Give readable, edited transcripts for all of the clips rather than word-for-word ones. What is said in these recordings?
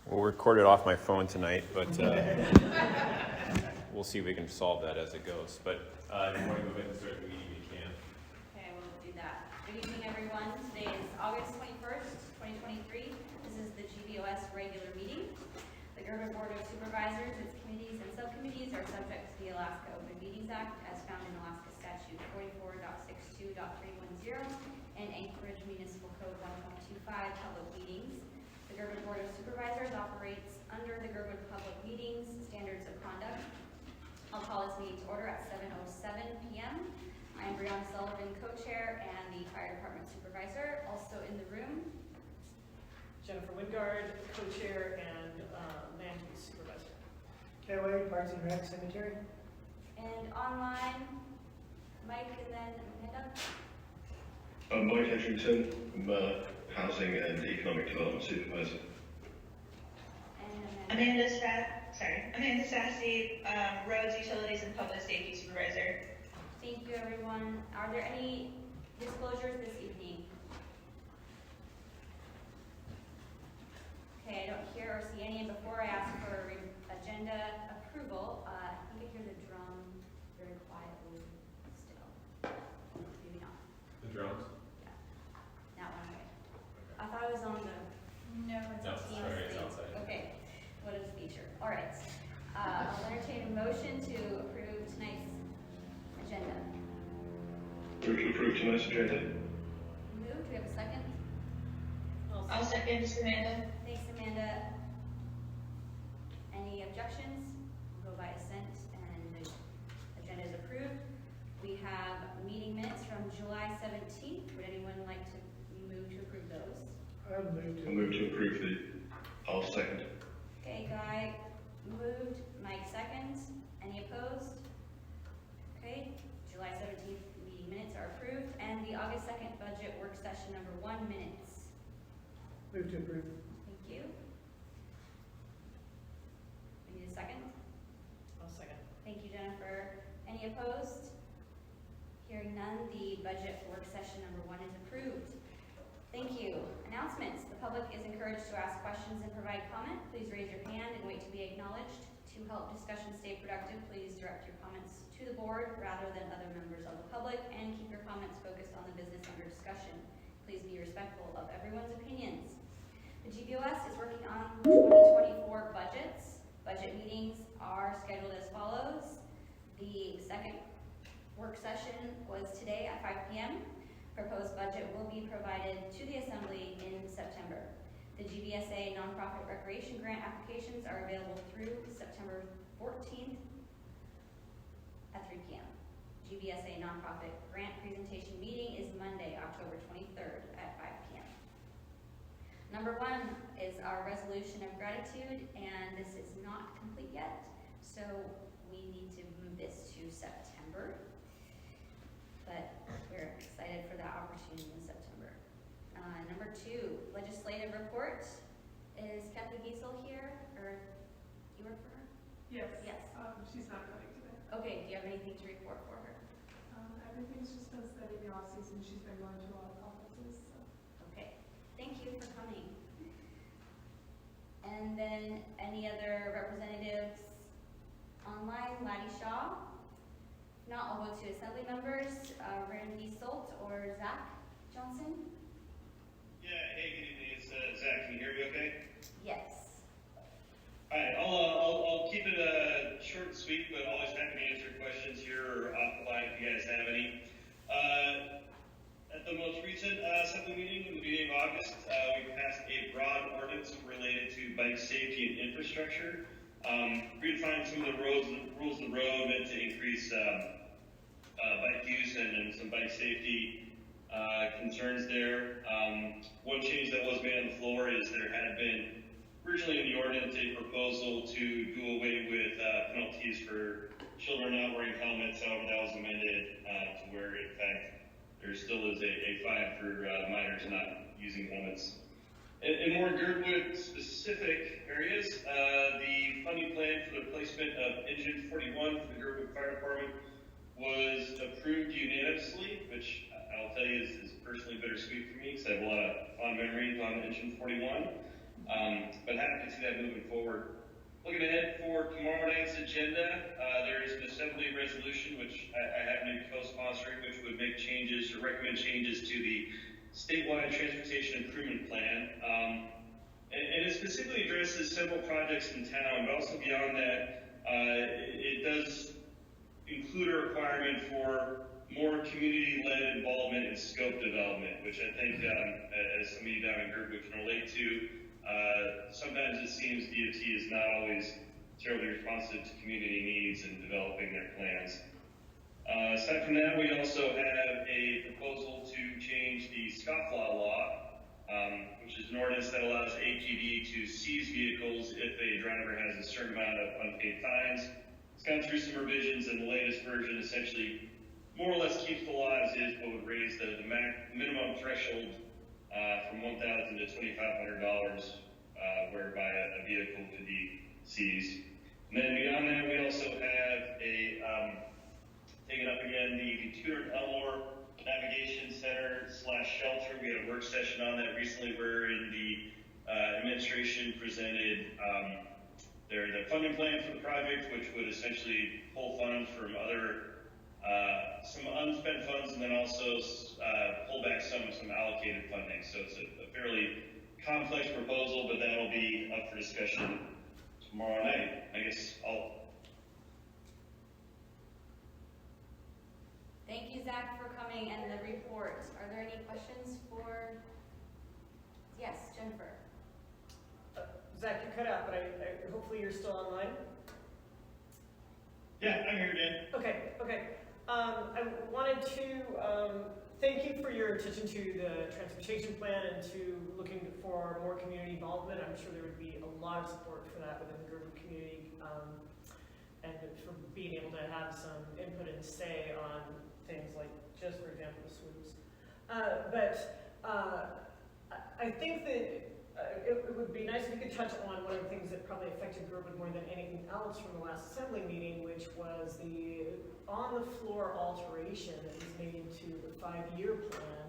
We'll record it off my phone tonight, but we'll see if we can solve that as it goes. But if you want to go ahead and start the meeting, you can. Okay, we'll do that. Good evening, everyone. Today is August 21st, 2023. This is the GBOS regular meeting. The Girdwood Board of Supervisors, its committees and subcommittees are subject to the Alaska Open Meetings Act as found in Alaska Statute 44.62.310 and Anchorage Municipal Code 1.25 public meetings. The Girdwood Board of Supervisors operates under the Girdwood Public Meetings Standards of Conduct. I'll call this meeting to order at 7:07 p.m. I am Brianna Sullivan, co-chair and the fire department supervisor. Also in the room, Jennifer Wingard, co-chair and land use supervisor. Kelly, Parks and Rec, Cemetery. and online, Mike and then Amanda. I'm Mike Edrington, I'm Housing and Economic Development Supervisor. And Amanda Sassy, Roads, Utilities, and Public Safety Supervisor. thank you, everyone. Are there any disclosures this evening? Okay, I don't hear or see any. And before I ask for agenda approval, I think I hear the drum very quietly still. Maybe not. The drums? That one way. I thought it was on the. No, it's No, a team sorry, it's thing. outside. Okay, what is feature? All right. I'll entertain a motion to approve tonight's agenda. Move to approve tonight's agenda. Move. Do we have a second? I'll second this, Amanda. Thanks, Amanda. Any objections? We'll go by assent, and the agenda is approved. We have meeting minutes from July 17th. Would anyone like to move to approve those? I'll move to. I'll move to approve the, I'll second. Okay, Guy moved, Mike seconds. Any opposed? Okay, July 17th meeting minutes are approved, and the August 2nd budget work session number 1 minutes. Move to approve. Thank you. We need a second. I'll second. Thank you, Jennifer. Any opposed? Hearing none, the budget work session number 1 is approved. Thank you. Announcements. The public is encouraged to ask questions and provide comment. Please raise your hand and wait to be acknowledged. To help discussion stay productive, please direct your comments to the board rather than other members of the public, and keep your comments focused on the business under discussion. Please be respectful of everyone's opinions. The GBOS is working on 2024 budgets. Budget meetings are scheduled as follows. The second work session was today at 5 p.m. Proposed budget will be provided to the Assembly in September. The GBSA nonprofit recreation grant applications are available through September 14th at 3 p.m. GBSA nonprofit grant presentation meeting is Monday, October 23rd at 5 p.m. Number 1 is our resolution of gratitude, and this is not complete yet, so we need to move this to September. But we're excited for that opportunity in September. Number 2, legislative report. Is Kathy Giesel here, or you work for her? Yes. Yes. She's not coming today. Okay, do you have anything to report for her? Everything's just been steady in the off season. She's been going to a lot of conferences. So. Okay, thank you for coming. And then any other representatives online? Laddie Shaw. If not, I'll go to assembly members. Randy Solt or Zach Johnson? Yeah, hey, good evening, it's Zach, can you hear me okay? Yes. Alright, I'll keep it short and sweet, but always happy to answer questions here or off the line if you guys have any. At the most recent assembly meeting in the beginning of August, we passed a broad ordinance related to bike safety and infrastructure. Redefined some of the rules of the road meant to increase bike use and some bike safety concerns there. One change that was made on the floor is there had been originally in the ordinance a proposal to do away with penalties for children not wearing helmets. However, that was amended to where in fact there still is a fine for minors not using helmets. In more Girdwood specific areas, the funding plan for the replacement of engine 41 for the Girdwood Fire Department was approved unanimously, which I'll tell you is personally bittersweet for me because I have a lot of fond memories on engine 41. But happy to see that moving forward. Looking ahead for tomorrow night's agenda, there is an assembly resolution which I happen to be co-sponsoring, which would make changes or recommend changes to the statewide transportation improvement plan. And it specifically addresses several projects in town, but also beyond that, it does include a requirement for more community-led involvement in scope development, which I think, as some of you down in Girdwood can relate to, sometimes it seems DOT is not always terribly responsive to community needs in developing their plans. Aside from that, we also have a proposal to change the scofflaw law, which is an ordinance that allows APD to seize vehicles if a driver has a certain amount of unpaid fines. It's gone through some revisions, and the latest version essentially more or less keeps the law as is, but would raise the minimum threshold from $1,000 to $2,500, whereby a vehicle could be seized. And then beyond that, we also have taking up again the Tutor Elmore Navigation Center / shelter. We had a work session on that recently wherein the administration presented their funding plan for the project, which would essentially pull funds from other some unspent funds, and then also pull back some allocated funding. So it's a fairly complex proposal, but that'll be up for discussion tomorrow night. I guess Thank you, Zach, for coming and the report. Are there any questions for? Yes, Jennifer. Zach, you cut out, but I hopefully you're still online. Yeah, I'm here, Dan. Okay. I wanted to thank you for your attention to the transportation plan and to looking for more community involvement. I'm sure there would be a lot of support for that within the Girdwood community, and for being able to have some input and say on things like, just for example, the swoops. I think that it would be nice if you could touch on one of the things that probably affected Girdwood more than anything else from the last assembly meeting, which was the on-the-floor alteration that was made to the 5-year plan,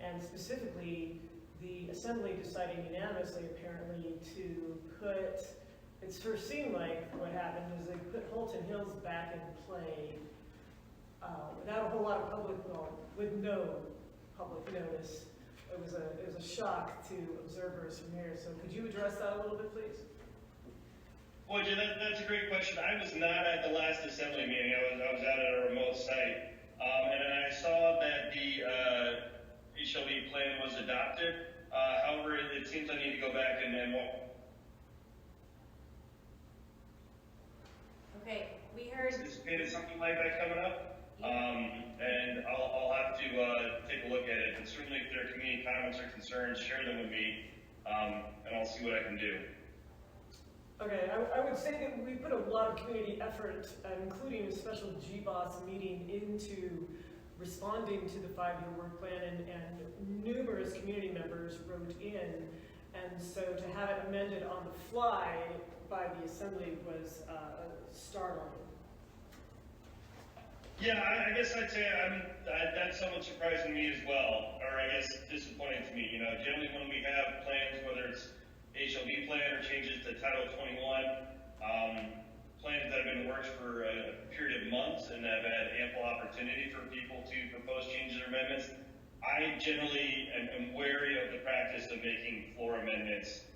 and specifically the assembly deciding unanimously apparently to put, it sort of seemed like what happened is they put Holton Hills back in play without a whole lot of public, with no public notice. It was a shock to observers from here. So could you address that a little bit, please? Well, Jim, that's a great question. I was not at the last assembly meeting. I was out at a remote site, and I saw that the HLB plan was adopted. However, it seems I need to go back and walk. Okay, we heard. Anticipated something like that coming up, and I'll have to take a look at it. And certainly, if there are community comments or concerns, share them with me, and I'll see what I can do. Okay, I would say that we put a lot of community effort, including a special GBOS meeting, into responding to the 5-year work plan, and numerous community members wrote in, and so to have it amended on the fly by the assembly was startling. Yeah, I guess I'd say that's somewhat surprising to me as well, or I guess disappointing to me. You know, generally when we have plans, whether it's HLB plan or changes to Title 21, plans that have been in the works for a period of months and have had ample opportunity for people to propose changes or amendments, I generally am wary of the practice of making floor amendments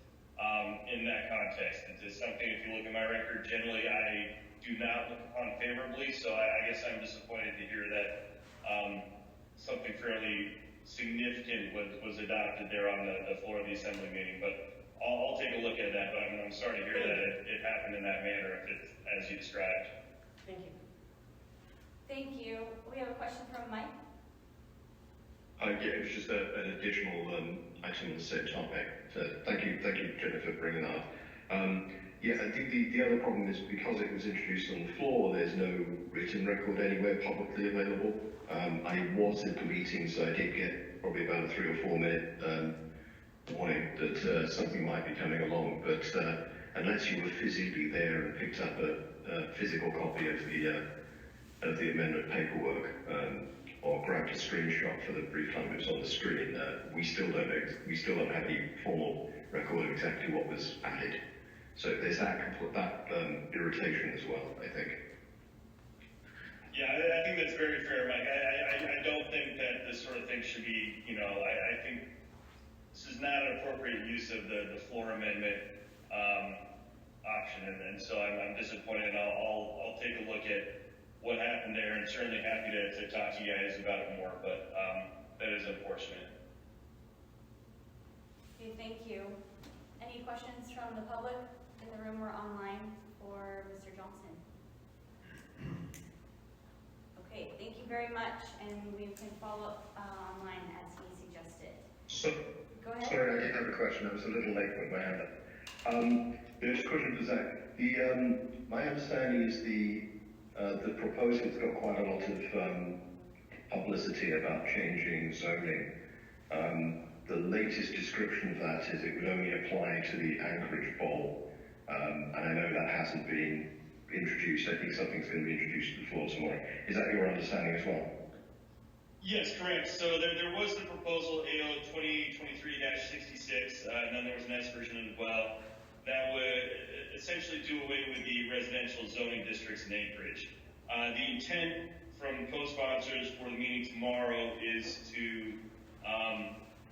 in that context. It's something, if you look at my record, generally I do not look upon favorably, so I guess I'm disappointed to hear that something fairly significant was adopted there on the floor of the assembly meeting. But I'll take a look at that, but I'm sorry to hear that it happened in that manner, if it's as you described. Thank you. Thank you. We have a question from Mike. Yeah, it was just an additional item on the same topic. So thank you, Jennifer, for bringing that up. Yeah, I think the other problem is because it was introduced on the floor, there's no written record anywhere publicly available. I was at the meeting, so I did get probably about a 3 or 4 minute warning that something might be coming along, but unless you were physically there and picked up a physical copy of the amendment paperwork, or grabbed a screenshot for the brief time it was on the screen, we still don't have any formal record of exactly what was added. So there's that irritation as well, I think. Yeah, I think that's very fair, Mike. I don't think that this sort of thing should be, I think this is not an appropriate use of the floor amendment option, and so I'm disappointed. And I'll take a look at what happened there, and certainly happy to talk to you guys about it more. But that is unfortunate. Okay, thank you. Any questions from the public in the room or online for Mr. Johnson? Okay, thank you very much, and we can follow up online as he suggested. So, Go ahead. sorry, I did have a question. I was a little late with my hand up. There's a question for Zach. My understanding is the proposal's got quite a lot of publicity about changing zoning. The latest description of that is it would only apply to the Anchorage Bowl, and I know that hasn't been introduced. I think something's going to be introduced to the floor tomorrow. Is that your understanding as well? Yes, correct. So there was the proposal AO 2023-66, and then there was an S version as well that would essentially do away with the residential zoning districts in Anchorage. The intent from co-sponsors for the meeting tomorrow is to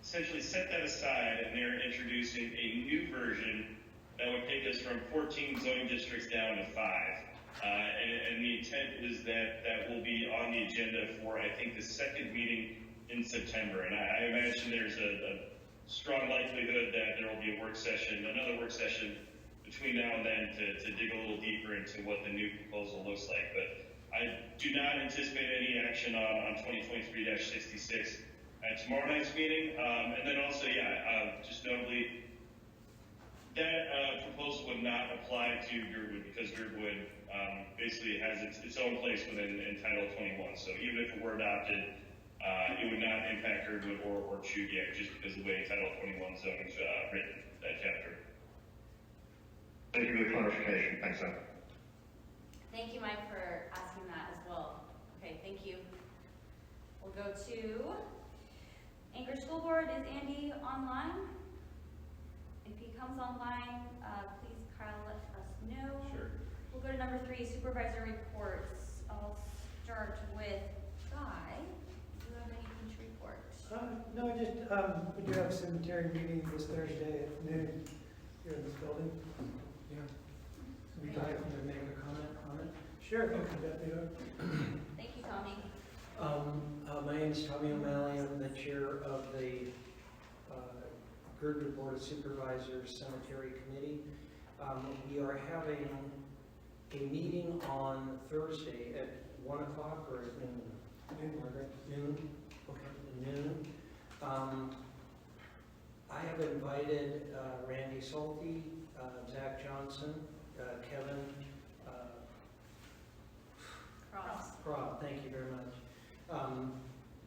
essentially set that aside, and they're introducing a new version that would take us from 14 zoning districts down to 5. And the intent is that will be on the agenda for, I think, the second meeting in September. And I imagine there's a strong likelihood that there will be another work session between now and then to dig a little deeper into what the new proposal looks like. But I do not anticipate any action on 2023-66 at tomorrow night's meeting. And then also, just notably, that proposal would not apply to Girdwood, because Girdwood basically has its own place within Title 21. So even if it were adopted, it would not impact Girdwood or Chugiak, just because of the way Title 21 zoning is written, that chapter. Thank you for the clarification. Thanks, Zach. Thank you, Mike, for asking that as well. Okay, thank you. We'll go to Anchorage School Board. Is Andy online? If he comes online, please, Kyle, let us know. Sure. We'll go to number 3, supervisor reports. I'll start with Guy. Do you have anything to report? No, just, we do have a cemetery meeting this Thursday at noon here in this building. Yeah. Would you like me to make a comment on it? Sure, okay. Thank you, Tommy. My name is Tommy O'Malley. I'm the chair of the Girdwood Board of Supervisors Cemetery Committee. We are having a meeting on Thursday at 1 o'clock or at noon? Noon, Margaret. Noon? Okay, noon. I have invited Randy Salty, Zach Johnson, Kevin Cross. thank you very much,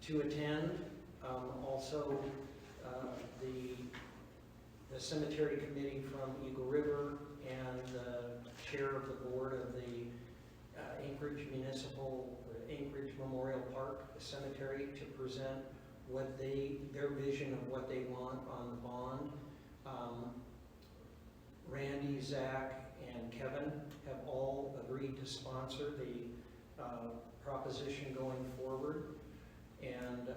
to attend. Also, the cemetery committee from Eagle River and the chair of the board of the Anchorage Memorial Park Cemetery to present their vision of what they want on the bond. Randy, Zach, and Kevin have all agreed to sponsor the proposition going forward. And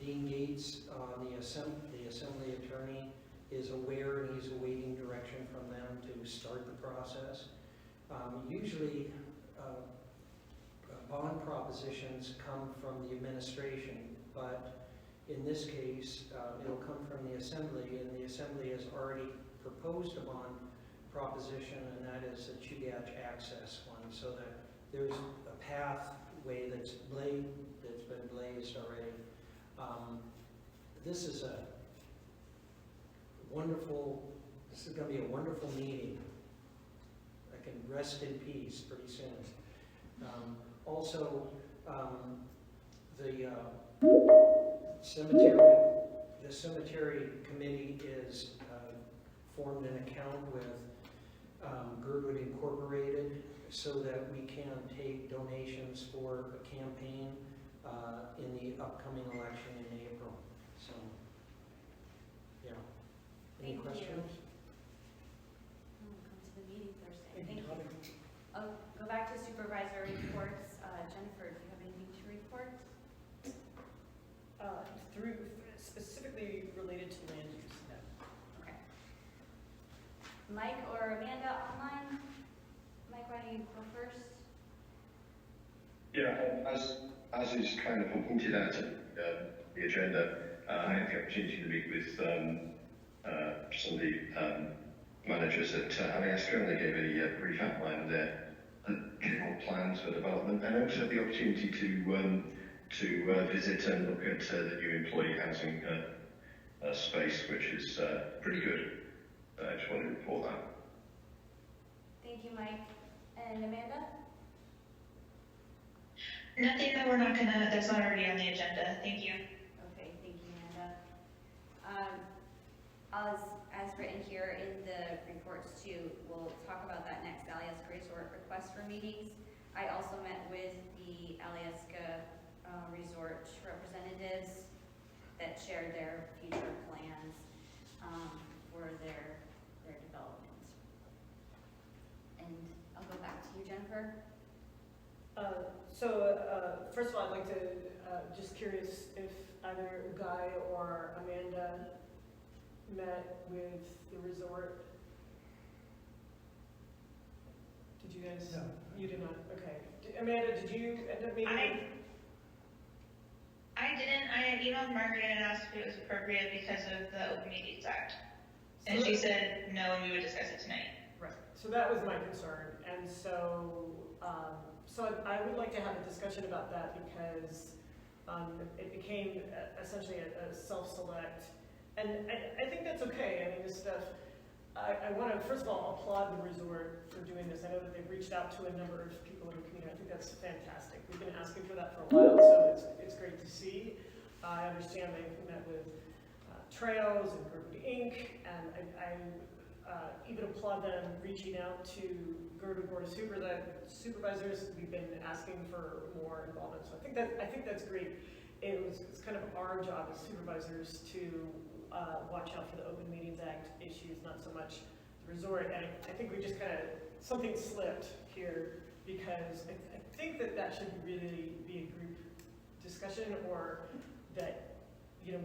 Dean Gates, the assembly attorney, is aware and he's awaiting direction from them to start the process. Usually, bond propositions come from the administration, but in this case, it'll come from the assembly, and the assembly has already proposed a bond proposition, and that is the Chugach access one, so that there's a pathway that's been blazed already. This is going to be a wonderful meeting. I can rest in peace pretty soon. Also, the cemetery committee is formed an account with Girdwood Incorporated so that we can take donations for a campaign in the upcoming election in April. So, yeah. Any Thank you. questions? Oh, come to the meeting Thursday. Thank you, Thank you. Todd. Oh, go back to supervisor reports. Jennifer, do you have anything to report? Through specifically related to land use. No. Okay. Mike or Amanda online? Mike, why don't you go first? Yeah, as is kind of pointed out in the agenda, I had the opportunity to meet with some of the managers at Alaska, and they gave a brief outline of their general plans for development, and I also had the opportunity to visit and look at the new employee housing space, which is pretty good. I just wanted to report that. Thank you, Mike. And Amanda? Nothing that we're not gonna, that's not already on the agenda. Thank you. Okay, thank you, Amanda. As written here in the reports too, we'll talk about that next Alyeska Resort request for meetings. I also met with the Alyeska Resort representatives that shared their future plans for their development. And I'll go back to you, Jennifer. First of all, I'd like to, just curious if either Guy or Amanda met with the resort. Did you guys? No. You did not, okay. Amanda, did you end up meeting? I didn't. I had emailed Margaret and asked if it was appropriate because of the Open Meetings Act. And she said no, and we would discuss it tonight. Right, so that was my concern, and so, I would like to have a discussion about that because it became essentially a self-select, and I think that's okay. I mean, this stuff, I want to, first of all, applaud the resort for doing this. I know that they've reached out to a number of people in the community. I think that's fantastic. We've been asking for that for a while, so it's great to see. I understand they've met with Trails and Girdwood Inc., and I even applaud them reaching out to Girdwood Board of Supervisors. We've been asking for more involvement, so I think that's great. It's kind of our job as supervisors to watch out for the Open Meetings Act issues, not so much the resort. And I think we just kind of, something slipped here because I think that should really be a group discussion, or that, you know,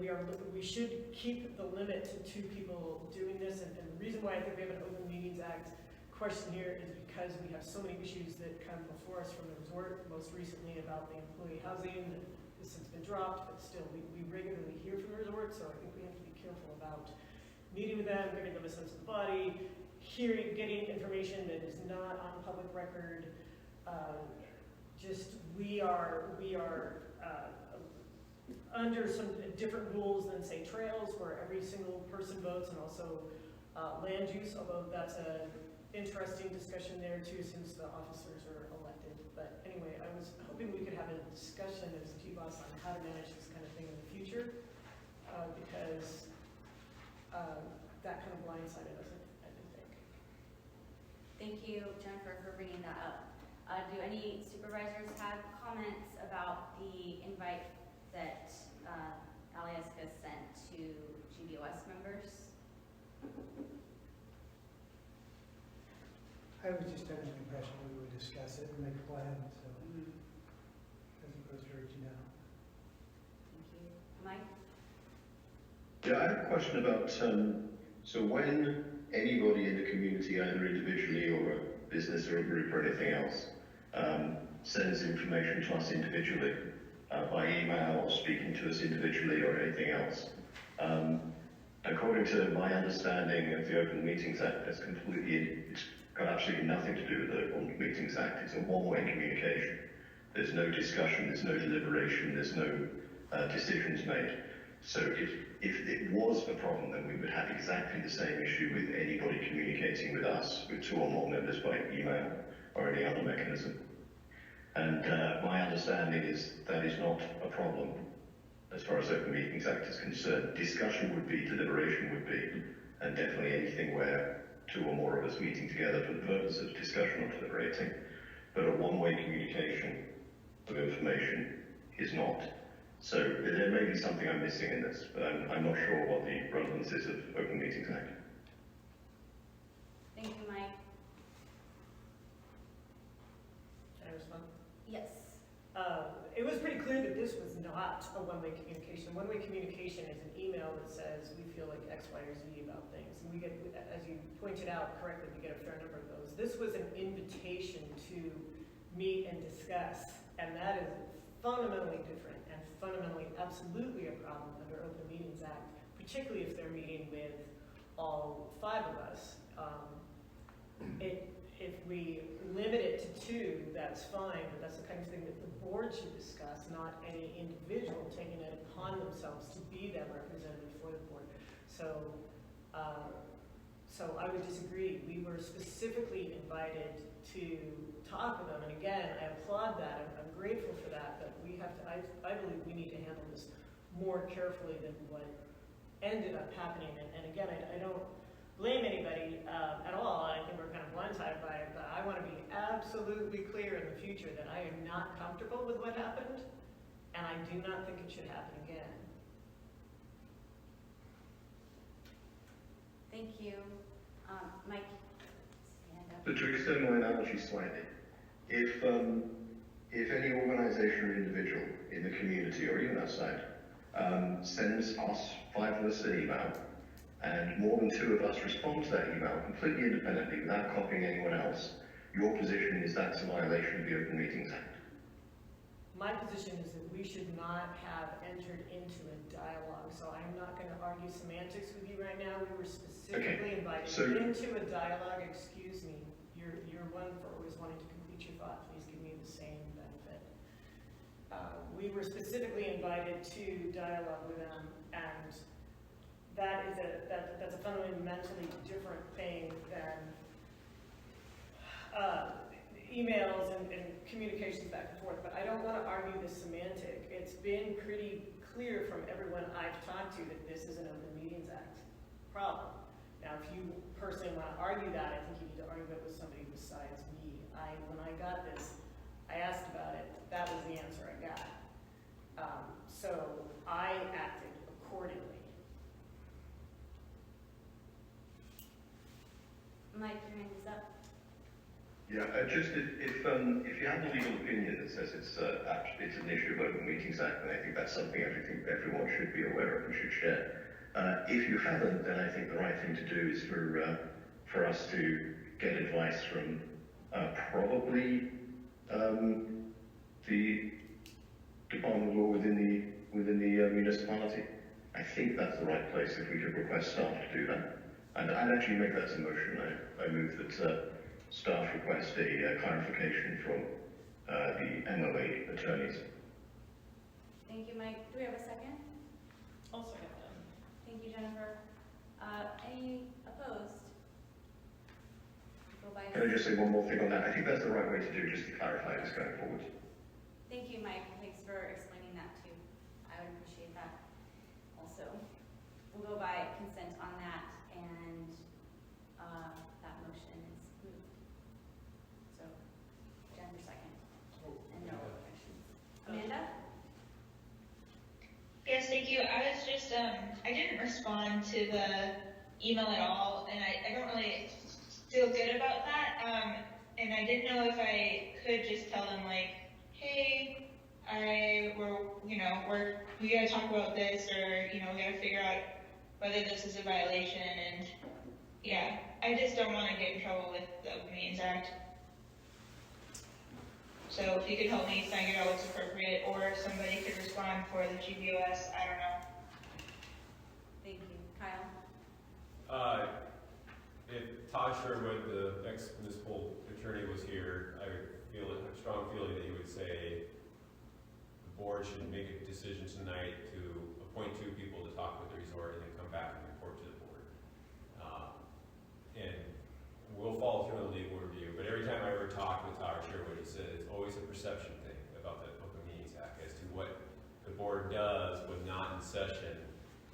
we should keep the limit to 2 people doing this. And the reason why I think we have an Open Meetings Act question here is because we have so many issues that come before us from the resort, most recently about the employee housing that has since been dropped, but still we regularly hear from the resort, so I think we have to be careful about meeting with them, giving them a sense of the body, getting information that is not on public record. We are under some different rules than, say, Trails, where every single person votes, and also land use, although that's an interesting discussion there too, since the officers are elected. But anyway, I was hoping we could have a discussion as GBOS on how to manage this kind of thing in the future, because that kind of blindsided us, I think. Thank you, Jennifer, for bringing that up. Do any supervisors have comments about the invite that Alyeska sent to GBOS members? I was just under the impression we would discuss it and make a plan, so, as opposed to reaching out. Thank you. Mike? Yeah, I have a question about, so when anybody in the community, either individually or a business or a group or anything else, sends information to us individually, by email or speaking to us individually or anything else, according to my understanding of the Open Meetings Act, it's got absolutely nothing to do with the Open Meetings Act. It's a one-way communication. There's no discussion, there's no deliberation, there's no decisions made. So if it was a problem, then we would have exactly the same issue with anybody communicating with us, with 2 or more members by email or any other mechanism. And my understanding is that is not a problem as far as Open Meetings Act is concerned. Discussion would be, deliberation would be, and definitely anything where 2 or more of us meeting together for the purpose of discussion or deliberating. But a one-way communication of information is not. So there may be something I'm missing in this, but I'm not sure what the relevance is of Open Meetings Act. Thank you, Mike. Can I respond? Yes. It was pretty clear that this was not a one-way communication. One-way communication is an email that says, we feel like X, Y, or Z about things. And we get, as you pointed out correctly, we get a fair number of those. This was an invitation to meet and discuss, and that is fundamentally different and fundamentally absolutely a problem under Open Meetings Act, particularly if they're meeting with all 5 of us. If we limit it to 2, that's fine, but that's the kind of thing that the board should discuss, not any individual taking it upon themselves to be that representative for the board. So, so I would disagree. We were specifically invited to talk with them, and again, I applaud that. I'm grateful for that, but we have to, I believe we need to handle this more carefully than what ended up happening. And again, I don't blame anybody at all. I think we're kind of blindsided by it, but I want to be absolutely clear in the future that I am not comfortable with what happened, and I do not think it should happen again. Thank you. Mike, stand up. But to extend my analogy slightly, if any organization or individual in the community or even outside sends us 5 of us an email, and more than 2 of us respond to that email completely independently without copying anyone else, your position is that's a violation of the Open Meetings Act. My position is that we should not have entered into a dialogue, so I'm not going to argue semantics with you right now. We were specifically invited into a dialogue. Excuse me, you're one for always wanting to complete your thought. Please give me the same benefit. We were specifically invited to dialogue with them, and that's a fundamentally different thing than emails and communications back and forth. But I don't want to argue the semantic. It's been pretty clear from everyone I've talked to that this is an Open Meetings Act problem. Now, if you personally want to argue that, I think you need to argue it with somebody besides me. When I got this, I asked about it. That was the answer I got. So I acted accordingly. Mike, your hand is up. Yeah, just if you have a legal opinion that says it's an issue of Open Meetings Act, then I think that's something everyone should be aware of and should share. If you haven't, then I think the right thing to do is for us to get advice from probably the Department of Law within the municipality. I think that's the right place if we could request staff to do that. And I'd actually make that as a motion. I move that staff request a clarification from the MOA attorneys. Thank you, Mike. Do we have a second? I'll second that. Thank you, Jennifer. Any opposed? Go by. Can I just say one more thing on that? I think that's the right way to do, just to clarify this going forward. Thank you, Mike. Thanks for explaining that too. I would appreciate that also. We'll go by consent on that, and that motion is moved. So, Jennifer second. And no other questions. Amanda? Yes, thank you. I was just, I didn't respond to the email at all, and I don't really feel good about that. And I didn't know if I could just tell them, like, hey, we gotta talk about this, or, we gotta figure out whether this is a violation, and yeah, I just don't want to get in trouble with the Open Meetings Act. So if you could help me figure out what's appropriate, or if somebody could respond for the GBOS, I don't know. Thank you. Kyle? If Todd Girdwood, the ex-municipal attorney, was here, I feel a strong feeling that he would say the board should make a decision tonight to appoint 2 people to talk with the resort and then come back and report to the board. And we'll follow through on the legal review, but every time I ever talk with Todd Girdwood, he said it's always a perception thing about the Open Meetings Act as to what the board does when not in session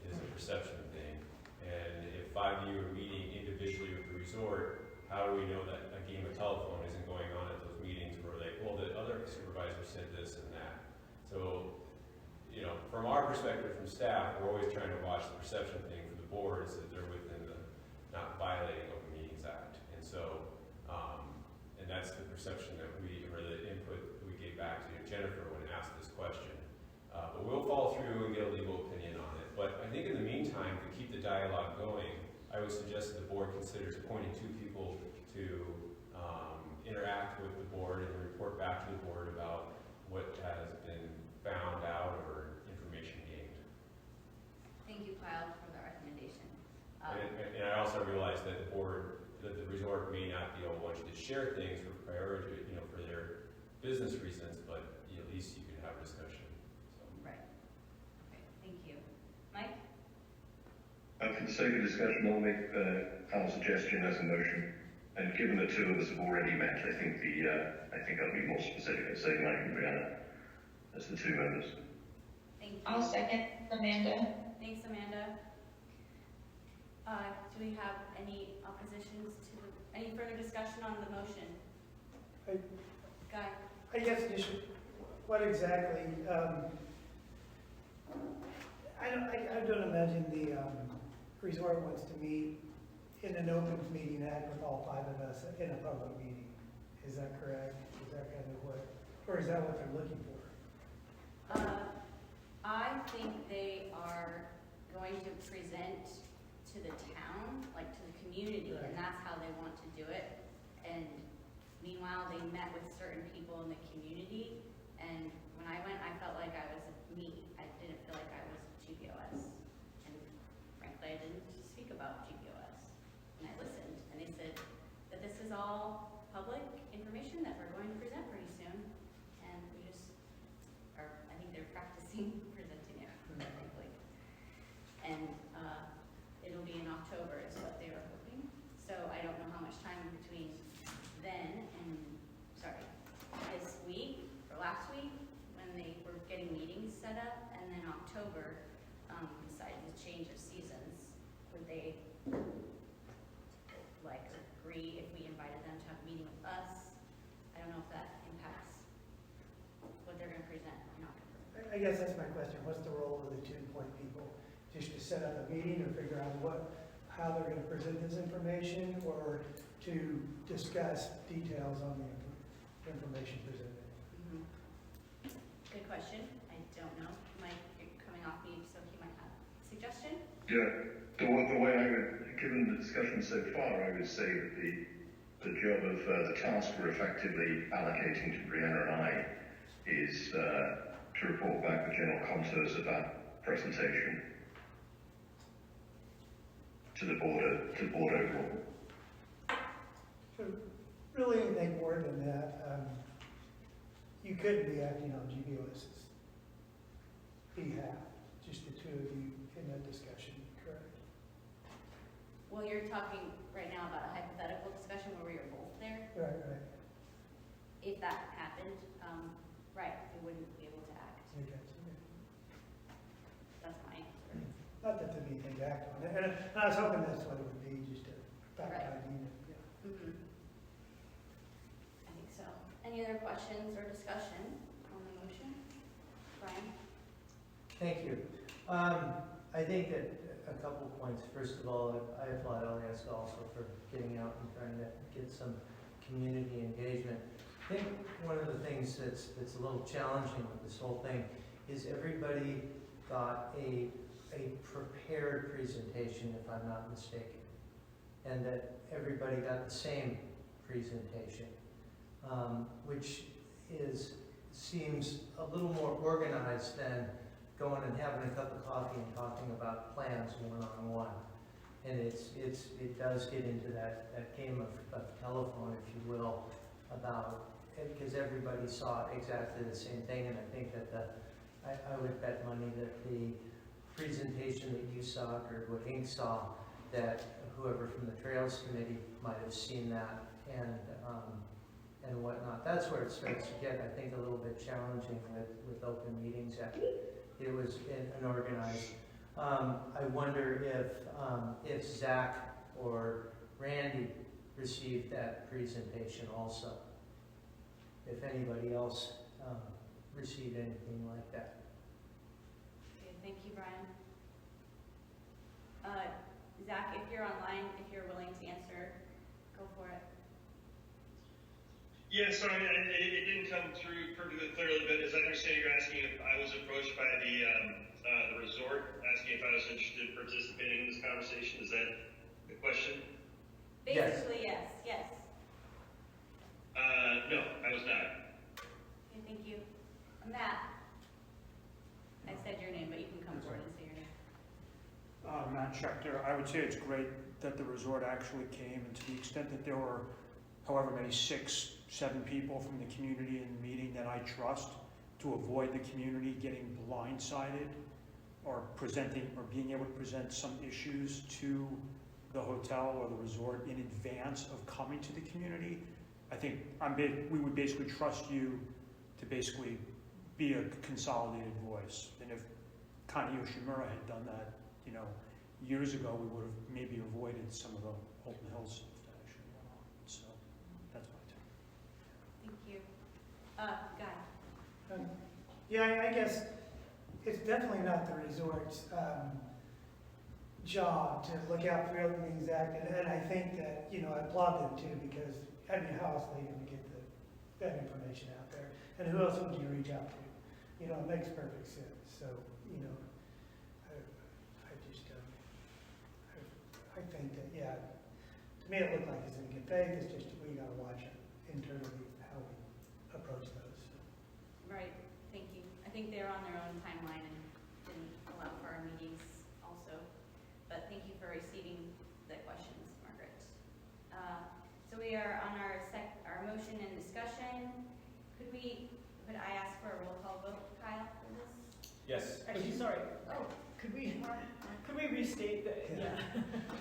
is a perception thing. And if 5 of you are meeting individually with the resort, how do we know that a game of telephone isn't going on at those meetings where well, the other supervisor said this and that? So, you know, from our perspective, from staff, we're always trying to watch the perception thing for the boards that they're within the, not violating Open Meetings Act. And so, and that's the perception that we, or the input that we gave back to Jennifer when asked this question. But we'll follow through and get a legal opinion on it. But I think in the meantime, to keep the dialogue going, I would suggest that the board considers appointing 2 people to interact with the board and report back to the board about what has been found out or information gained. Thank you, Kyle, for the recommendation. And I also realize that the board, that the resort may not be able to share things for priority, you know, for their business reasons, but at least you can have a discussion. So. Right. Okay, thank you. Mike? For the sake of discussion, I'll make our suggestion as a motion. And given the 2 of us have already met, I think I'll be more specific and say Mike and Brianna as the 2 members. Thank you. I'll second Amanda. Thanks, Amanda. Do we have any oppositions to, any further discussion on the motion? Guy? I guess just what exactly, I don't imagine the resort wants to meet in an open meeting act with all 5 of us in a public meeting. Is that correct? Is that kind of what, or is that what they're looking for? I think they are going to present to the town, like to the community, and that's how they want to do it. And meanwhile, they met with certain people in the community, and when I went, I felt like I was me. I didn't feel like I was GBOS. And frankly, I didn't speak about GBOS. And I listened, and they said that this is all public information that we're going to present pretty soon. And we just are, I think they're practicing presenting it, frankly. And it'll be in October is what they were hoping. So I don't know how much time in between then and, this week or last week when they were getting meetings set up, and then October decided the change of seasons. Would they like agree if we invited them to have a meeting with us? I don't know if that impacts what they're going to present or not going to present. I guess that's my question. What's the role of the 2 point people? Just to set up a meeting or figure out how they're going to present this information, or to discuss details on the information presented? Mm-hmm. Good question. I don't know. Mike, you're coming off mute, so he might have a suggestion. Yeah, the way I would, given the discussion so far, I would say that the job of the task we're effectively allocating to Brianna and I is to report back the general contours of that presentation to the board overall. So really anything more than that, you couldn't be acting on GBOS's behalf, just the 2 of you in that discussion, correct? Well, you're talking right now about a hypothetical discussion where we were both there. Right. If that happened, right, we wouldn't be able to act. I got you. That's my answer. Not that there'd be anything to act on. And I was hoping that's what it would be, just a fact Right. finding. Yeah. Mm-hmm. I think so. Any other questions or discussion on the motion? Brian? Thank you. I think that a couple points. First of all, I applaud Elias also for getting out and trying to get some community engagement. I think one of the things that's a little challenging with this whole thing is everybody got a prepared presentation, if I'm not mistaken, and that everybody got the same presentation, which seems a little more organized than going and having a cup of coffee and talking about plans one-on-one. And it does get into that game of telephone, if you will, about, because everybody saw exactly the same thing, and I think that I would bet money that the presentation that you saw, Girdwood Inc. saw, that whoever from the Trails Committee might have seen that and whatnot. That's where it starts to get, I think, a little bit challenging with Open Meetings Act. It was unorganized. I wonder if Zach or Randy received that presentation also. If anybody else received anything like that. Okay, thank you, Brian. Zach, if you're online, if you're willing to answer, go for it. Yeah, sorry, it didn't come through perfectly clearly, but as I understand, you're asking if I was approached by the resort, asking if I was interested in participating in this conversation. Is that the question? Yes. Basically, yes, yes. No, I was not. Okay, thank you. Matt, I said your name, but you can come forward and say your name. Matt Schechter. I would say it's great that the resort actually came, and to the extent that there were however many, 6, 7 people from the community in the meeting that I trust, to avoid the community getting blindsided or presenting or being able to present some issues to the hotel or the resort in advance of coming to the community. I think we would basically trust you to basically be a consolidated voice. And if Connie Yoshimura had done that, years ago, we would have maybe avoided some of the Holton Hills stuff that actually went on. So that's my take. Thank you. Guy. Yeah, I guess it's definitely not the resort's job to look out for the Open Meetings Act, and I think that, I applaud them too, because, how else are they going to get that information out there? And who else would you reach out to? It makes perfect sense. So, I think that, to me it looked like it's in good faith. It's just we got to watch it internally how we approach those. Right, thank you. I think they're on their own timeline and didn't allow for our meetings also. But thank you for receiving the questions, Margaret. So we are on our motion and discussion. Could I ask for a roll call vote, Kyle, for this? Yes. Actually, sorry. Oh, Could we restate the,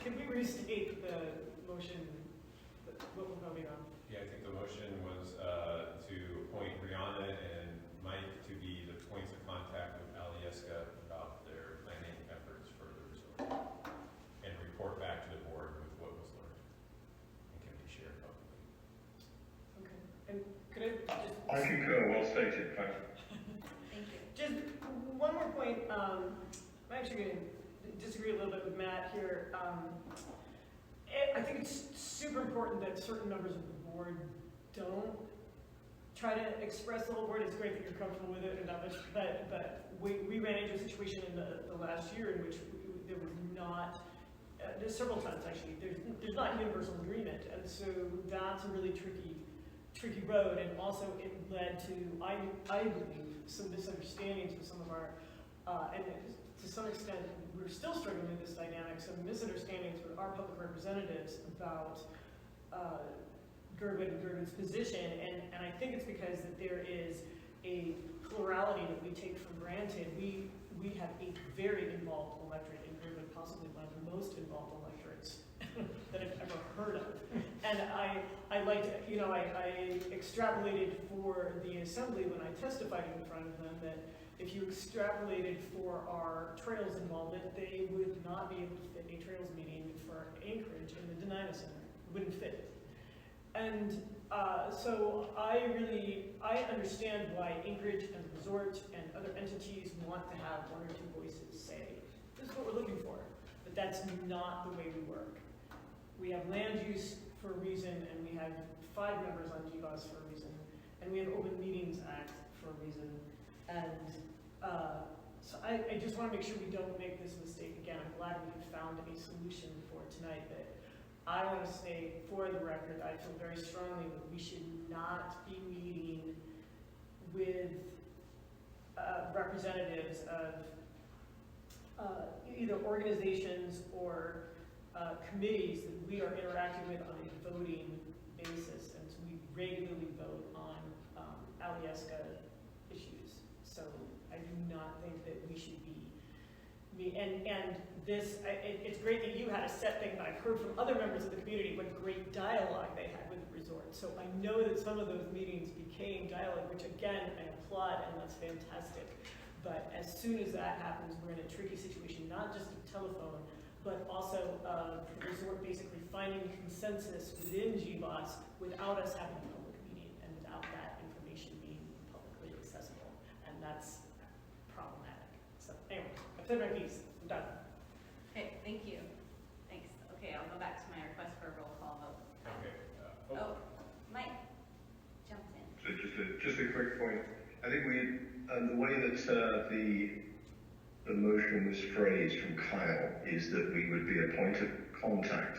could we restate the motion, what we're voting on? Yeah, I think the motion was to appoint Brianna and Mike to be the points of contact with Alyeska about their planning efforts for the resort, and report back to the board with what was learned and can be shared publicly. Okay. And could I just... I concur, well stated, thank you. thank you. Just one more point. I'm actually going to disagree a little bit with Matt here. I think it's super important that certain members of the board don't try to express the whole board. It's great that you're comfortable with it and that much, but we ran into a situation in the last year in which there was not, there's several times actually, there's not universal agreement, and so that's a really tricky road, and also it led to, I believe, some misunderstandings with some of our, and to some extent, we're still struggling with this dynamic, some misunderstandings with our public representatives about Girdwood and Girdwood's position, and I think it's because that there is a plurality that we take for granted. We have a very involved electorate in Girdwood, possibly one of the most involved electorates that I've ever heard of. And I like to, I extrapolated for the assembly when I testified in front of them that if you extrapolated for our trails involvement, they would not be able to fit a trails meeting for Anchorage in the Denina Center. It wouldn't fit. And so I understand why Anchorage and the resort and other entities want to have one or two voices say, this is what we're looking for. But that's not the way we work. We have land use for a reason, and we have 5 members on GBOS for a reason, and we have Open Meetings Act for a reason. And so I just want to make sure we don't make this mistake again. I'm glad we have found a solution for tonight, but I want to say, for the record, I feel very strongly that we should not be meeting with representatives of either organizations or committees that we are interacting with on a voting basis, and so we regularly vote on Alyeska issues. So I do not think that we should be, and this, it's great that you had a set thing, but I've heard from other members of the community what great dialogue they had with the resort. So I know that some of those meetings became dialogue, which again, I applaud, and that's fantastic. But as soon as that happens, we're in a tricky situation, not just with telephone, but also the resort basically finding consensus within GBOS without us having a public meeting and without that information being publicly accessible. and that's problematic. So anyway, I've said my piece, I'm done. Okay, thank you. Thanks. Okay, I'll go back to my request for a roll call vote. Okay. Oh, Mike jumped in. So just a quick point. I think the way that the motion was phrased from Kyle is that we would be a point of contact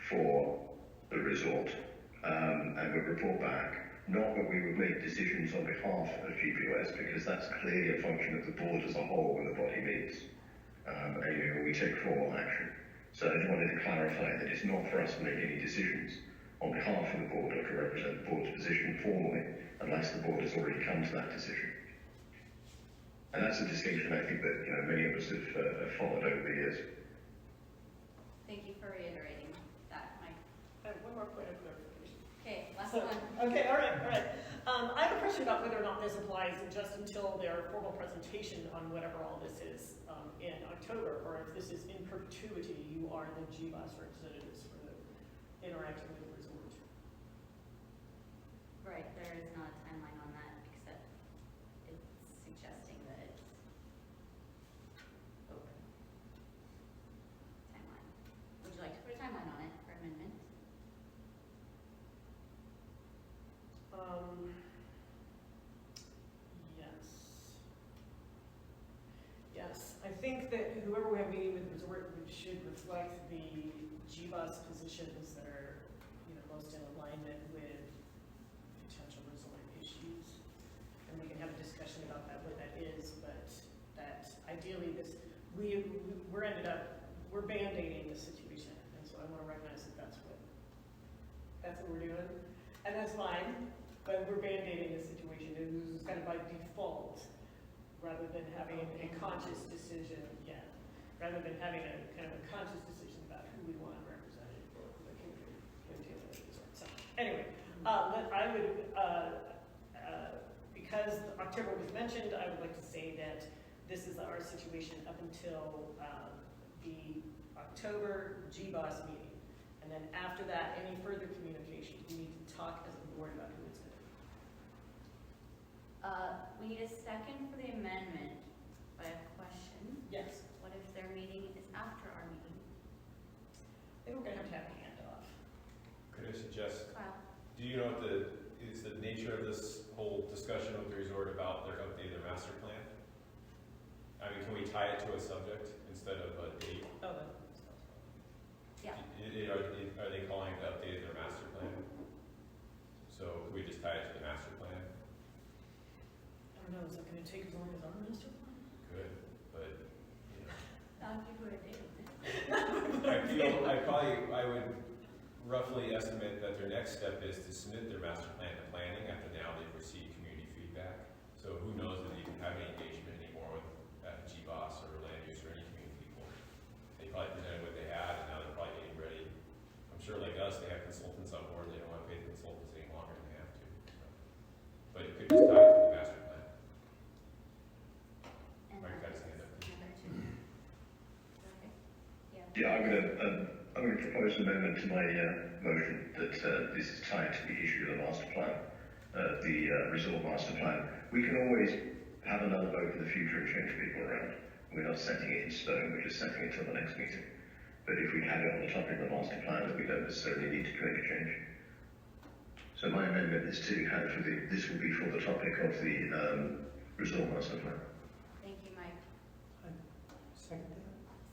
for the resort and would report back. Not that we would make decisions on behalf of GPOS, because that's clearly a function of the board as a whole when the body meets. And we take formal action. So I just wanted to clarify that it's not for us to make any decisions on behalf of the board or to represent the board's position formally, unless the board has already come to that decision. And that's a distinction I think that many of us have followed over the years. Thank you for reiterating that, Mike. I have one more point of clarification. Okay, last So, one. okay, all right. I have a question about whether or not this applies just until their formal presentation on whatever all this is in October, or if this is in perpetuity, you are the GBOS representatives for the interacting with the resort. Right, there is not a timeline on that, except it's suggesting that it's open. Timeline. Would you like to put a timeline on it for amendment? Yes. I think that whoever we have meeting with the resort should reflect the GBOS positions that are, most in alignment with potential resort issues. And we can have a discussion about that, what that is, but that ideally we're band-aiding the situation. And so I want to recognize that that's what we're doing. And that's fine, but we're band-aiding the situation, and this is kind of by default, rather than having a conscious decision, rather than having a kind of a conscious decision about who we want represented for the community resort. So anyway, I would, because October was mentioned, I would like to say that this is our situation up until the October GBOS meeting. And then after that, any further communication, we need to talk as a board about who it's going to be. We need a second for the amendment, but I have a question. Yes. What if their meeting is after our meeting? I think we're going to have a handoff. Could I suggest, Kyle? do you know what is the nature of this whole discussion with the resort about their update of their master plan? I mean, can we tie it to a subject instead of a date? Oh, that's Yeah. Are they calling it the update of their master plan? So can we just tie it to the master plan? I don't know, is that going to take as long as our master plan? Good, but, I'll give you a date. I would roughly estimate that their next step is to submit their master plan to planning after now they've received community feedback. So who knows if they even have any engagement anymore with GBOS or land use or any community people. They probably presented what they had, and now they're probably getting ready. I'm sure like us, they have consultants on board, they don't want to pay the consultants any longer than they have to. So. But it could just tie it to the master plan. And Mike, got his hand up. another two. Okay. Yeah. Yeah, I'm going to propose an amendment to my motion that this is tied to the issue of the master plan, the resort master plan. We can always have another vote in the future and change people around. We're not setting it in stone, we're just setting it till the next meeting. But if we have it on the topic of the master plan, then we don't necessarily need to make a change. So my amendment is to have this will be for the topic of the resort master plan. Thank you, Mike. Second that?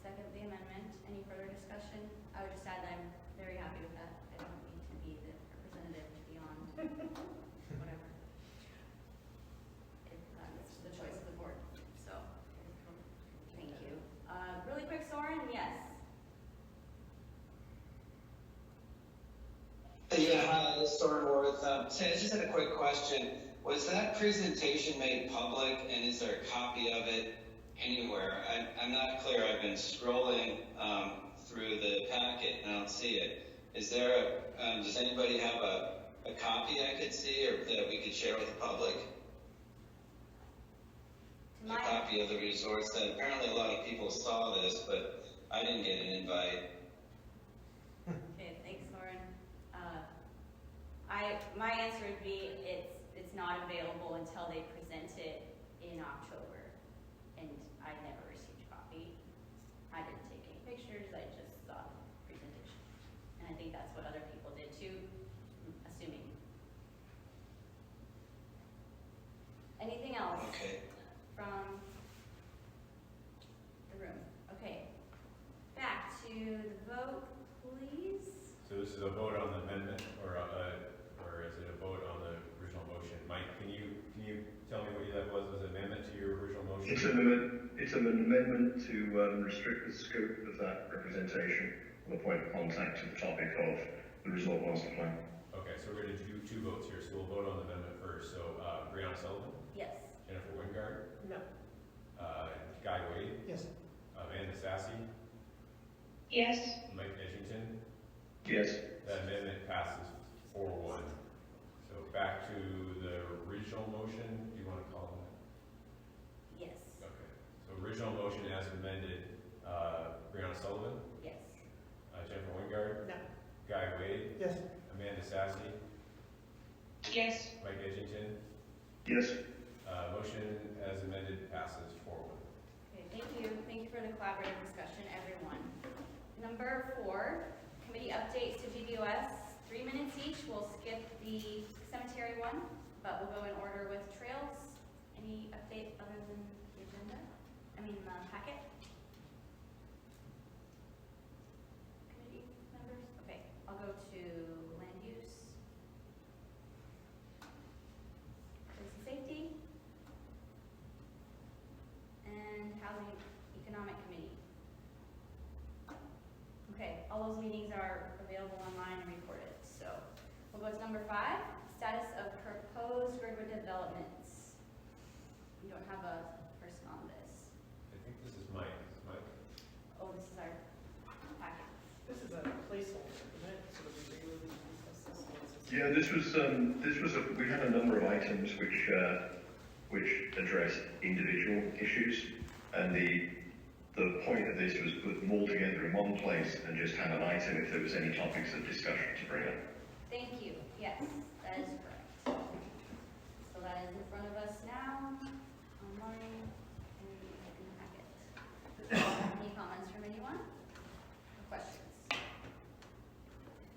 Second the amendment. Any further discussion? I would just add that I'm very happy with that. I don't need to be the representative beyond whatever. It's the choice of the board. So, thank you. Really quick, Soren, yes. Yeah, hi, this is Soren Warwith. So I just had a quick question. Was that presentation made public, and is there a copy of it anywhere? I'm not clear. I've been scrolling through the packet, and I don't see it. Is there does anybody have a copy I could see, or that we could share with the public? A copy of the resource. That apparently a lot of people saw this, but I didn't get an invite. Okay, thanks, Soren. My answer would be it's not available until they present sent it in October, and I never received a copy. I didn't take any pictures, I just saw the presentation. And I think that's what other people did too, assuming. Anything else? Okay. From the room? Okay. Back to the vote, please. So this is a vote on the amendment, or is it a vote on the original motion? Mike, can you tell me what that was? Was it amendment to your original motion? It's an amendment to restrict the scope of that representation on the point of contact to the topic of the resort master plan. Okay, so we're going to do two votes here. So we'll vote on the amendment first. So Brianna Sullivan, Yes. Jennifer Wingard, No. Guy Wade, Yes. Amanda Sassy, Yes. Mike Edgington. Yes. That amendment passes 4-1. So back to the original motion. Do you want to call it? Yes. Okay. So original motion as amended, Brianna Sullivan, Yes. Jennifer Wingard, No. Guy Wade, Yes. Amanda Sassy, Yes. Mike Edgington. Yes. Motion as amended passes 4-1. Okay, thank you. Thank you for the collaborative discussion, everyone. Number 4, committee updates to GBOS, 3 minutes each. We'll skip the cemetery one, but we'll go in order with trails. Any update other than the agenda? I mean, the packet? Committee members? Okay, I'll go to land use. Police and safety. And housing economic committee. Okay, all those meetings are available online and recorded. So we'll go to number 5, status of proposed Girdwood developments. We don't have a person on this. I think this is Mike. Is Mike? Oh, this is our packet. This is a placeholder, isn't it? Sort of regularly discuss this once it's- Yeah, we had a number of items which addressed individual issues, and the point of this was put them all together in one place and just have an item if there was any topics of discussion to bring up. Thank you. Yes, that is correct. So that is in front of us now, online, and in the packet. Any comments from anyone? Or questions? If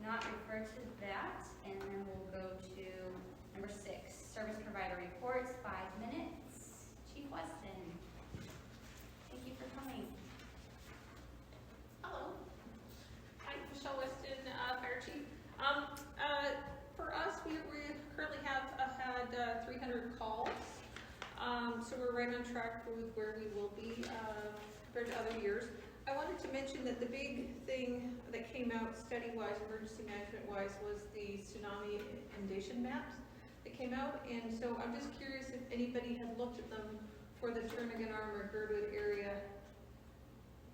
not, refer to that, and then we'll go to number 6, service provider reports, 5 minutes. Chief Weston, thank you for coming. Hello. I'm Michelle Weston, Fire Chief. For us, we currently have had 300 calls. So we're right on track with where we will be compared to other years. I wanted to mention that the big thing that came out study-wise, emergency management-wise, was the tsunami inundation maps that came out. And so I'm just curious if anybody had looked at them for the Turnagain Arm or Girdwood area.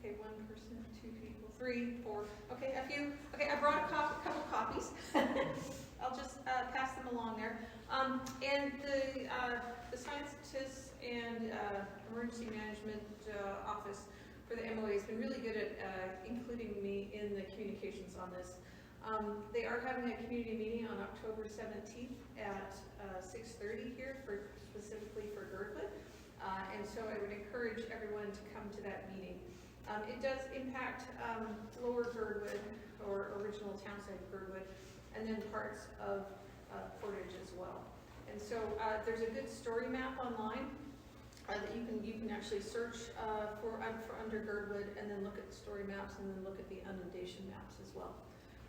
Okay, 1 person, 2 people, 3, 4. Okay, a few. Okay, I brought a couple copies. I'll just pass them along there. And the scientists and emergency management office for the MOA has been really good at including me in the communications on this. They are having a community meeting on October 17th at 6:30 here, specifically for Girdwood. And so I would encourage everyone to come to that meeting. It does impact lower Girdwood or original town site Girdwood, and then parts of Portage as well. And so there's a good story map online that you can actually search for under Girdwood, and then look at the story maps, and then look at the inundation maps as well.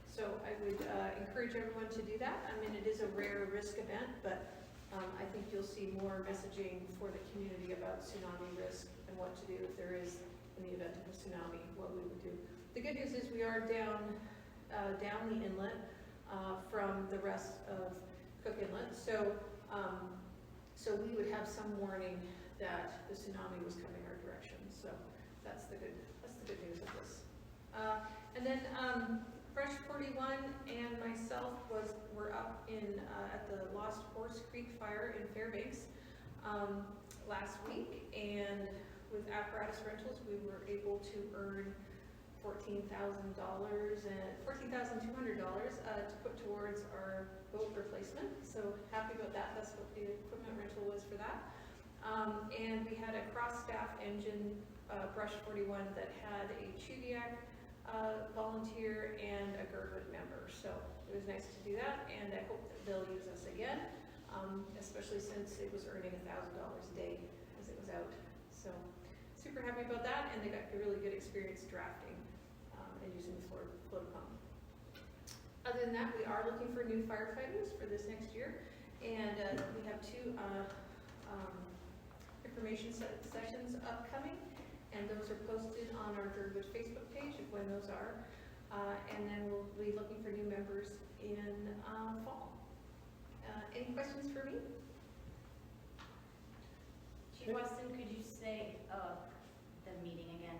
So I would encourage everyone to do that. I mean, it is a rare risk event, but I think you'll see more messaging for the community about tsunami risk and what to do if there is, in the event of a tsunami, what we would do. The good news is we are down the inlet from the rest of Cook Inlet, so we would have some warning that the tsunami was coming our direction. So that's the good news of this. And then Fresh 41 and myself were up in at the Lost Horse Creek Fire in Fairbanks last week, and with apparatus rentals, we were able to earn $14,200 to put towards our boat replacement. So happy about that. That's what the equipment rental was for that. And we had a cross-staff engine, Brush 41, that had a Chudiak volunteer and a Girdwood member. So it was nice to do that, and I hope that they'll use us again, especially since it was earning $1,000 a day as it was out. So super happy about that, and they got a really good experience drafting and using the float pump. Other than that, we are looking for new firefighters for this next year, and we have 2 information sessions upcoming, and those are posted on our Girdwood Facebook page of when those are, and then we'll be looking for new members in fall. Any questions for me? Chief Weston, could you say the meeting again?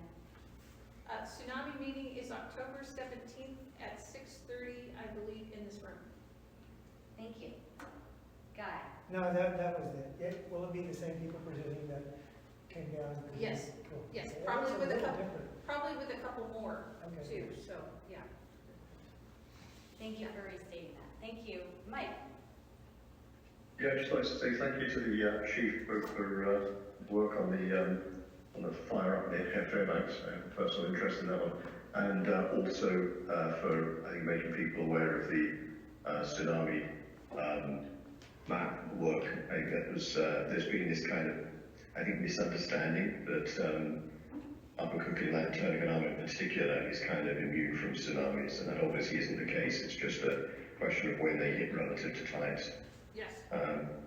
Tsunami meeting is October 17th at 6:30, I believe, in this room. Thank you. Guy? No, that was it. Will it be the same people presenting that came down? Yes. Cool. Yes, Okay, probably that's with a little couple, different. probably with a couple more Okay. too, so, yeah. Thank you for restating that. Thank you. Mike? Yeah, I'd just like to say thank you to the chief both for work on the fire up near Fairbanks. I have a personal interest in that one, and also for I think making people aware of the tsunami map work. I think that was there's been this kind of misunderstanding that Upper Cook Inlet, Turnagain in particular, is kind of immune from tsunamis, and that obviously isn't the case. It's just a question of when they hit relative to tides. Yes.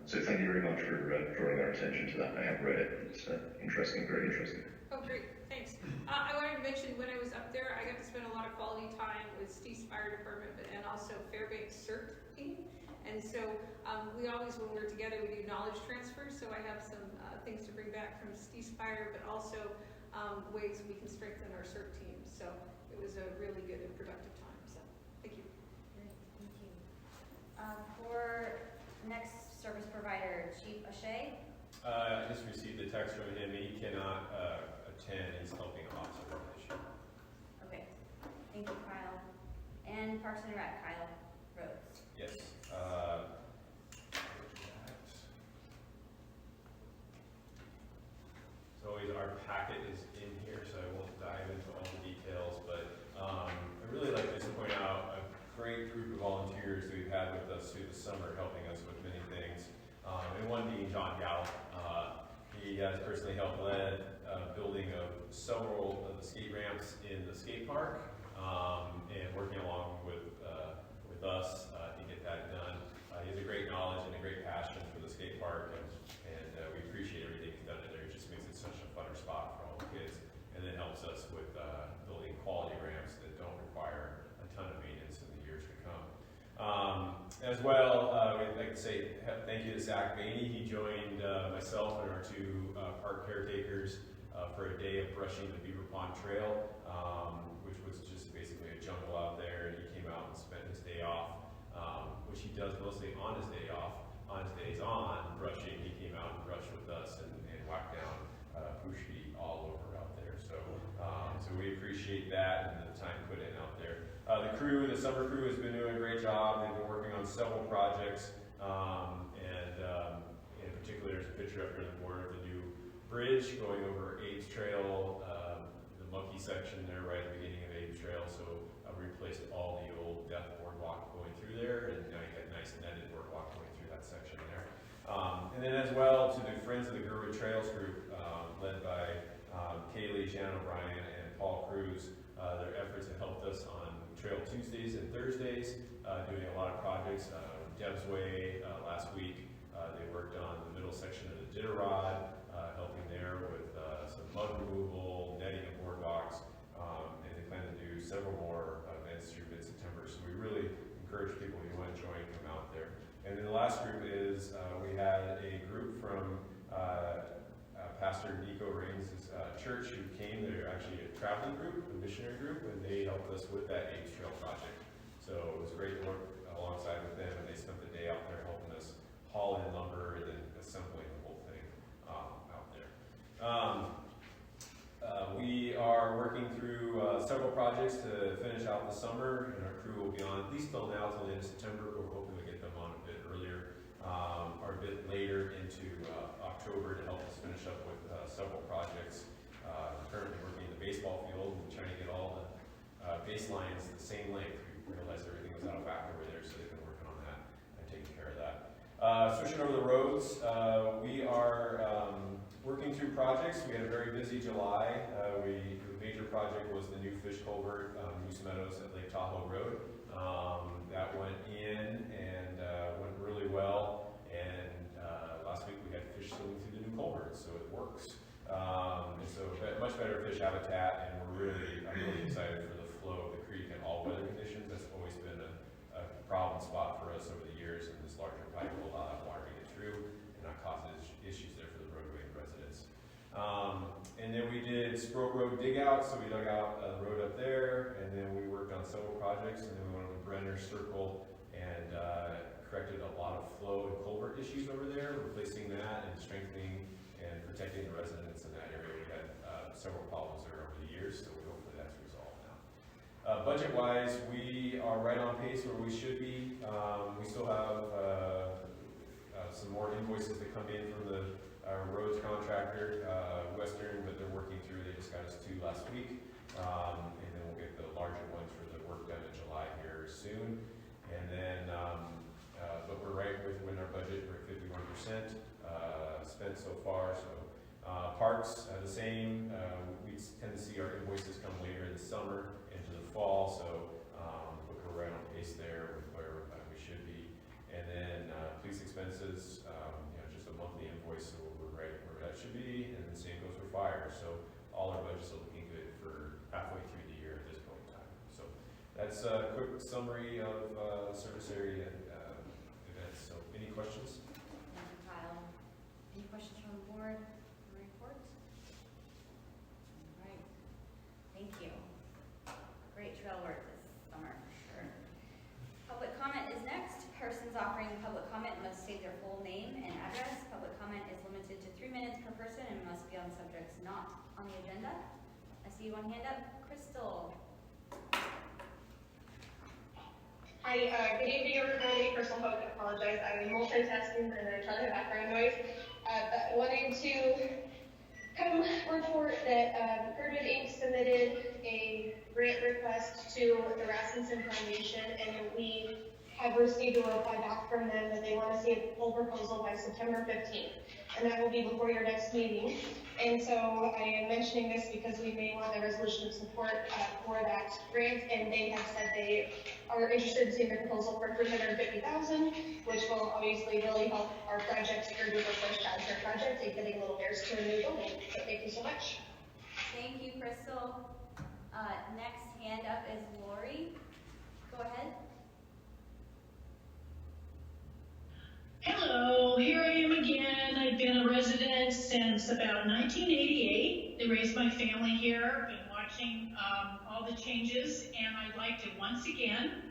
So thank you very much for drawing our attention to that. I have read it. It's interesting, very interesting. Oh, great, thanks. I wanted to mention when I was up there, I got to spend a lot of quality time with Steve's Fire Department, and also Fairbanks CERT team. And so we always, when we're together, we do knowledge transfer. So I have some things to bring back from Steve's Fire, but also ways we can strengthen our CERT team. So it was a really good and productive time. So thank you. Great, thank you. For next service provider, Chief O'Shea? I just received a text from him. He cannot attend. He's helping a hospital issue. Okay, thank you, Kyle. And Parks and Rec, Kyle Rhodes. Yes. So always our packet is in here, so I won't dive into all the details, but I really like just to point out a great group of volunteers that we've had with us through the summer, helping us with many things. And one being John Gallup. He has personally helped lead building of several of the skate ramps in the skate park, and working along with us to get that done. He has a great knowledge and a great passion for the skate park, and we appreciate everything he's done in there. It just makes it such a funner spot for all the kids, and then helps us with building quality ramps that don't require a ton of maintenance in the years to come. As well, we'd like to say thank you to Zach Bainey. He joined myself and our 2 park caretakers for a day of brushing the Beaver Pond Trail, which was just basically a jungle out there, and he came out and spent his day off, which he does mostly on his day off. On his days on brushing, he came out and brushed with us and whacked down pushki all over out there. So we appreciate that and the time put in out there. The summer crew has been doing a great job. They've been working on several projects, and in particular, there's a picture up here on the board of the new bridge going over Abe's Trail, the monkey section there right at the beginning of Abe's Trail. So we replaced all the old death boardwalk going through there, and now you got nice netted boardwalk going through that section there. And then as well to the Friends of the Girdwood Trails group, led by Kaylee, Shannon O'Brien, and Paul Cruz. Their efforts have helped us on Trail Tuesdays and Thursdays, doing a lot of projects. Deb's Way last week, they worked on the middle section of the Ditterod, helping there with some mud removal, netting of boardwalks, and they plan to do several more events through mid-September. So we really encourage people who want to join, come out there. And then the last group is we had a group from Pastor Nico Raines' church who came. They're actually a traveling group, a missionary group, and they helped us with that Abe's Trail project. So it was great to work alongside with them, and they spent the day out there helping us haul in lumber and then assembling the whole thing out there. We are working through several projects to finish out the summer, and our crew will be on at least till now, till the end of September, but we're hoping to get them on a bit earlier or a bit later into October. October to help us finish up with several projects. Currently working in the baseball field and trying to get all the baselines the same length. We realized everything was out of whack over there, so they've been working on that and taking care of that. Switching over the roads, we are working through projects. We had a very busy July. The major project was the new fish culvert, Moose Meadows at Lake Tahoe Road. That went in and went really well. And last week we had fish swimming through the new culvert, so it works. And so much better fish habitat, and I'm really excited for the flow of the creek in all weather conditions. That's always been a problem spot for us over the years, and this larger pipe will allow that water to get through and not cause issues there for the roadway residents. And then we did Sproat Road dig out, so we dug out the road up there, and then we worked on several projects, and then we went on the Brenner Circle and corrected a lot of flow and culvert issues over there, replacing that and strengthening and protecting the residents in that area. We had several problems there over the years, so hopefully that's resolved now. Budget-wise, we are right on pace where we should be. We still have some more invoices that come in from the roads contractor, Western, but they're working through. They just got us 2 last week, and then we'll get the larger ones for the work done in July here soon. And then, but we're right within our budget. We're at 51% spent so far. So parks the same. We tend to see our invoices come later in the summer into the fall. So but we're right on pace there with where we should be. And then police expenses, just a monthly invoice, so we're right where that should be. And the same goes for fire. So all our budgets are looking good for halfway through the year at this point in time. So that's a quick summary of service area events. So any questions? Thank you, Kyle. Any questions from the board on the report? All right. Thank you. Great trail work this summer, for sure. Public comment is next. Persons offering public comment must state their full name and address. Public comment is limited to 3 minutes per person and must be on subjects not on the agenda. I see one hand up. Crystal. Hi, good evening everybody. First of all, I apologize. I'm multitasking and I'm trying to have background noise. But wanting to come report that Girdwood Inc. submitted a grant request to the Rasmussen Foundation, and we have received a reply back from them that they want to see a full proposal by September 15th. And that will be before your next meeting. And so I am mentioning this because we may want a resolution of support for that grant, and they have said they are interested in seeing the proposal for $350,000, which will obviously really help our project, Girdwood First Child Care Project, in getting little bears to a new building. So thank you so much. Thank you, Crystal. Next hand up is Lori. Go ahead. Hello, here I am again. I've been a resident since about 1988. They raised my family here. Been watching all the changes, and I'd like to once again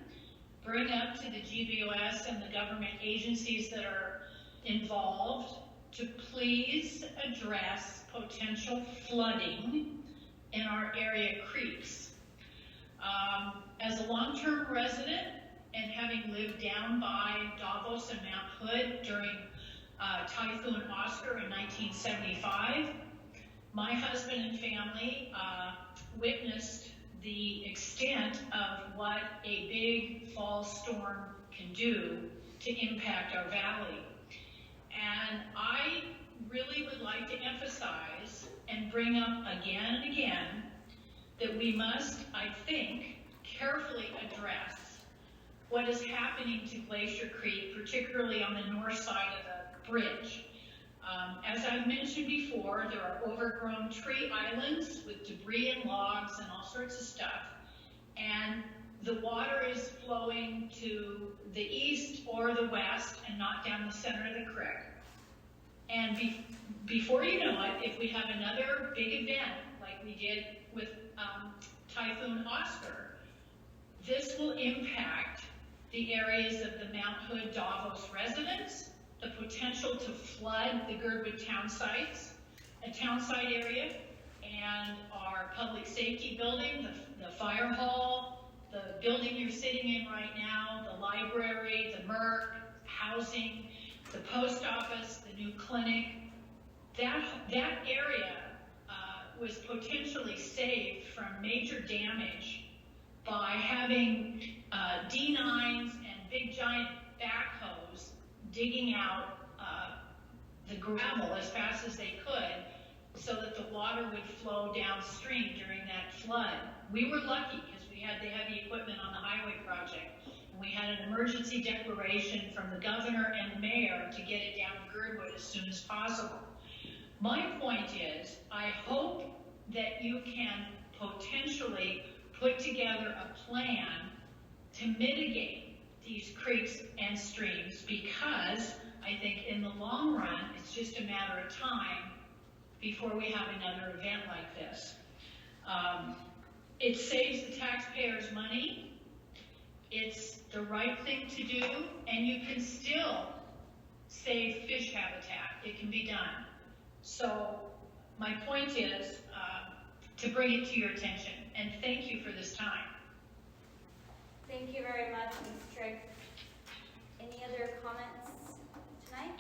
bring up to the GVOS and the government agencies that are involved to please address potential flooding in our area creeks. As a long-term resident, and having lived down by Davos and Mount Hood during Typhoon Oscar in 1975, my husband and family witnessed the extent of what a big fall storm can do to impact our valley. And I really would like to emphasize and bring up again and again that we must, I think, carefully address what is happening to Glacier Creek, particularly on the north side of the bridge. As I've mentioned before, there are overgrown tree islands with debris and logs and all sorts of stuff. And the water is flowing to the east or the west and not down the center of the creek. And before you know it, if we have another big event like we did with Typhoon Oscar, this will impact the areas of the Mount Hood Davos residents, the potential to flood the Girdwood town sites, a town site area, and our public safety building, the fire hall, the building you're sitting in right now, the library, the MERC, housing, the post office, the new clinic, that area was potentially saved from major damage by having D9s and big giant backhoes digging out the gravel as fast as they could so that the water would flow downstream during that flood. We were lucky because we had the heavy equipment on the highway project, and we had an emergency declaration from the governor and the mayor to get it down to Girdwood as soon as possible. My point is, I hope that you can potentially put together a plan to mitigate these creeks and streams, because I think in the long run, it's just a matter of time before we have another event like this. It saves the taxpayers money, it's the right thing to do, and you can still save fish habitat. It can be done. So my point is to bring it to your attention, and thank you for this time. Thank you very much, Ms. Trigg. Any other comments tonight?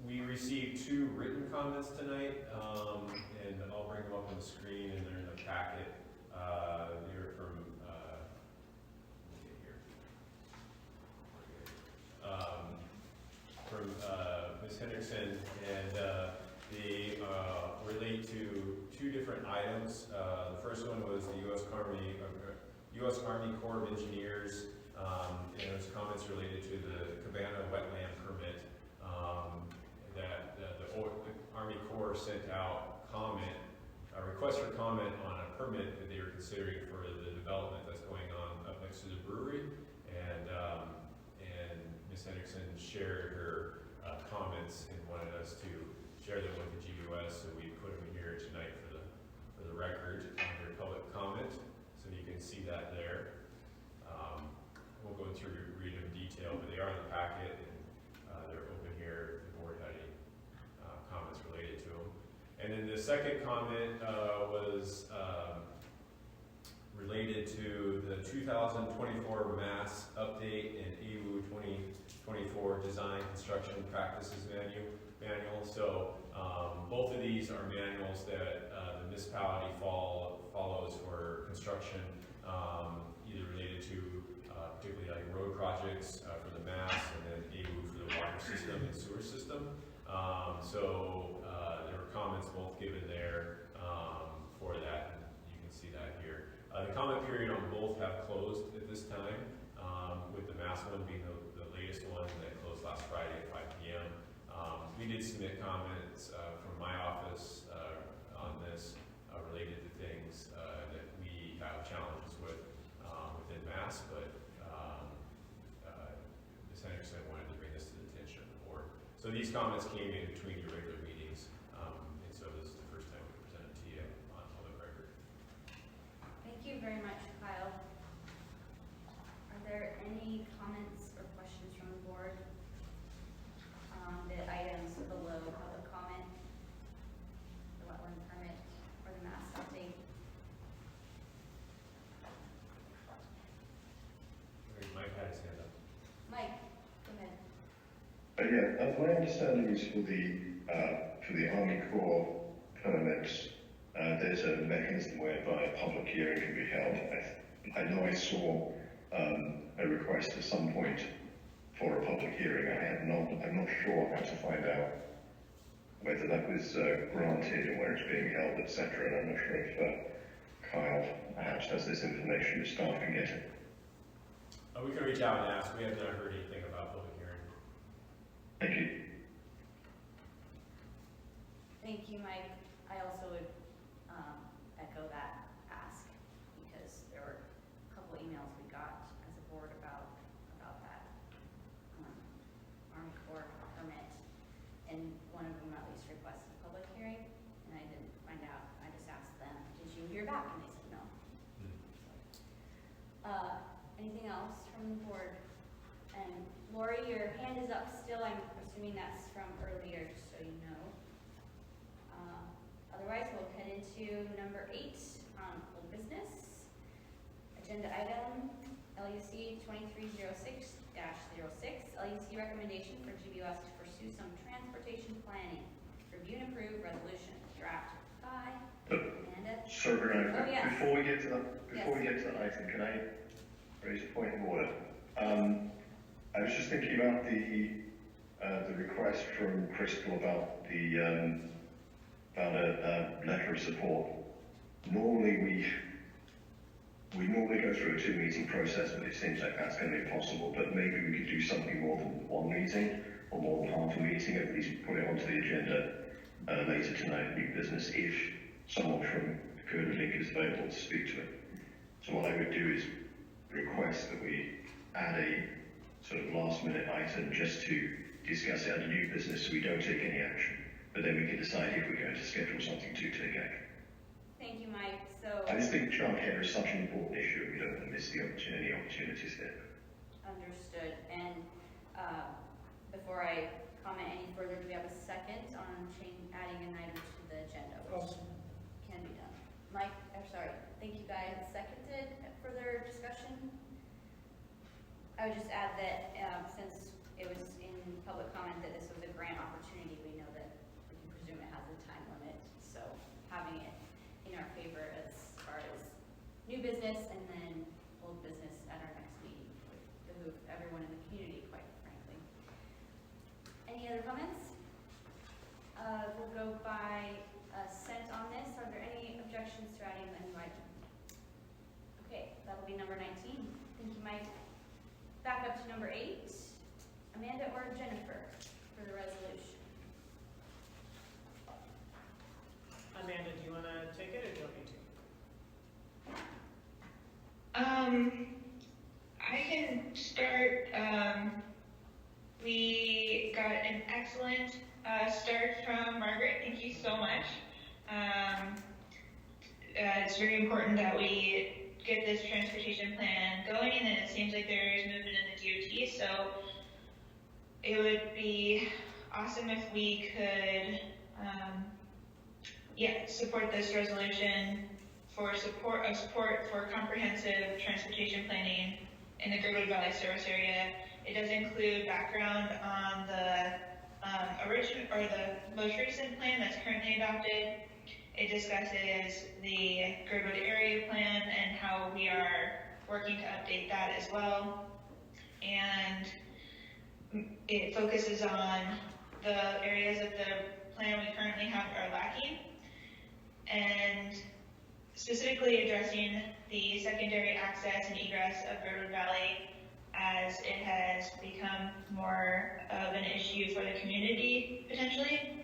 We received 2 written comments tonight, and I'll bring them up on the screen, and they're in the packet. They're from, let me get here. From Ms. Hendrickson, and they relate to 2 different items. The first one was the U.S. Army Corps of Engineers, and there was comments related to the Cabana wetland permit that the Army Corps sent out a request for comment on a permit that they were considering for the development that's going on up next to the brewery, and Ms. Hendrickson shared her comments and wanted us to share them with the GUS, so we put them here tonight for the record under public comment, so you can see that there. We'll go through and read them in detail, but they are in the packet, and they're open here if the board had any comments related to them. And then the second comment was related to the 2024 Mass Update and EWU 2024 Design Construction Practices Manual. So both of these are manuals that the municipality follows for construction, either related to particularly like road projects for the Mass, and then EWU for the water system and sewer system. There were comments both given there for that, and you can see that here. The comment period on both have closed at this time, with the Mass one being the latest one that closed last Friday at 5 p.m. We did submit comments from my office on this related to things that we have challenges with within Mass, but Ms. Hendrickson wanted to bring this to the attention of the board. So these comments came in between your regular meetings, and so this is the first time we present it to you on public record. Thank you very much, Kyle. Are there any comments or questions from the board on the items below public comment, the wetland permit, or the Mass update? Mike had his hand up. Mike, go ahead. My understanding is for the Army Corps permits, there's a mechanism whereby a public hearing can be held. I know I saw a request at some point for a public hearing. I'm not sure how to find out whether that was granted and where it's being held, etc. And I'm not sure if Kyle perhaps has this information, if staff can get it. We can reach out and ask. We have not heard anything about public hearing. Thank you. Thank you, Mike. I also would echo that ask, because there were a couple emails we got as a board about that Army Corps permit, and one of them at least requested a public hearing, and I didn't find out. I just asked them, did you hear back? And they said no. Anything else from the board? And Lori, your hand is up still. I'm assuming that's from earlier, just so you know. Otherwise, we'll head into number 8 on old business. Agenda item LUC 2306-06, LUC recommendation for GBUS to pursue to some transportation planning. Review and approve resolution draft by Amanda. Sorry, Oh, yes. before we get to that item, can I raise a point of order? I was just thinking about the request from Crystal about a letter of support. Normally we normally go through a 2-meeting process, but it seems like that's going to be impossible. But maybe we could do something more than 1 meeting, or more than half a meeting, at least put it onto the agenda later tonight, new business, if someone from Girdwood is available to speak to it. So what I would do is request that we add a sort of last minute item just to discuss it under new business, so we don't take any action, but then we can decide if we're going to schedule something to take action. Thank you, Mike. So, I just think childcare is such an important issue, we don't want to miss any opportunities there. understood. And before I comment any further, do we have a second on adding an item to the agenda, which can be done? Mike, I'm sorry. Thank you guys. Seconded. Further discussion? I would just add that since it was in public comment that this was a grant opportunity, we know that we can presume it has a time limit. So having it in our favor as far as new business and then old business at our next meeting would behoove everyone in the community, quite frankly. Any other comments? We'll go by assent on this. Are there any objections to adding a new item? Okay, that'll be number 19. Thank you, Mike. Back up to number 8. Amanda or Jennifer for the resolution. Amanda, do you want to take it or do you want me to? I can start. We got an excellent start from Margaret. Thank you so much. It's very important that we get this transportation plan going, and it seems like there is movement in the DOT, so it would be awesome if we could support this resolution for support for comprehensive transportation planning in the Girdwood Valley service area. It does include background on the most recent plan that's currently adopted. It discusses the Girdwood area plan and how we are working to update that as well. And it focuses on the areas of the plan we currently have are lacking, and specifically addressing the secondary access and egress of Girdwood Valley, as it has become more of an issue for the community potentially.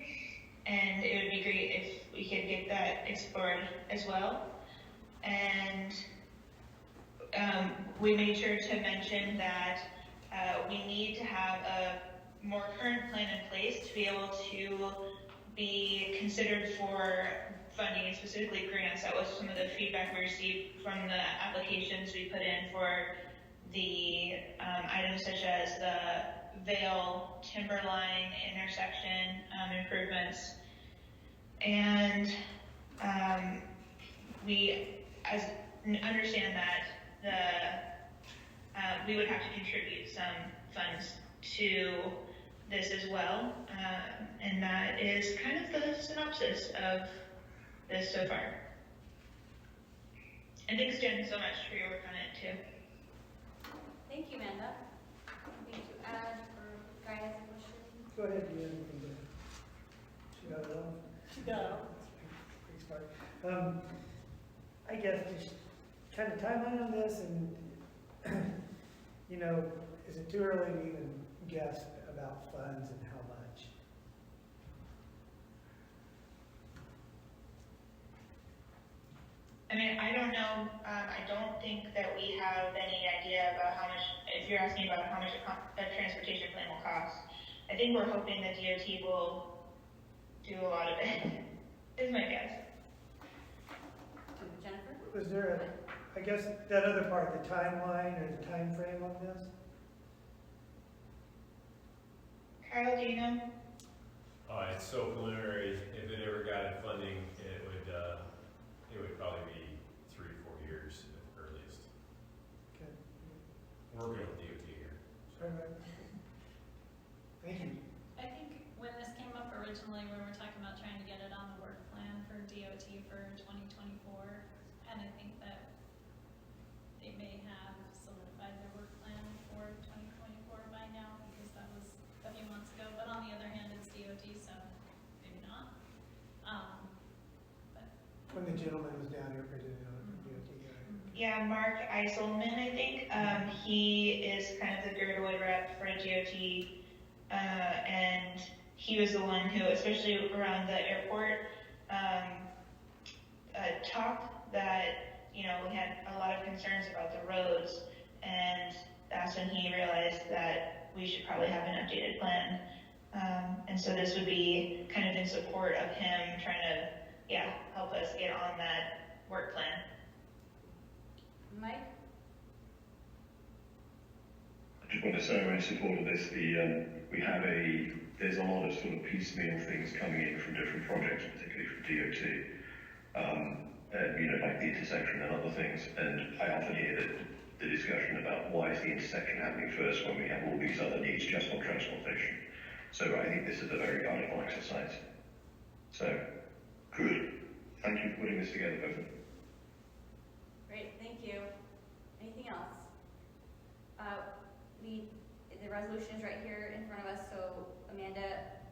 And it would be great if we could get that explored as well. And we made sure to mention that we need to have a more current plan in place to be able to be considered for funding, and specifically grants. That was some of the feedback we received from the applications we put in for the items such as the Vale Timberline intersection improvements. And we understand that we would have to contribute some funds to this as well. And that is kind of the synopsis of this so far. And thanks, Jen, so much for your work on it too. Thank you, Amanda. Anything to add, or Guy has a question? Go ahead, do you have anything to, she got it off? She got it. Pretty smart. I guess just kind of timeline on this, and you know, is it too early to even guess about funds and how much? I mean, I don't know. I don't think that we have any idea about how much, if you're asking about how much a transportation plan will cost. I think we're hoping that DOT will do a lot of it, is my guess. Jennifer? Was there I guess that other part, the timeline or the time frame on this? Kyle, do you know? It's so preliminary. If it ever got funding, it would probably be 3 or 4 years at the earliest. Okay. We're working with DOT here. Sorry, Mike. Thank you. I think 2024, and I think that they may have solidified their work plan for 2024 by now, because that was a few months ago, but on the other hand, it's DOT, so maybe not. But When the gentleman was down here presenting on it from DOT, Yeah, Mark Eiselman, I think. He is kind of the Girdwood rep for DOT, and he was the one who, especially around the airport, talked that, you know, we had a lot of concerns about the roads, and that's when he realized that we should probably have an updated plan. And so this would be kind of in support of him trying to, help us get on that work plan. Mike? I just want to say I'm in support of this. There's a lot of sort of piecemeal things coming in from different projects, particularly from DOT, and like the intersection and other things. And I often hear that the discussion about why is the intersection happening first when we have all these other needs just on transportation. So I think this is a very valuable exercise. So, good. Thank you for putting this together, both of you. Great, thank you. Anything else? The resolution is right here in front of us, so Amanda,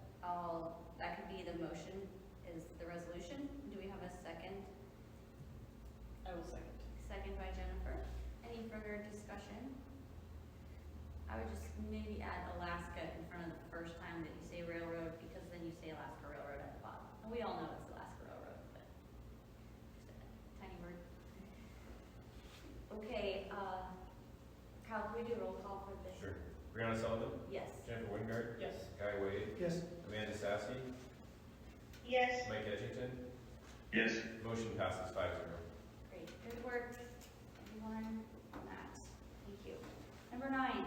that could be the motion, is the resolution. Do we have a second? I will second. Second by Jennifer. Any further discussion? I would just maybe add Alaska in front of the first time that you say railroad, because then you say Alaska Railroad at the bottom. And we all know it's Alaska Railroad, but just a tiny word. Okay, Kyle, can we do a roll call for this? Sure. Brianna Sullivan? Yes. Jennifer Wingard? Yes. Guy Wade? Yes. Amanda Sassy? Yes. Mike Edgington? Yes. Motion passes 5-0. Great, good work, everyone, on that. Thank you. Number 9,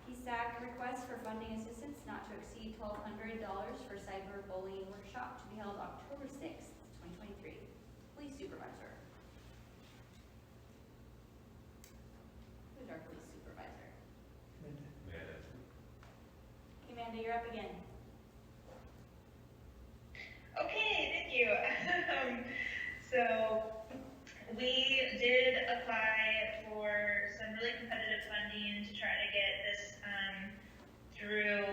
PSAC request for funding assistance not to exceed $1,200 for cyberbullying workshop to be held October 6th, 2023. Police supervisor. Who's our police supervisor? Amanda. Amanda, you're up again. Okay, thank you. So we did apply for some really competitive funding to try to get this through,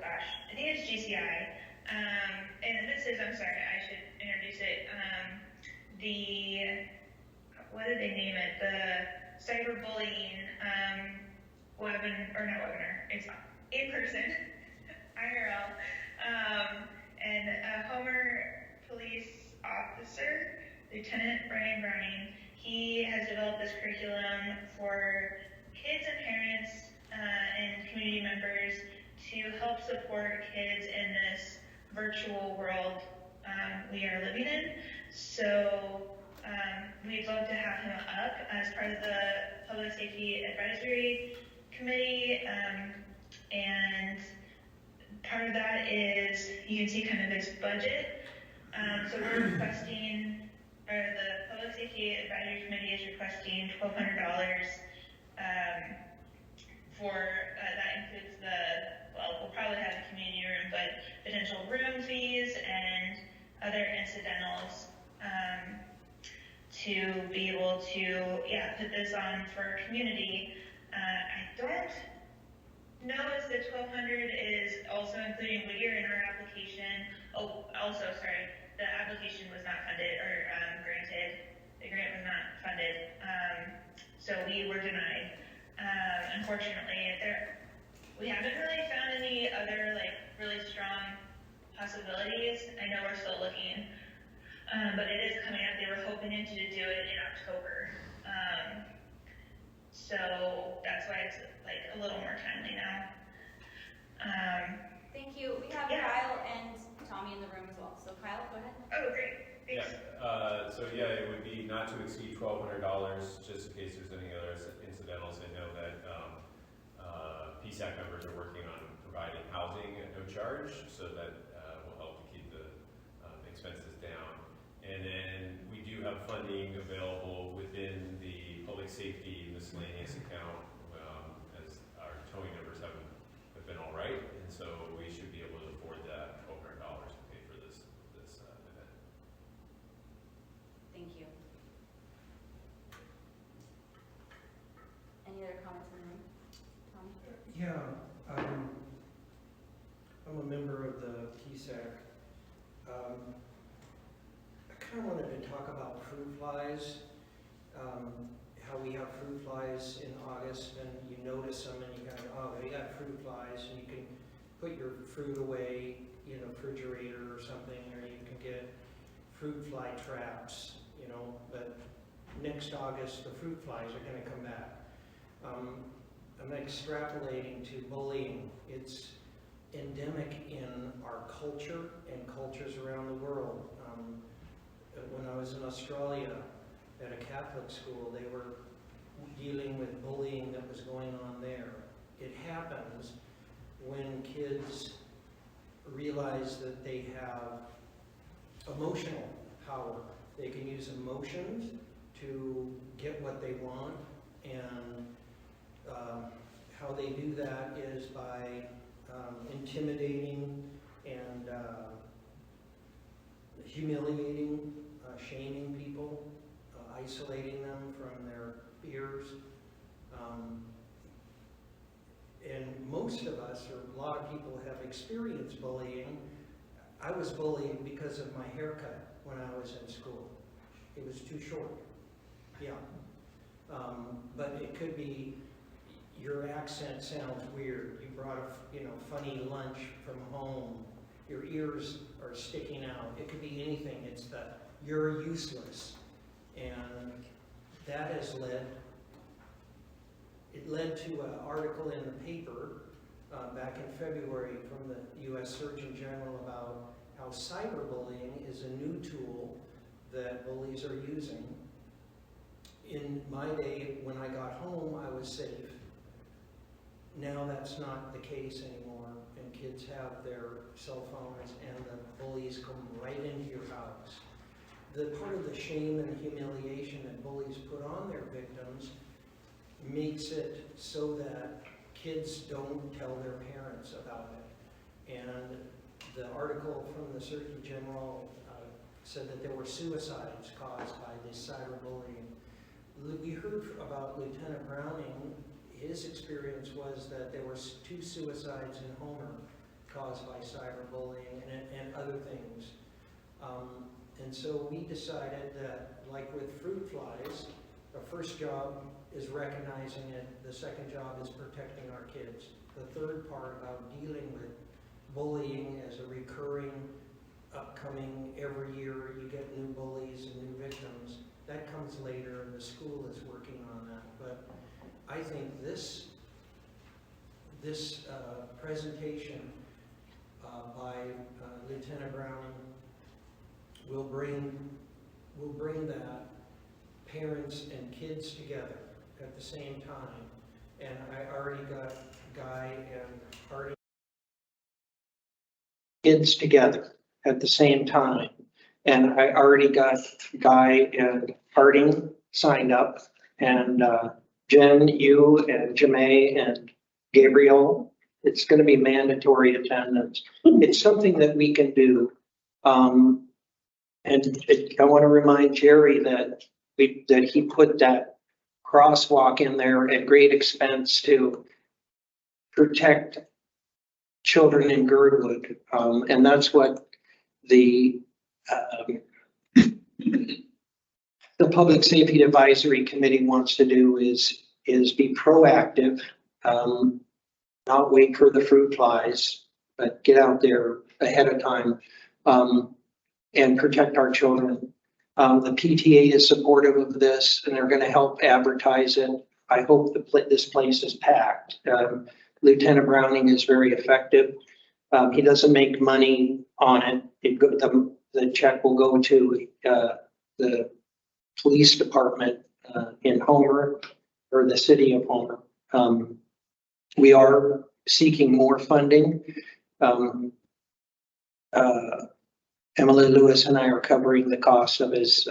I think it's GCI. And this is, I'm sorry, I should introduce it. What did they name it? The cyberbullying it's in person, IRL. And a Homer police officer, Lieutenant Brian Browning, he has developed this curriculum for kids and parents and community members to help support kids in this virtual world we are living in. So we'd love to have him up as part of the Public Safety Advisory Committee, and part of that is, you can see kind of his budget. So we're requesting, or the Public Safety Advisory Committee is requesting $1,200 for, that includes we'll probably have the community room, but potential room fees and other incidentals to be able to, put this on for our community. I don't know if the $1,200 is also including Whittier in our application. Oh, also, sorry, the application was not funded or granted. The grant was not funded, so we were denied. Unfortunately, we haven't really found any other really strong possibilities. I know we're still looking, but it is coming up. They were hoping to do it in October, so that's why it's a little more timely now. Thank you. We have Kyle and Tommy in the room as well. So Kyle, go ahead. Oh, great. Thanks. It would be not to exceed $1,200, just in case there's any other incidentals. I know that PSAC members are working on providing housing at no charge, so that will help to keep the expenses down. And then we do have funding available within the public safety miscellaneous account, as our towing numbers have been all right, and so we should be able to afford that $1,200 to pay for this event. Zach. I kind of wanted to talk about fruit flies. How we have fruit flies in August, and you notice them, and you kind of, oh, they got fruit flies, and you can put your fruit away in a refrigerator or something, or you can get fruit fly traps, you know. But next August, the fruit flies are going to come back. I'm extrapolating to bullying. It's endemic in our culture and cultures around the world. When I was in Australia at a Catholic school, they were dealing with bullying that was going on there. It happens when kids realize that they have emotional power. They can use emotions to get what they want, and how they do that is by intimidating and humiliating, shaming people, isolating them from their peers. And most of us, or a lot of people, have experienced bullying. I was bullied because of my haircut when I was in school. It was too short. Yeah. But it could be your accent sounds weird. You brought a funny lunch from home. Your ears are sticking out. It could be anything. It's that you're useless. And that has led to an article in the paper back in February from the U.S. Surgeon General about how cyberbullying is a new tool that bullies are using. In my day, when I got home, I was safe. Now that's not the case anymore, and kids have their cell phones, and the bullies come right into your house. The part of the shame and humiliation that bullies put on their victims makes it so that kids don't tell their parents about it. And the article from the Surgeon General said that there were suicides caused by this cyberbullying. We heard about Lieutenant Browning. His experience was that there were 2 suicides in Homer caused by cyberbullying and other things. And so we decided that, like with fruit flies, the first job is recognizing it, the second job is protecting our kids. The third part about dealing with bullying as a recurring, upcoming, every year you get new bullies and new victims, that comes later, and the school is working on that. But I think this presentation by Lieutenant Browning will bring that parents and kids together at the same time. And I already got Guy and Harding kids together at the same time. And I already got Guy and Harding signed up, and Jen, you and Jamae and Gabriel, it's going to be mandatory attendance. It's something that we can do. And I want to remind Jerry that he put that crosswalk in there at great expense to protect children in Girdwood. And that's what the Public Safety Advisory Committee wants to do is be proactive, not wait for the fruit flies, but get out there ahead of time and protect our children. The PTA is supportive of this, and they're going to help advertise it. I hope this place is packed. Lieutenant Browning is very effective. He doesn't make money on it. The check will go to the police department in Homer, or the city of Homer. We are seeking more funding. Emily Lewis and I are covering the cost of his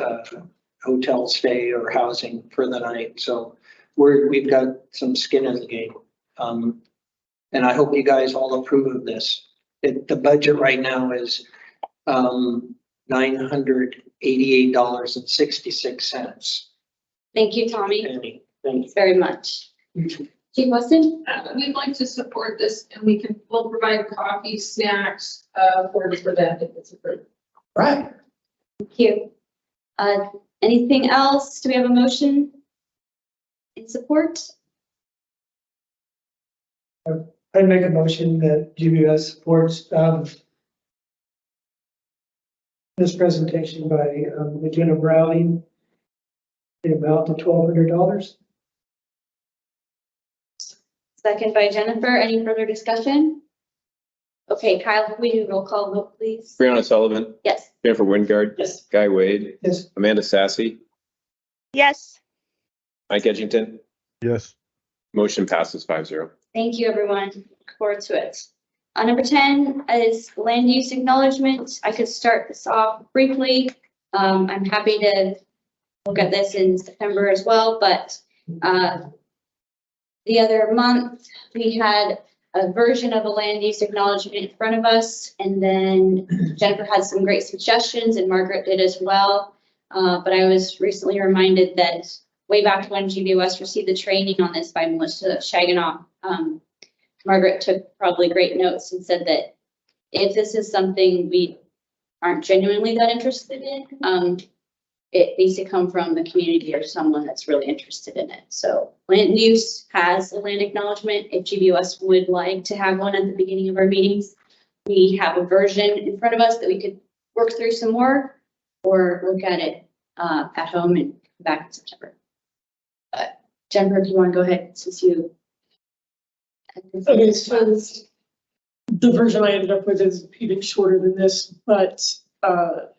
hotel stay or housing for the night. So we've got some skin in the game. And I hope you guys all approve of this. The budget right now is $988.66. Thank you, Tommy. Thank you very much. Chief Weston? We'd like to support this and we'll provide coffee, snacks, for that if it's approved. Right. Thank you. Anything else? Do we have a motion in support? I'd make a motion that GBS supports, this presentation by, Jenna Browning in about the $1,200. Second by Jennifer. Any further discussion? Okay, Kyle, can we do roll call vote, please? Brianna Sullivan, Yes. Jennifer Wingard, Yes. Guy Wade, Yes. Amanda Sassy, Yes. Mike Edgington. Yes. Motion passes 5-0. Thank you, everyone. Look forward to it. Number 10 is land use acknowledgement. I could start this off briefly. I'm happy to look at this in September as well, but the other month we had a version of a land use acknowledgement in front of us, and then Jennifer had some great suggestions and Margaret did as well. But I was recently reminded that way back when GBOS received the training on this by Melissa Shaganoff, Margaret took probably great notes and said that if this is something we aren't genuinely that interested in, it needs to come from the community or someone that's really interested in it. So land use has a land acknowledgement. If GBOS would like to have one at the beginning of our meetings, we have a version in front of us that we could work through some more or look at it at home and come back in September. But Jennifer, if you want to go ahead since you. Okay, so the version I ended up with is even shorter than this, but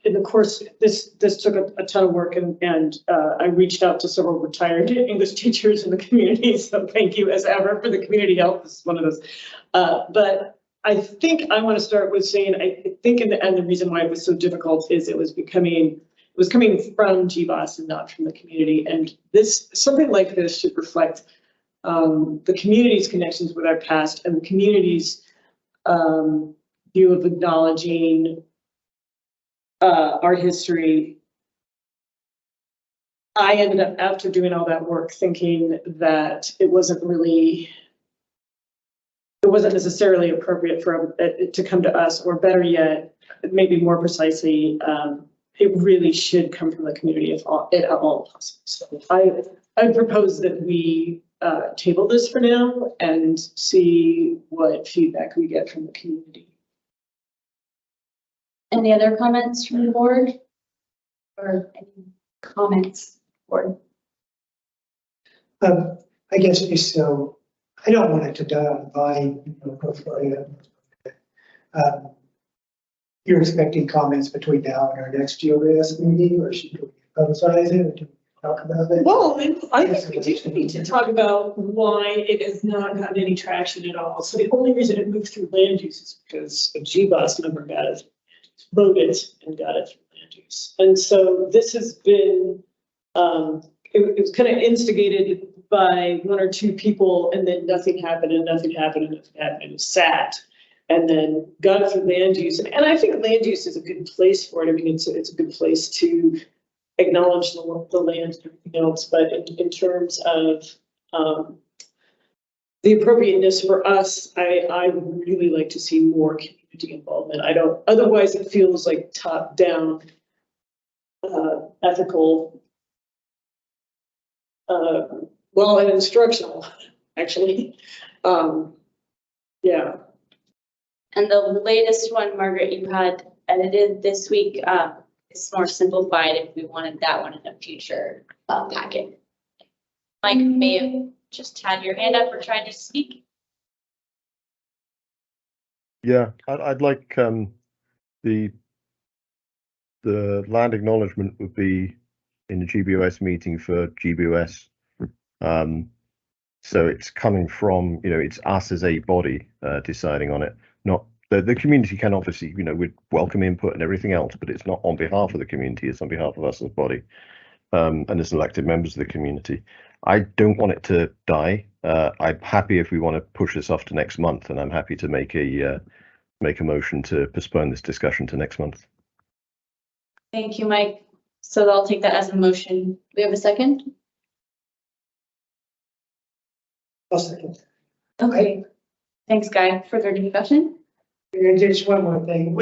in the course, this took a ton of work and I reached out to several retired English teachers in the community. So thank you as ever for the community help. This is one of those. But I think I want to start with saying, I think in the end, the reason why it was so difficult is it was coming from GBOS and not from the community. And something like this should reflect the community's connections with our past and the community's view of acknowledging our history. I ended up, after doing all that work, thinking that it wasn't necessarily appropriate for it to come to us, or better yet, maybe more precisely, it really should come from the community if at all possible. So I propose that we table this for now and see what feedback we get from the community. Any other comments from the board or any comments, board? I guess so. I don't want it to die on the vine. You're expecting comments between now and our next GOS meeting, or should we publicize it, or do we talk about it? Well, I think we do need to talk about why it has not gotten any traction at all. So the only reason it moved through land use is because a GBOS member got it, voted and got it through land use. And so this has been, it was kind of instigated by one or two people, and then nothing happened and nothing happened and nothing happened. It was sat and then got it through land use. And I think land use is a good place for it. I mean, it's a good place to acknowledge the land and everything else. But in terms of the appropriateness for us, I would really like to see more community involvement. Otherwise it feels like top down ethical, and instructional, actually. Yeah. And the latest one, Margaret, you had edited this week, is more simplified if we wanted that one in a future packet. Mike may have just had your hand up or tried to speak. Yeah, I'd like the land acknowledgement would be in the GBOS meeting for GBOS. So it's coming from, it's us as a body deciding on it. Not the community can obviously, we'd welcome input and everything else, but it's not on behalf of the community, it's on behalf of us as a body, and as elected members of the community. I don't want it to die. I'm happy if we want to push this off to next month, and I'm happy to make a motion to postpone this discussion to next month. Thank you, Mike. So I'll take that as a motion. Do we have a second? I'll second. Okay. Thanks, Guy. Further discussion? And just one more thing,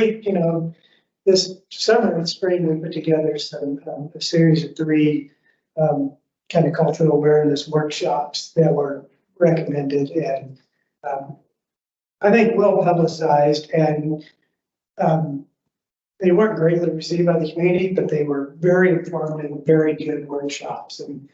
this summer and spring, we put together a series of 3 kind of cultural awareness workshops that were recommended and I think well publicized, and they weren't greatly received by the community, but they were very informative, very good workshops. And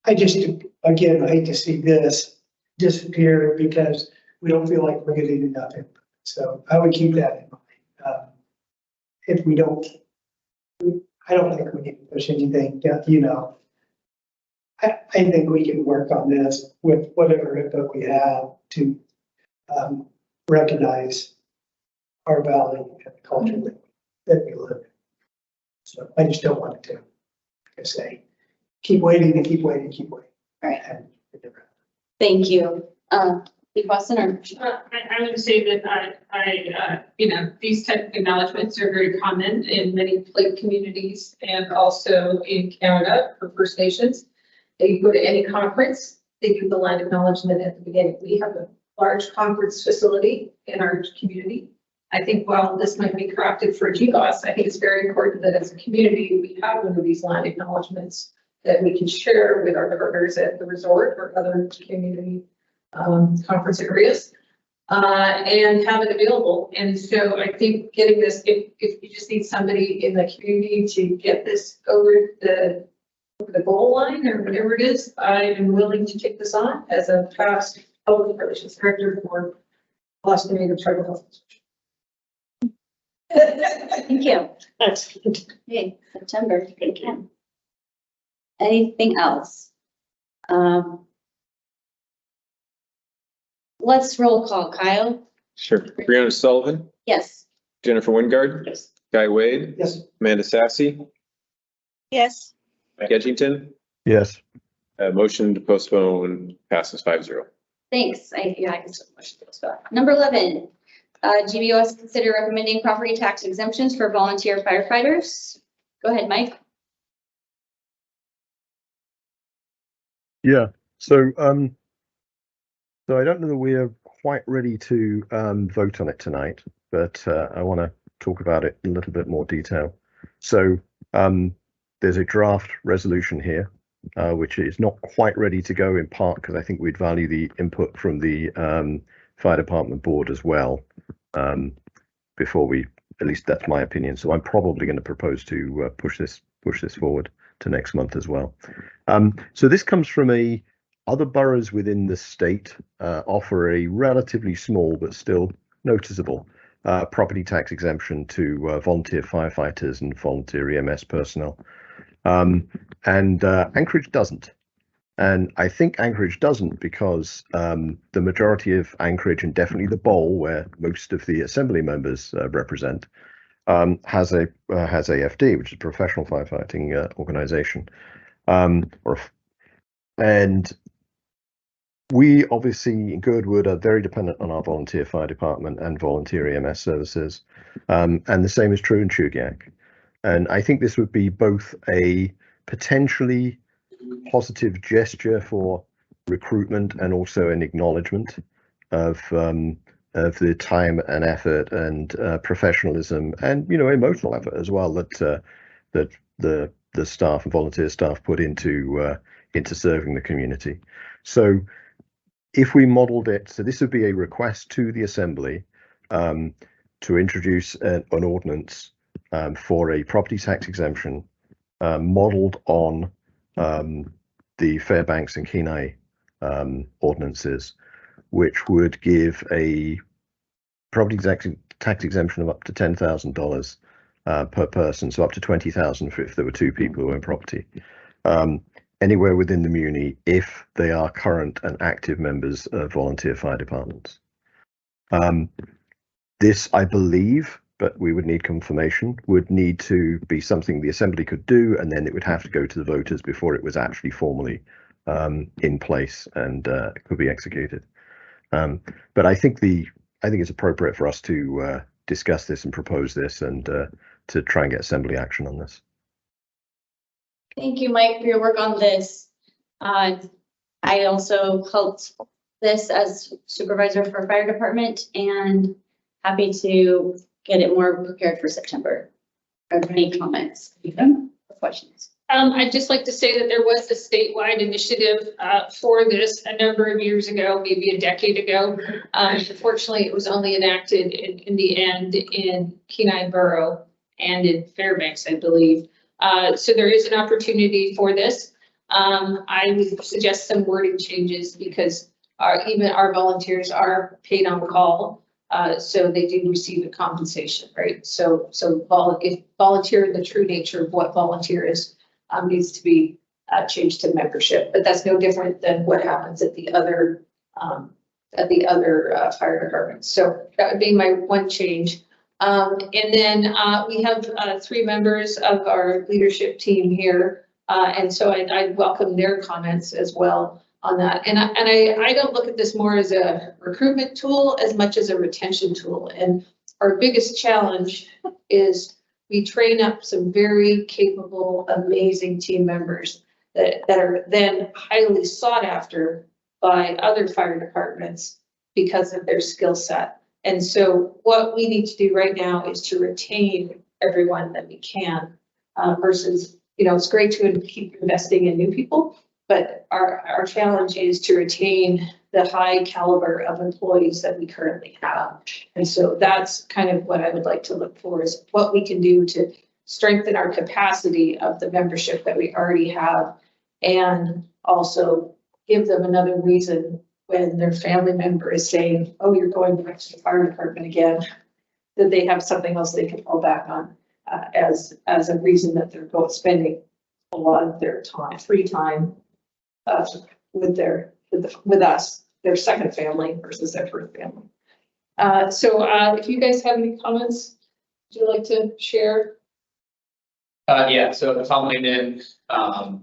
I just, again, I hate to see this disappear because we don't feel like we're getting enough input. So I would keep that in mind. If we don't, I don't think we can push anything, I think we can work on this with whatever input we have to recognize our valley and the culture that we live in. So I just don't want it to, like I say, keep waiting and keep waiting, keep waiting. All right. Thank you. Any question or? I would say that these type of acknowledgements are very common in many Lake communities and also in Canada for First Nations. You go to any conference, they do the land acknowledgement at the beginning. We have a large conference facility in our community. I think while this might be crafted for GBOS, I think it's very important that as a community, we have one of these land acknowledgements that we can share with our partners at the resort or other community conference areas and have it available. And so I think getting this, if you just need somebody in the community to get this over the goal line or whatever it is, I am willing to take this on as a past public relations director for Boston Native Tribal Health. Thank you. Excellent. Okay, September. Thank you. Anything else? Let's roll call. Kyle? Sure. Brianna Sullivan, Yes. Jennifer Wingard, Yes. Guy Wade, Yes. Amanda Sassy, Yes. Mike Edgington. Yes. Motion to postpone passes 5-0. Thanks. I can so much to this. Number 11, GBOS consider recommending property tax exemptions for volunteer firefighters. Go ahead, Mike. Yeah. So I don't know that we are quite ready to vote on it tonight, but I want to talk about it in a little bit more detail. So there's a draft resolution here, which is not quite ready to go, in part because I think we'd value the input from the fire department board as well before we, at least that's my opinion. So I'm probably going to propose to push this forward to next month as well. So this comes from other boroughs within the state offer a relatively small but still noticeable property tax exemption to volunteer firefighters and volunteer EMS personnel. And Anchorage doesn't. And I think Anchorage doesn't because the majority of Anchorage, and definitely the Bowl, where most of the assembly members represent, has AFD, which is a professional firefighting organization. And we obviously in Girdwood are very dependent on our volunteer fire department and volunteer EMS services. And the same is true in Chugiak. And I think this would be both a potentially positive gesture for recruitment and also an acknowledgement of the time and effort and professionalism and emotional effort as well that the staff and volunteer staff put into serving the community. So if we modeled it, so this would be a request to the Assembly to introduce an ordinance for a property tax exemption modeled on the Fairbanks and Kenai ordinances, which would give a property tax exemption of up to $10,000 per person, so up to $20,000 if there were 2 people who own property, anywhere within the Muni if they are current and active members of volunteer fire departments. This, I believe, but we would need confirmation, would need to be something the Assembly could do, and then it would have to go to the voters before it was actually formally in place and could be executed. But I think it's appropriate for us to discuss this and propose this and to try and get Assembly action on this. Thank you, Mike, for your work on this. I also helped this as supervisor for fire department and happy to get it more prepared for September. Are there any comments or questions? I'd just like to say that there was a statewide initiative for this a number of years ago, maybe a decade ago. Unfortunately, it was only enacted in the end in Kenai Borough and in Fairbanks, I believe. So there is an opportunity for this. I would suggest some wording changes because even our volunteers are paid on call. So they do receive a compensation, right? So if volunteer, the true nature of what volunteer is, needs to be changed to membership, but that's no different than what happens at the other fire departments. So that would be my one change. And then we have 3 members of our leadership team here, and so I'd welcome their comments as well on that. And I don't look at this more as a recruitment tool as much as a retention tool. And our biggest challenge is we train up some very capable, amazing team members that are then highly sought after by other fire departments because of their skill set. And so what we need to do right now is to retain everyone that we can versus, it's great to keep investing in new people, but our challenge is to retain the high caliber of employees that we currently have. And so that's kind of what I would like to look for is what we can do to strengthen our capacity of the membership that we already have and also give them another reason when their family member is saying, oh, you're going back to the fire department again, that they have something else they can fall back on as a reason that they're spending a lot of their time, free time with us, their second family versus their first family. So if you guys have any comments, would you like to share? Yeah, so if I'm in, I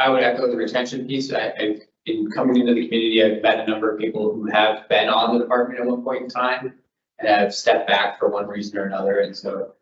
would echo the retention piece. In coming into the community, I've met a number of people who have been on the department at one point in time and have stepped back for one reason or another. And so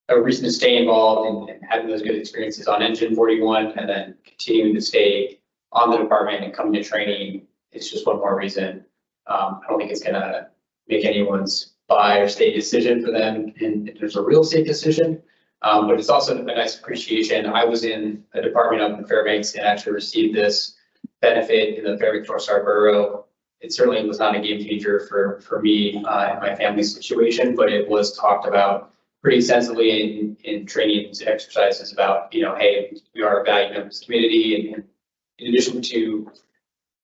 a reason to stay involved and having those good experiences on Engine 41 and then continuing to stay on the department and coming to training, it's just one more reason. I don't think it's gonna make anyone's buy or stay decision for them and if there's a real estate decision. But it's also a nice appreciation. I was in a department up in Fairbanks and actually received this benefit in the Fairbanks Northstar Borough. It certainly was not a game changer for me and my family's situation, but it was talked about pretty extensively in trainings and exercises about, hey, we are a valued member of this community. And in addition to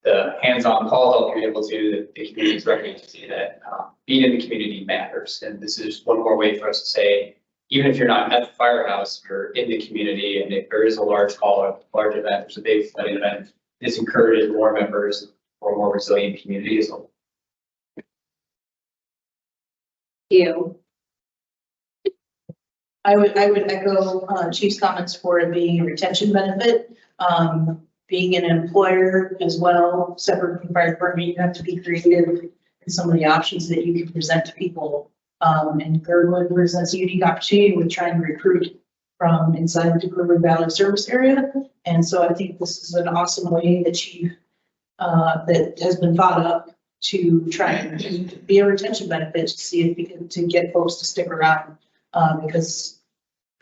the hands-on call help you're able to, the community is recognized to see that being in the community matters. And this is one more way for us to say, even if you're not at the firehouse, you're in the community, and if there is a large call, a large event, there's a big flooding event, this encourages more members for a more resilient community as well. Thank you. I would echo Chief's comments for it being a retention benefit. Being an employer as well, separate from fire department, you have to be creative in some of the options that you can present to people. And Girdwood presents a unique opportunity with trying to recruit from inside the Girdwood Valley service area. And so I think this is an awesome way that that has been thought up to try and be a retention benefit to see if we can to get folks to stick around. Because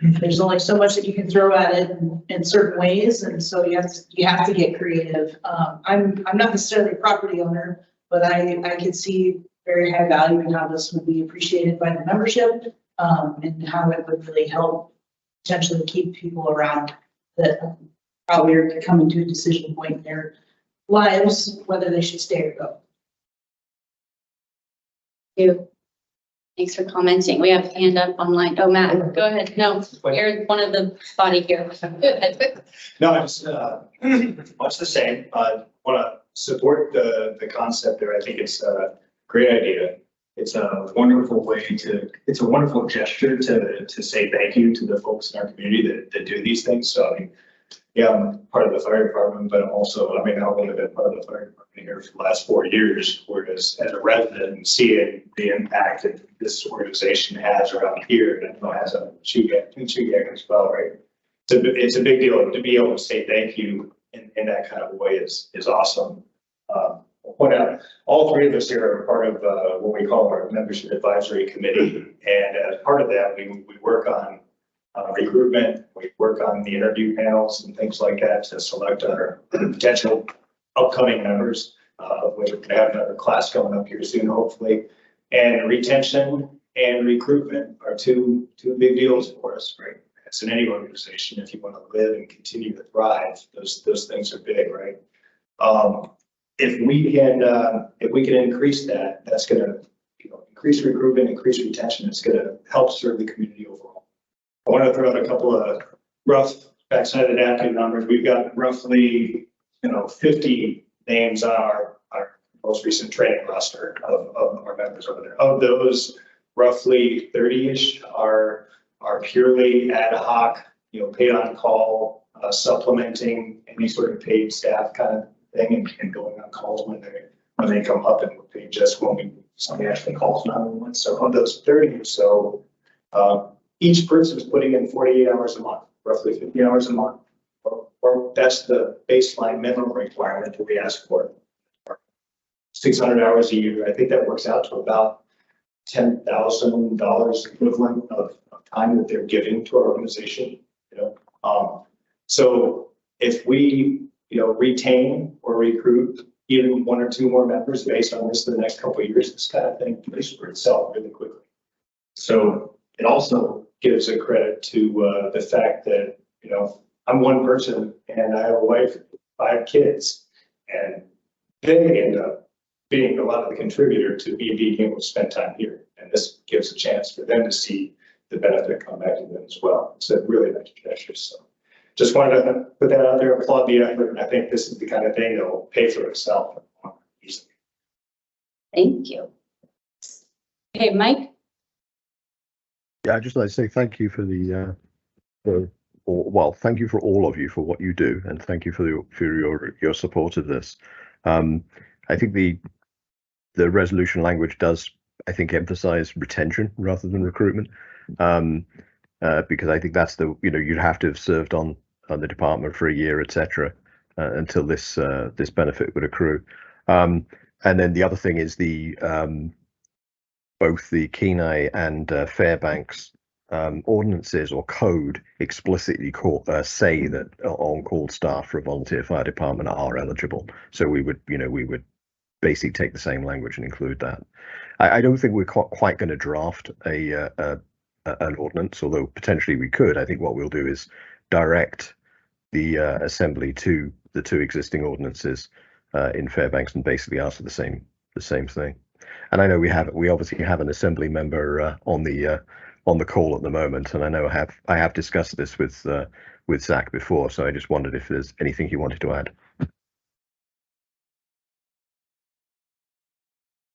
there's only so much that you can throw at it in certain ways, and so you have to get creative. I'm not necessarily a property owner, but I can see very high value in how this would be appreciated by the membership, and how it would really help potentially keep people around that probably are coming to a decision point in their lives whether they should stay or go. Thank you. Thanks for commenting. We have a hand up online. Oh, Matt, go ahead. No, you're one of the body here. No, I just much the same. I want to support the concept there. I think it's a great idea. It's a wonderful way it's a wonderful gesture to say thank you to the folks in our community that do these things. So I mean, yeah, I'm part of the fire department, but also, I mean, I've only been part of the fire department here for the last 4 years, whereas as a resident and seeing the impact that this organization has around here, and I know it has a Chugach as well, right? It's a big deal to be able to say thank you in that kind of way is awesome. I'll point out, all three of us here are part of what we call our membership advisory committee. And as part of that, we work on recruitment, we work on the interview panels and things like that to select our potential upcoming members. We're going to have another class coming up here soon, hopefully. And retention and recruitment are two big deals for us, right? As in any organization, if you want to live and continue to thrive, those things are big, right? If we can increase that, that's going to increase recruitment, increase retention. It's going to help serve the community overall. I want to throw out a couple of rough backside of the napkin numbers. We've got roughly 50 names on our most recent training roster of our members over there. Of those, roughly 30-ish are purely ad hoc, paid on call, supplementing any sort of paid staff kind of thing, and going on calls when they come up, and we're paid just when somebody actually calls 911. So of those 30 or so, each person is putting in 48 hours a month, roughly 50 hours a month, or that's the baseline minimum requirement that we ask for. 600 hours a year. I think that works out to about $10,000 equivalent of time that they're giving to our organization. So if we, retain or recruit even one or two more members based on this in the next couple of years, this kind of thing pays for itself really quickly. So it also gives a credit to the fact that, I'm one person and I have a wife, 5 kids, and they end up being a lot of the contributor to me being able to spend time here. And this gives a chance for them to see the benefit come back to them as well. It's a really nice gesture. So just wanted to put that out there, applaud the effort. And I think this is the kind of thing that will pay for itself easily. Thank you. Okay, Mike? Yeah, I'd just like to say thank you for thank you for all of you for what you do, and thank you for your support of this. I think the resolution language does, I think, emphasize retention rather than recruitment, because I think that's you'd have to have served on the department for a year, etc., until this benefit would accrue. And then the other thing is both the Kenai and Fairbanks ordinances or code explicitly say that on-call staff for a volunteer fire department are eligible. So we would basically take the same language and include that. I don't think we're quite going to draft an ordinance, although potentially we could. I think what we'll do is direct the assembly to the 2 existing ordinances in Fairbanks and basically ask for the same thing. And I know we obviously have an assembly member on the call at the moment, and I know I have discussed this with Zach before, so I just wondered if there's anything he wanted to add.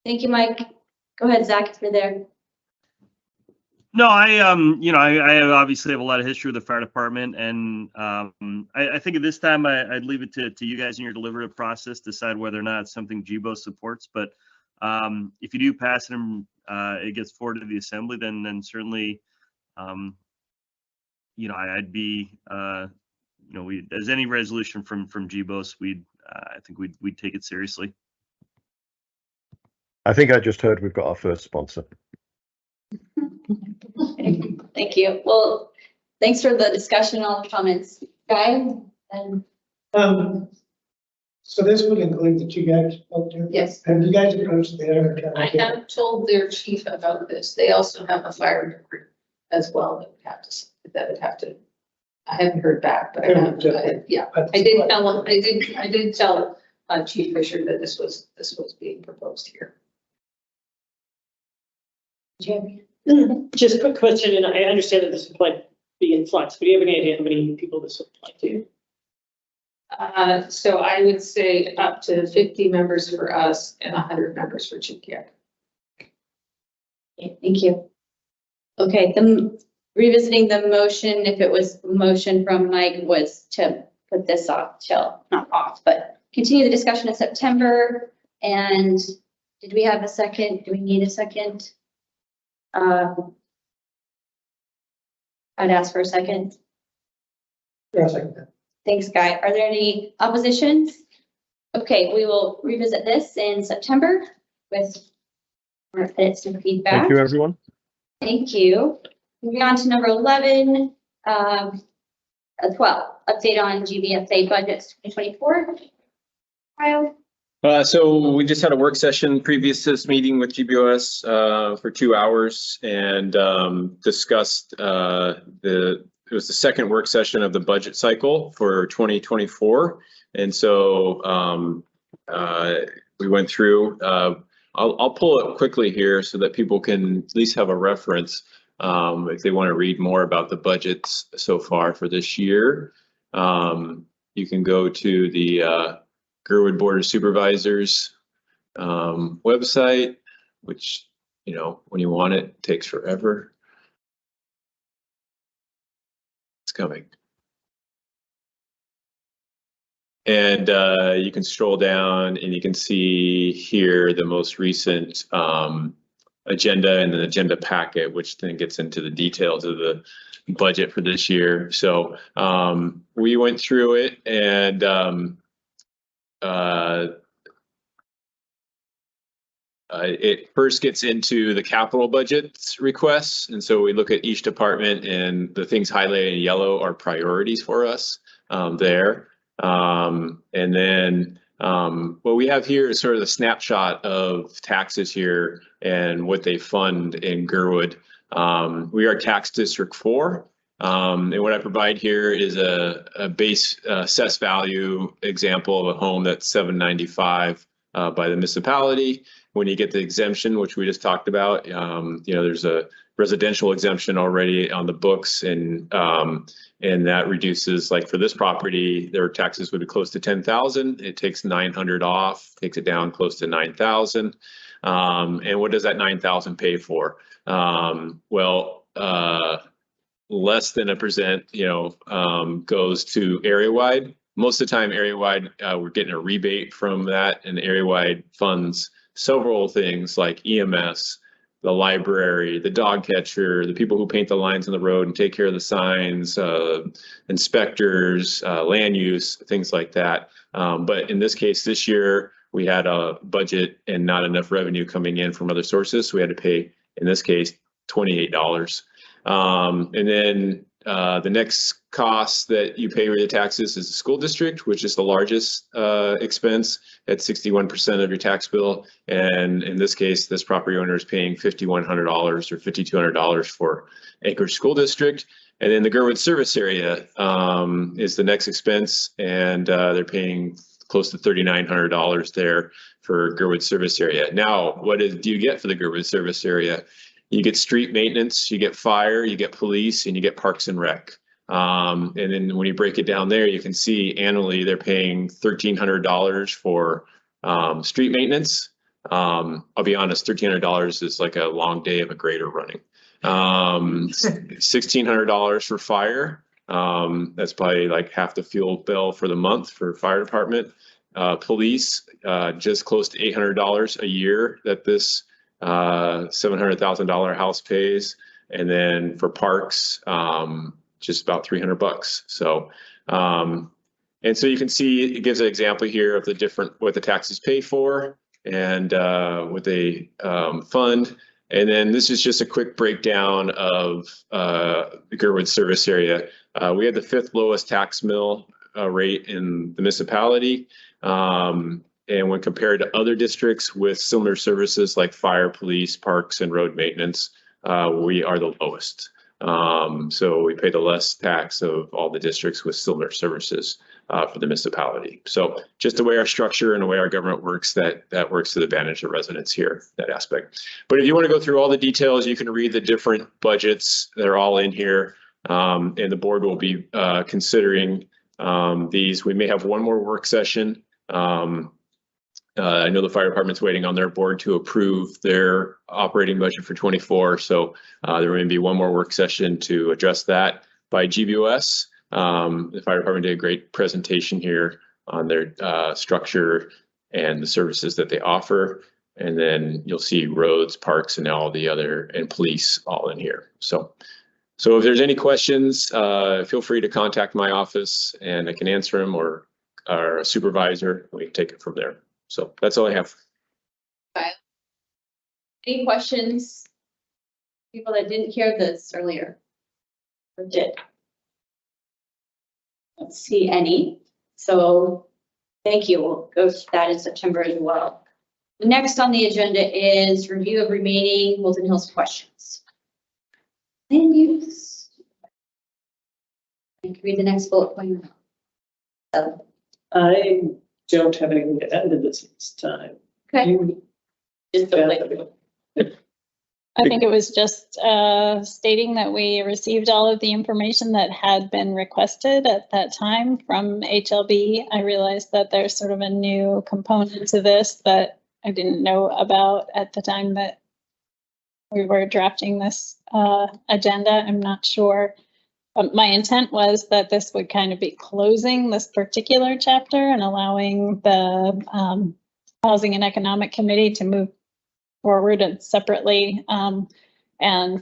Thank you, Mike. Go ahead, Zach, if you're there. No, I obviously have a lot of history with the fire department, and I think at this time I'd leave it to you guys in your deliberative process, decide whether or not it's something GBO supports. But if you do pass it and it gets forwarded to the assembly, then certainly, I'd be, as any resolution from GBOS, I think we'd take it seriously. I think I just heard we've got our first sponsor. Thank you. Well, thanks for the discussion, all the comments. Guy? And so this would include the 2 guys up there? Yes. Have you guys approached their? I have told their chief about this. They also have a fire department as well that would have to, I haven't heard back, but I did tell him, I did tell Chief Fisher that this was being proposed here. Just a quick question, and I understand that this would be in flux, but do you have any idea how many people this would apply to? So I would say up to 50 members for us and 100 members for Chikiak. Okay, thank you. Okay, revisiting the motion, if it was motion from Mike, was to put this off till, not off, but continue the discussion in September. And did we have a second? Do we need a second? I'd ask for a second. Yeah, second. Thanks, Guy. Are there any oppositions? Okay, we will revisit this in September with more minutes and feedback. Thank you, everyone. Thank you. Moving on to number 11, 12, update on GBSA budgets 2024. Kyle? So we just had a work session previous to this meeting with GBOS for 2 hours and discussed it was the second work session of the budget cycle for 2024. And so we went through, I'll pull it quickly here so that people can at least have a reference if they want to read more about the budgets so far for this year. You can go to the Girdwood Board of Supervisors website, which, you know, when you want it, takes forever. It's coming. And you can scroll down and you can see here the most recent agenda and an agenda packet, which then gets into the details of the budget for this year. So we went through it and it first gets into the capital budget requests. And so we look at each department and the things highlighted in yellow are priorities for us there. And then what we have here is sort of the snapshot of taxes here and what they fund in Girdwood. We are tax district 4. And what I provide here is a base assessed value example of a home that's $795 by the municipality. When you get the exemption, which we just talked about, you know, there's a residential exemption already on the books, and that reduces, like for this property, their taxes would be close to $10,000. It takes $900 off, takes it down close to $9,000. And what does that $9,000 pay for? Less than 1%, you know, goes to area-wide. Most of the time, area-wide, we're getting a rebate from that, and area-wide funds several things like EMS, the library, the dog catcher, the people who paint the lines on the road and take care of the signs, inspectors, land use, things like that. But in this case, this year, we had a budget and not enough revenue coming in from other sources. So we had to pay, in this case, $28. And then the next cost that you pay with the taxes is the school district, which is the largest expense at 61% of your tax bill. And in this case, this property owner is paying $5,100 or $5,200 for Anchorage School District. And then the Girdwood service area is the next expense, and they're paying close to $3,900 there for Girdwood service area. Now, what do you get for the Girdwood service area? You get street maintenance, you get fire, you get police, and you get parks and rec. And then when you break it down there, you can see annually they're paying $1,300 for street maintenance. I'll be honest, $1,300 is like a long day of a grader running. $1,600 for fire. That's probably like half the fuel bill for the month for fire department. Police, just close to $800 a year that this $700,000 house pays. And then for parks, just about $300. So, and so you can see it gives an example here of the different, what the taxes pay for and what they fund. And then this is just a quick breakdown of the Girdwood service area. We had the 5th lowest tax mill rate in the municipality. And when compared to other districts with similar services like fire, police, parks, and road maintenance, we are the lowest. So we pay the less tax of all the districts with similar services for the municipality. So just the way our structure and the way our government works, that works to the advantage of residents here, that aspect. But if you want to go through all the details, you can read the different budgets. They're all in here. And the board will be considering these. We may have one more work session. I know the fire department's waiting on their board to approve their operating budget for 24. So there may be one more work session to address that by GBOS. The fire department did a great presentation here on their structure and the services that they offer. And then you'll see roads, parks, and all the other, and police all in here. So So if there's any questions, feel free to contact my office and I can answer them, or our supervisor. We can take it from there. So that's all I have. Any questions? People that didn't hear this earlier? Or did? Don't see any. So thank you. We'll go to that in September as well. The next on the agenda is review of remaining Wilton Hills questions. Land use. I can read the next bullet point. I don't have anything to add to this time. Okay. Just I think it was just stating that we received all of the information that had been requested at that time from HLB. I realized that there's sort of a new component to this that I didn't know about at the time that we were drafting this agenda. I'm not sure. My intent was that this would kind of be closing this particular chapter and allowing the Housing and Economic Committee to move forward and separately, and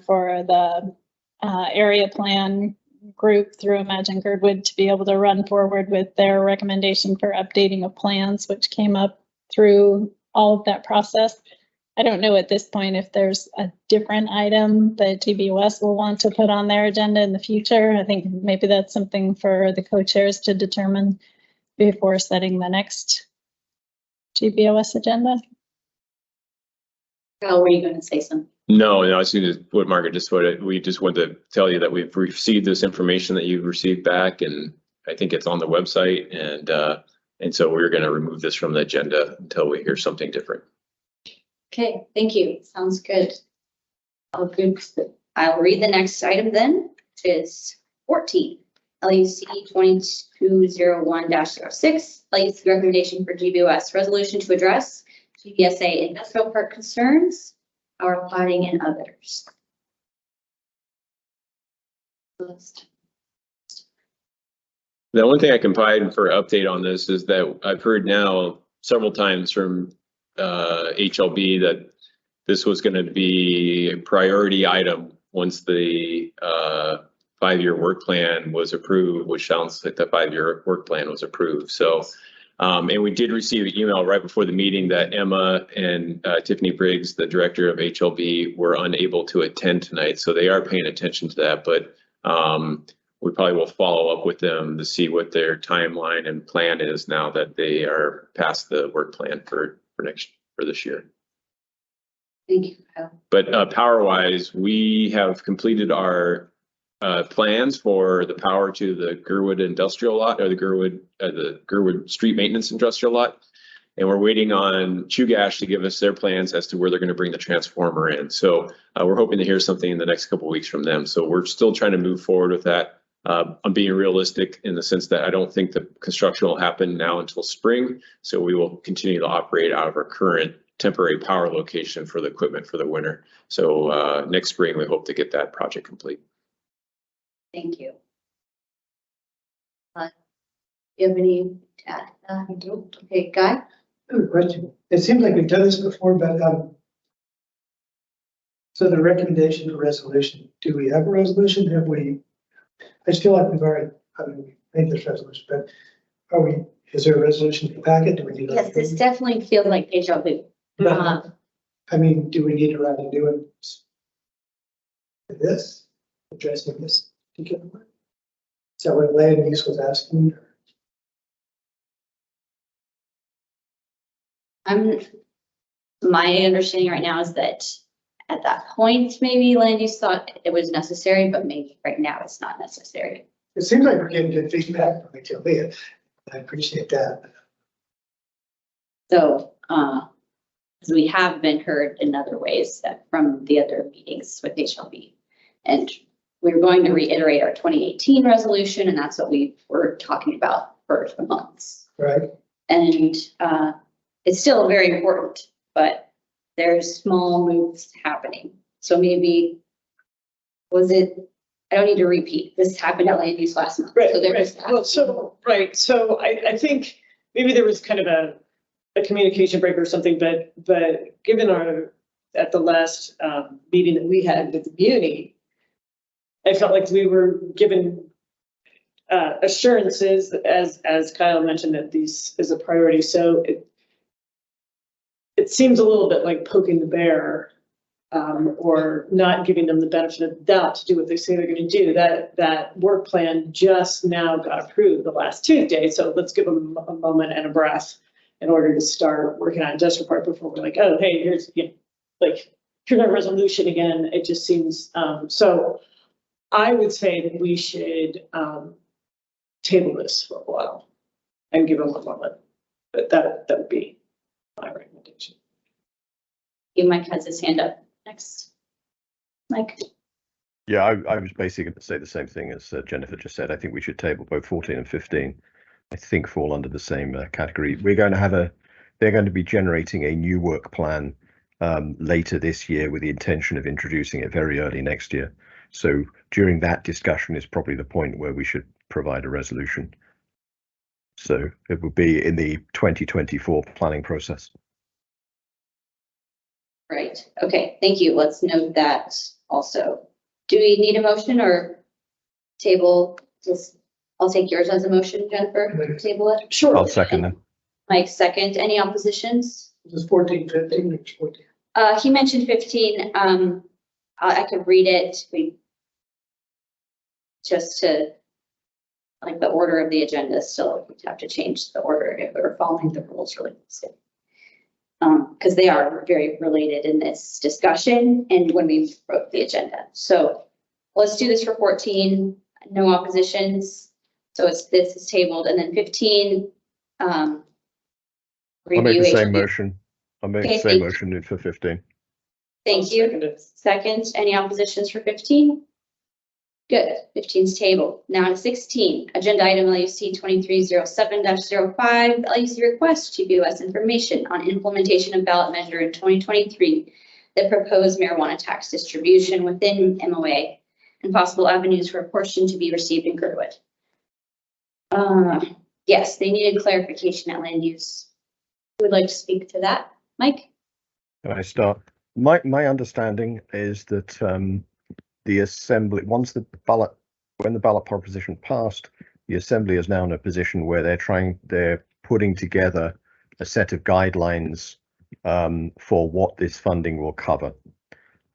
for the area plan group through Imagine Girdwood to be able to run forward with their recommendation for updating of plans, which came up through all of that process. I don't know at this point if there's a different item that GBOS will want to put on their agenda in the future. I think maybe that's something for the co-chairs to determine before setting the next GBOS agenda. Kyle, were you going to say something? No, I see what Margaret just put. We just wanted to tell you that we've received this information that you've received back, and I think it's on the website, and so we're going to remove this from the agenda until we hear something different. Okay, thank you. Sounds good. I'll read the next item then. It's 14, LUC 2201-06, LUC recommendation for GBOS resolution to address GBSA industrial park concerns, our plotting and others. The one thing I can provide for update on this is that I've heard now several times from HLB that this was going to be a priority item once the 5-year work plan was approved, which sounds like the 5-year work plan was approved. So, and we did receive an email right before the meeting that Emma and Tiffany Briggs, the director of HLB, were unable to attend tonight. So they are paying attention to that, but we probably will follow up with them to see what their timeline and plan is now that they are past the work plan for this year. Thank you, Kyle. But power-wise, we have completed our plans for the power to the Girdwood industrial lot, or the Girdwood street maintenance industrial lot. And we're waiting on Chugash to give us their plans as to where they're going to bring the transformer in. So we're hoping to hear something in the next couple of weeks from them. So we're still trying to move forward with that. I'm being realistic in the sense that I don't think the construction will happen now until spring. So we will continue to operate out of our current temporary power location for the equipment for the winter. So next spring, we hope to get that project complete. Thank you. Do you have any to add? Okay, Guy? I have a question. It seems like we've done this before, but so the recommendation for resolution, do we have a resolution? Have we? I just feel like we've already, we made this resolution, but is there a resolution in the packet? Do we need? Yes, this definitely feels like deja vu. I mean, do we need to write a new one? This, addressing this particular one? Is that what land use was asking? My understanding right now is that at that point, maybe land use thought it was necessary, but maybe right now it's not necessary. It seems like we're getting good feedback from HLB. I appreciate that. So, we have been heard in other ways that from the other meetings with HLB. And we're going to reiterate our 2018 resolution, and that's what we were talking about for months. Right. And it's still very important, but there's small moves happening. So maybe, I don't need to repeat, this happened at land use last month. Right, so there right. Well, so I think maybe there was kind of a communication break or something, but given at the last meeting that we had with the community, I felt like we were given assurances, as Kyle mentioned, that these is a priority. So it seems a little bit like poking the bear, or not giving them the benefit of the doubt to do what they say they're going to do. That work plan just now got approved the last Tuesday, so let's give them a moment and a breath in order to start working on this report before we're like, oh, hey, here's here's our resolution again. It just seems so. I would say that we should table this for a while and give them a moment. But that would be my recommendation. Mike has his hand up next. Mike. Yeah, I was basically going to say the same thing as Jennifer just said. I think we should table both 14 and 15. I think fall under the same category. We're going to have they're going to be generating a new work plan later this year with the intention of introducing it very early next year. So during that discussion is probably the point where we should provide a resolution. So it would be in the 2024 planning process. Right. Okay. Thank you. Let's note that also. Do we need a motion or table? Just I'll take yours as a motion, Jennifer. Table it. Sure. I'll second them. Mike second. Any oppositions? Just 14, 15, 14. He mentioned 15. I could read it. Just to like the order of the agenda. Still, we'd have to change the order if we were following the rules really closely. Because they are very related in this discussion and when we wrote the agenda. So let's do this for 14, no oppositions. So this is tabled, and then 15. I'll make the same motion. I'll make Okay, the same motion for 15. Thank you. Second, any oppositions for 15? Good, 15's tabled. Now to 16, agenda item LUC 2307-05, LUC request GBOS information on implementation of ballot measure in 2023, the proposed marijuana tax distribution within MOA and possible avenues for a portion to be received in Girdwood. Yes, they needed clarification at land use. Who would like to speak to that? Mike? Can I start? My understanding is that the assembly, when the ballot proposition passed, the assembly is now in a position where they're putting together a set of guidelines for what this funding will cover,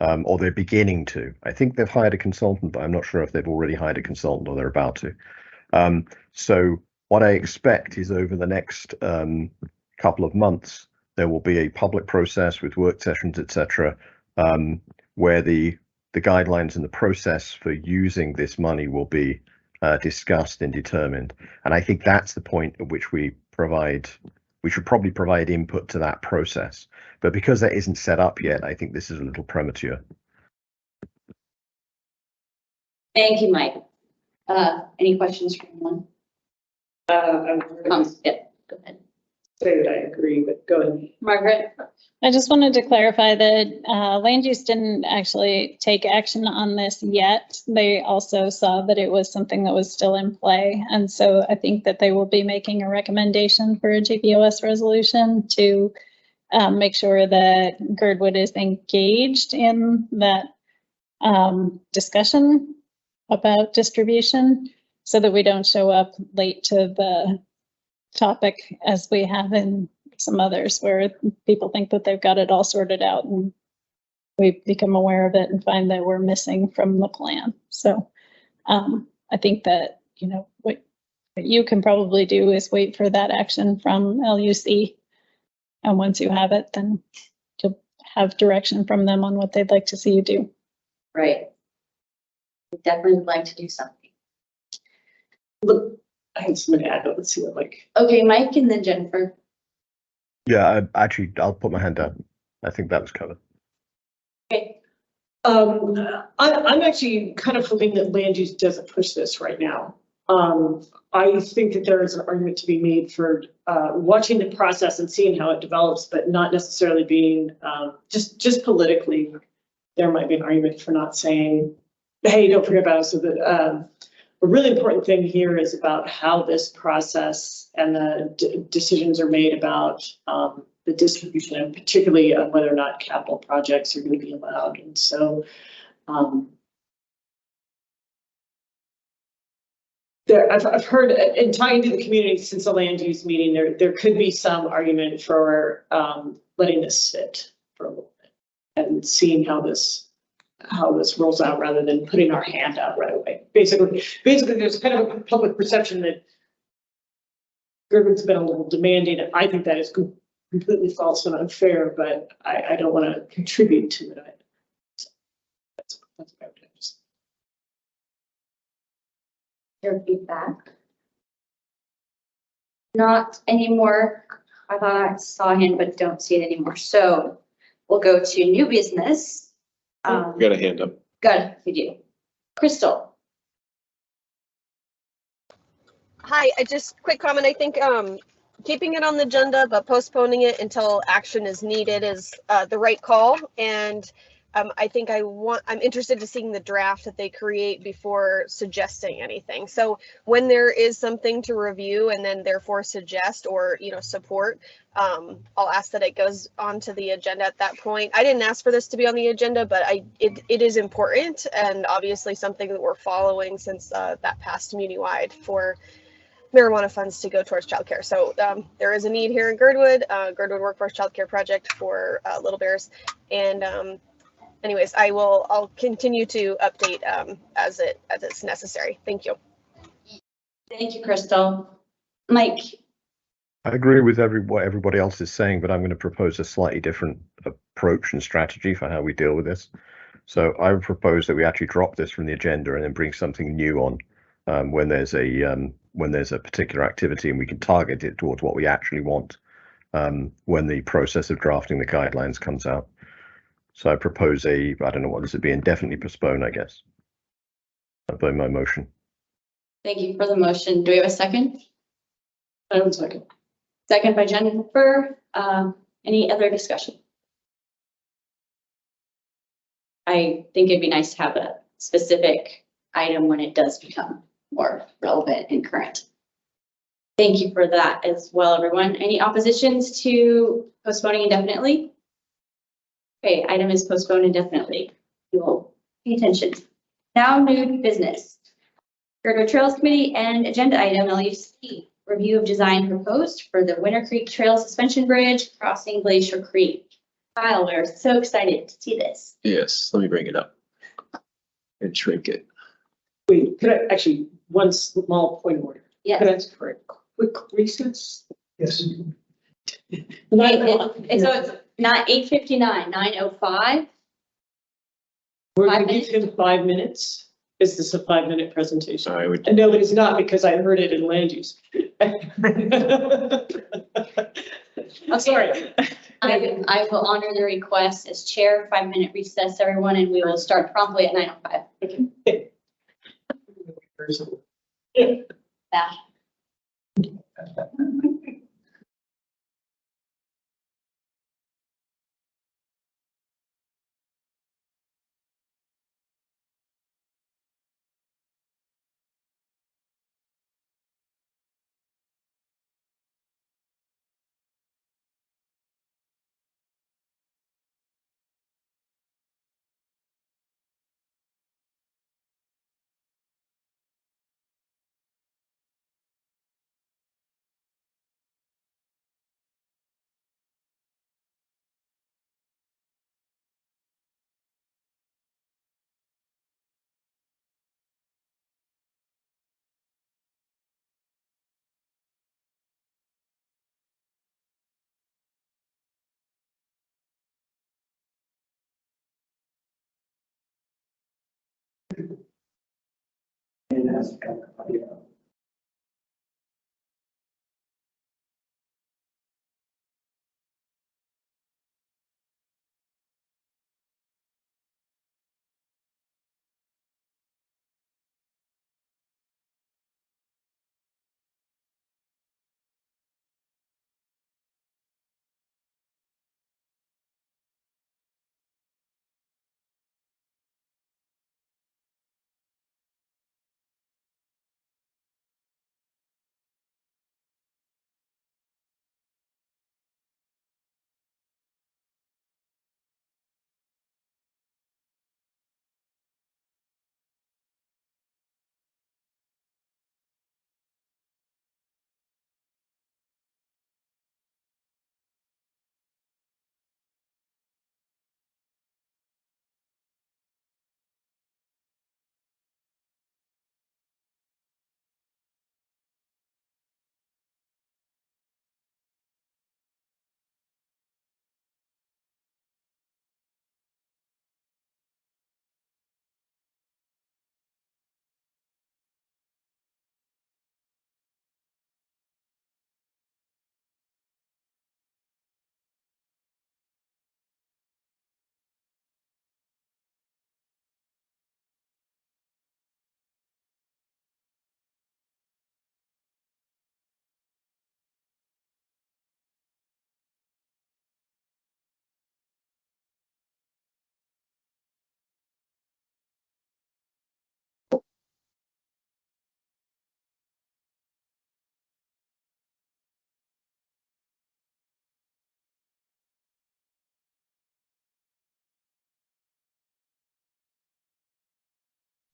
or they're beginning to. I think they've hired a consultant, but I'm not sure if they've already hired a consultant or they're about to. So what I expect is over the next couple of months, there will be a public process with work sessions, etc., where the guidelines and the process for using this money will be discussed and determined. And I think that's the point at which we should probably provide input to that process. But because that isn't set up yet, I think this is a little premature. Thank you, Mike. Any questions from anyone? Yeah, go ahead. Say that I agree, but go ahead. Margaret? I just wanted to clarify that land use didn't actually take action on this yet. They also saw that it was something that was still in play. And so I think that they will be making a recommendation for a GPOS resolution to make sure that Girdwood is engaged in that discussion about distribution so that we don't show up late to the topic as we have in some others where people think that they've got it all sorted out and we become aware of it and find that we're missing from the plan. So I think that, what you can probably do is wait for that action from LUC. And once you have it, then you'll have direction from them on what they'd like to see you do. Right. We definitely would like to do something. Look, I had somebody add, but let's see what Okay, Mike and then Jennifer. Yeah, I'll put my hand down. I think that was covered. Okay. I'm actually kind of hoping that land use doesn't push this right now. I think that there is an argument to be made for watching the process and seeing how it develops, but not necessarily being just politically. There might be an argument for not saying, "Hey, don't forget about us." So that a really important thing here is about how this process and the decisions are made about the distribution, and particularly on whether or not capital projects are going to be allowed. And so I've heard, in talking to the community since the land use meeting, there could be some argument for, letting this sit for a little bit and seeing how this rolls out rather than putting our hand out right away. Basically, there's kind of a public perception that Girdwood's been a little demanding. I think that is completely false and unfair, but I don't want to contribute to it. So that's what I would just. Your feedback. Not anymore. I thought I saw him, but don't see it anymore. So we'll go to new business. We got a hand up. Good, we do. Crystal. Hi, I just quick comment. I think keeping it on the agenda but postponing it until action is needed is the right call. And I think I'm interested to seeing the draft that they create before suggesting anything. So when there is something to review and then therefore suggest or support, I'll ask that it goes onto the agenda at that point. I didn't ask for this to be on the agenda, but it is important and obviously something that we're following since that passed community-wide for marijuana funds to go towards childcare. So there is a need here in Girdwood, Girdwood Workforce Childcare Project for Little Bears. And anyways, I'll continue to update as it's necessary. Thank you. Thank you, Crystal. Mike. I agree with what everybody else is saying, but I'm going to propose a slightly different approach and strategy for how we deal with this. So I would propose that we actually drop this from the agenda and then bring something new on when there's a particular activity, and we can target it towards what we actually want when the process of drafting the guidelines comes out. So I propose I don't know what this would be, indefinitely postpone, I guess. I'll play my motion. Thank you for the motion. Do we have a second? I would second. Second by Jennifer. Any other discussion? I think it'd be nice to have a specific item when it does become more relevant and current. Thank you for that as well, everyone. Any oppositions to postponing indefinitely? Okay, item is postponed indefinitely. We will pay attention. Now, new business. Girdwood Trails Committee and agenda item LUC. Review of design proposed for the Winter Creek Trail Suspension Bridge crossing Glacier Creek. Kyle, we're so excited to see this. Yes, let me bring it up and shrink it. Wait, could I actually, one small point of order? Yes. Could I ask for a quick recess? Yes. So it's not 8:59, 9:05. We're going to give him 5 minutes. Is this a 5-minute presentation? I would. And no, it is not, because I heard it in land use. I'm sorry. I will honor the request as chair. 5-minute recess, everyone, and we will start promptly at 9:05. Okay. That.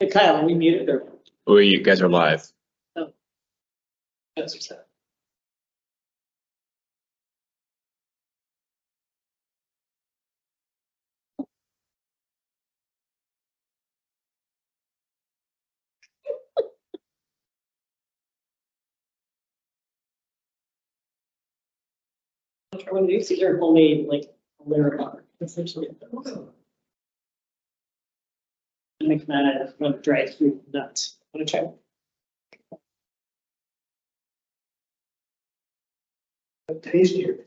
Hey, Kyle, are we muted or? Well, you guys are live. That's what's up. When you see your homemade, like, layer bar, essentially. Make that out of dried fruit nuts. Want to try? Tastier.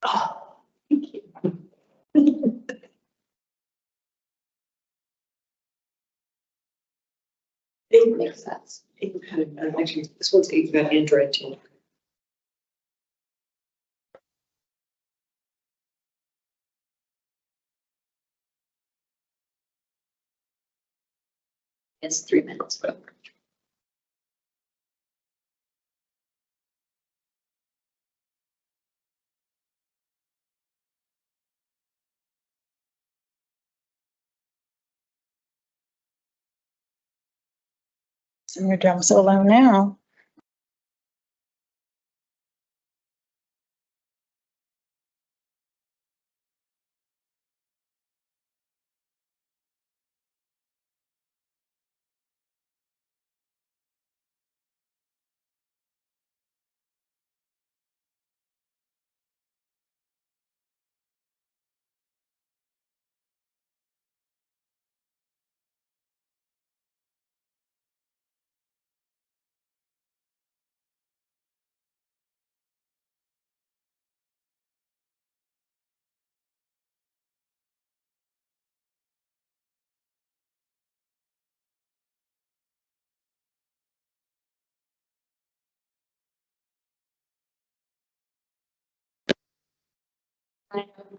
Oh, thank you. It makes sense. Actually, this one's got Android too. It's 3 minutes. Sing your drum solo now.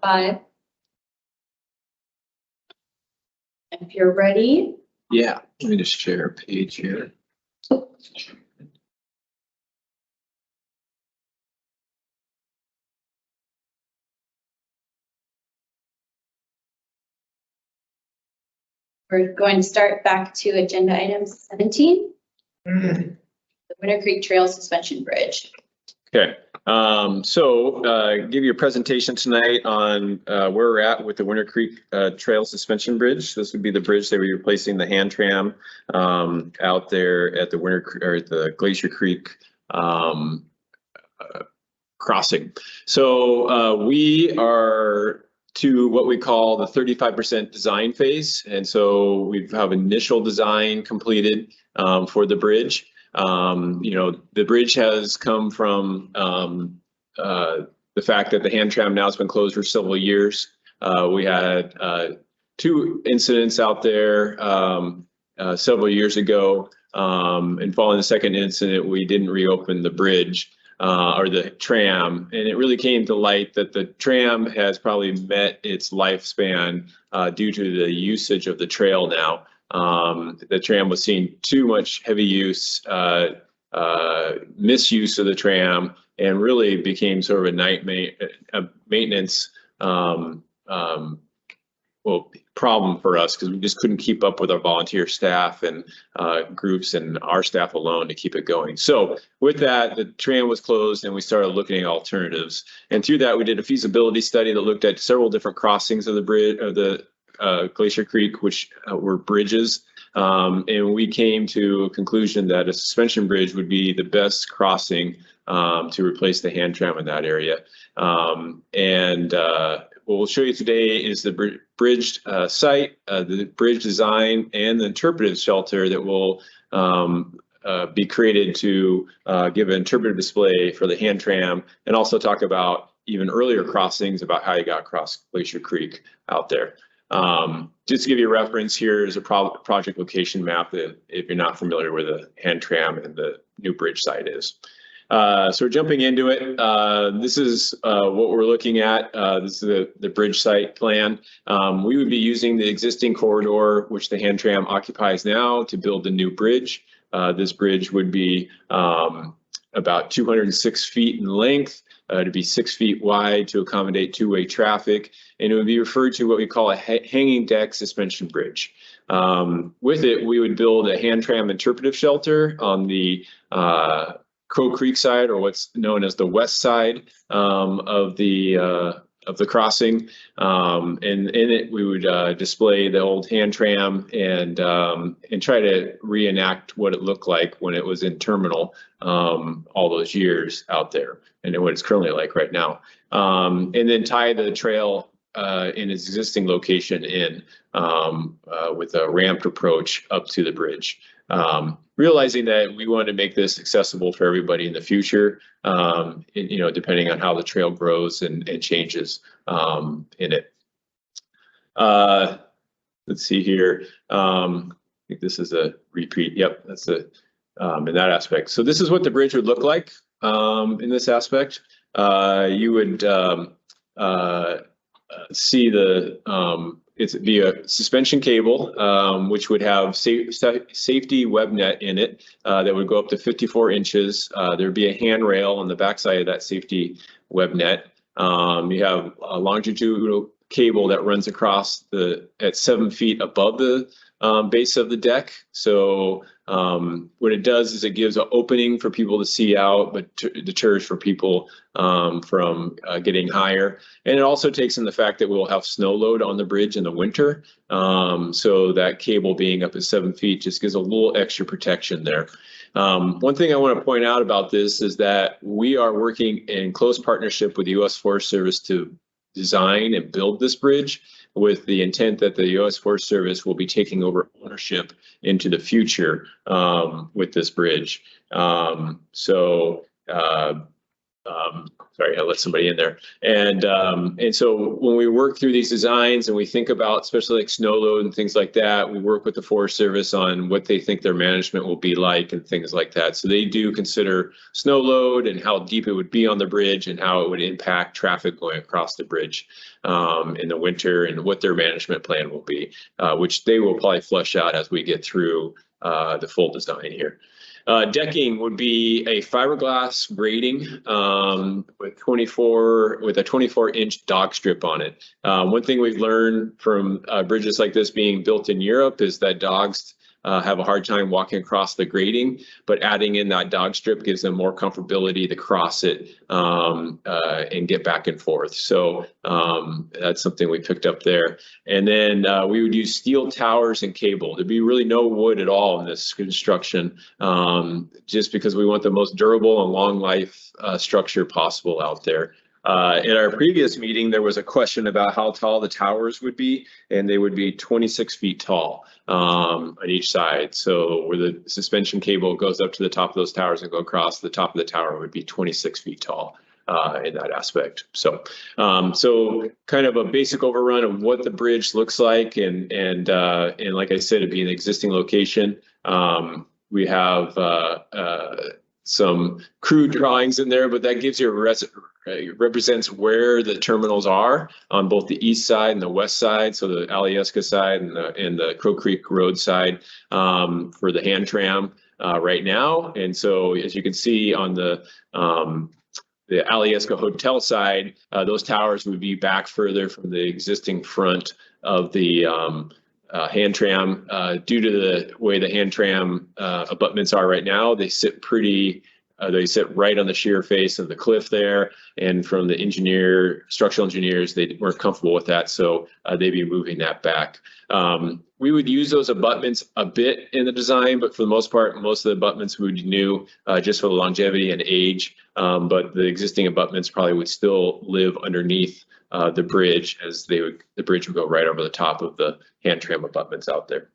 Five. If you're ready. Yeah, let me just share a page here. We're going to start back to agenda item 17. The Winter Creek Trail Suspension Bridge. Okay, give you a presentation tonight on where we're at with the Winter Creek Trail Suspension Bridge. This would be the bridge that we're replacing the hand tram out there at the the Glacier Creek crossing. So we are to what we call the 35% design phase, and so we have initial design completed for the bridge. The bridge has come from the fact that the hand tram now has been closed for several years. We had 2 incidents out there several years ago, and following the second incident, we didn't reopen the bridge or the tram, and it really came to light that the tram has probably met its lifespan due to the usage of the trail now. The tram was seeing too much heavy use, misuse of the tram, and really became sort of a maintenance problem for us because we just couldn't keep up with our volunteer staff and groups and our staff alone to keep it going. So with that, the tram was closed and we started looking at alternatives. And through that, we did a feasibility study that looked at several different crossings of the bridge, of the Glacier Creek, which were bridges. And we came to a conclusion that a suspension bridge would be the best crossing to replace the hand tram in that area. What we'll show you today is the bridge site, the bridge design, and the interpretive shelter that will be created to give an interpretive display for the hand tram, and also talk about even earlier crossings about how you got across Glacier Creek out there. Just to give you a reference, here is a project location map that if you're not familiar with the hand tram and the new bridge site is. So we're jumping into it. This is what we're looking at. This is the bridge site plan. We would be using the existing corridor, which the hand tram occupies now, to build the new bridge. This bridge would be about 206 feet in length, to be 6 feet wide to accommodate two-way traffic, and it would be referred to what we call a hanging deck suspension bridge. With it, we would build a hand tram interpretive shelter on the Crow Creek side, or what's known as the west side of the crossing. And in it, we would display the old hand tram and try to reenact what it looked like when it was in terminal all those years out there, and what it's currently like right now. And then tie the trail in its existing location in with a ramped approach up to the bridge. Realizing that we want to make this accessible for everybody in the future, depending on how the trail grows and changes in it. Let's see here. I think this is a repeat. Yep, that's in that aspect. So this is what the bridge would look like in this aspect. You would see it'd be a suspension cable, which would have safety web net in it that would go up to 54 inches. There'd be a handrail on the backside of that safety web net. You have a longitudinal cable that runs across at 7 feet above the base of the deck. So what it does is it gives an opening for people to see out, but deters for people from getting higher. And it also takes in the fact that we'll have snow load on the bridge in the winter. So that cable being up at 7 feet just gives a little extra protection there. One thing I want to point out about this is that we are working in close partnership with the U.S. Forest Service to design and build this bridge, with the intent that the U.S. Forest Service will be taking over ownership into the future with this bridge. Sorry, I let somebody in there. And so when we work through these designs and we think about, especially like snow load and things like that, we work with the Forest Service on what they think their management will be like and things like that. So they do consider snow load and how deep it would be on the bridge and how it would impact traffic going across the bridge in the winter, and what their management plan will be, which they will probably flesh out as we get through the full design here. Decking would be a fiberglass grating with a 24-inch dog strip on it. One thing we've learned from bridges like this being built in Europe is that dogs have a hard time walking across the grating, but adding in that dog strip gives them more comfortability to cross it and get back and forth. So that's something we picked up there. And then we would use steel towers and cable. There'd be really no wood at all in this construction, just because we want the most durable and long life structure possible out there. In our previous meeting, there was a question about how tall the towers would be, and they would be 26 feet tall on each side. So where the suspension cable goes up to the top of those towers and go across, the top of the tower would be 26 feet tall in that aspect. So kind of a basic overrun of what the bridge looks like, and like I said, it'd be an existing location. We have some crude drawings in there, but that gives you represents where the terminals are on both the east side and the west side. So the Alyeska side and the Crow Creek Road side for the hand tram right now. And so as you can see on the Alyeska Hotel side, those towers would be back further from the existing front of the hand tram. Due to the way the hand tram abutments are right now, they sit right on the sheer face of the cliff there. And from the structural engineers, they weren't comfortable with that, so they'd be moving that back. We would use those abutments a bit in the design, but for the most part, most of the abutments would be new just for the longevity and age. But the existing abutments probably would still live underneath the bridge, as the bridge would go right over the top of the hand tram abutments out there.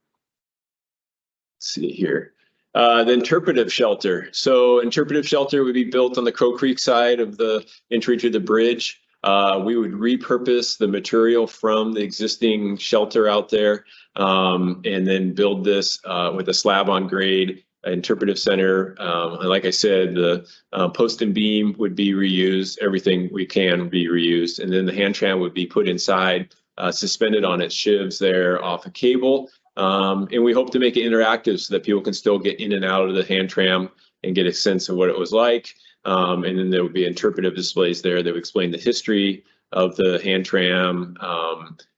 Let's see here. The interpretive shelter. So interpretive shelter would be built on the Crow Creek side of the entry to the bridge. We would repurpose the material from the existing shelter out there, and then build this with a slab on grade interpretive center. And like I said, the post and beam would be reused. Everything we can would be reused. And then the hand tram would be put inside, suspended on its shivs there off a cable. And we hope to make it interactive so that people can still get in and out of the hand tram and get a sense of what it was like. And then there would be interpretive displays there that would explain the history of the hand tram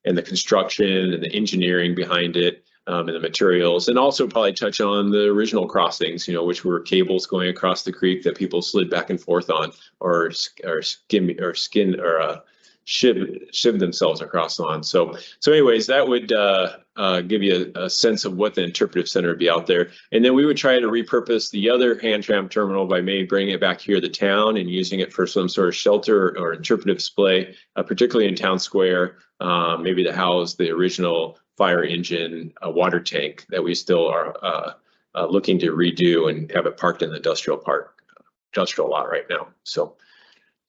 and the construction and the engineering behind it. and the materials, and also probably touch on the original crossings, you know, which were cables going across the creek that people slid back and forth on, or shiv themselves across on. So anyways, that would give you a sense of what the interpretive center would be out there. And then we would try to repurpose the other hand tram terminal by maybe bringing it back here to the town and using it for some sort of shelter or interpretive display, particularly in town square, maybe to house the original fire engine water tank that we still are looking to redo and have it parked in the industrial lot right now. So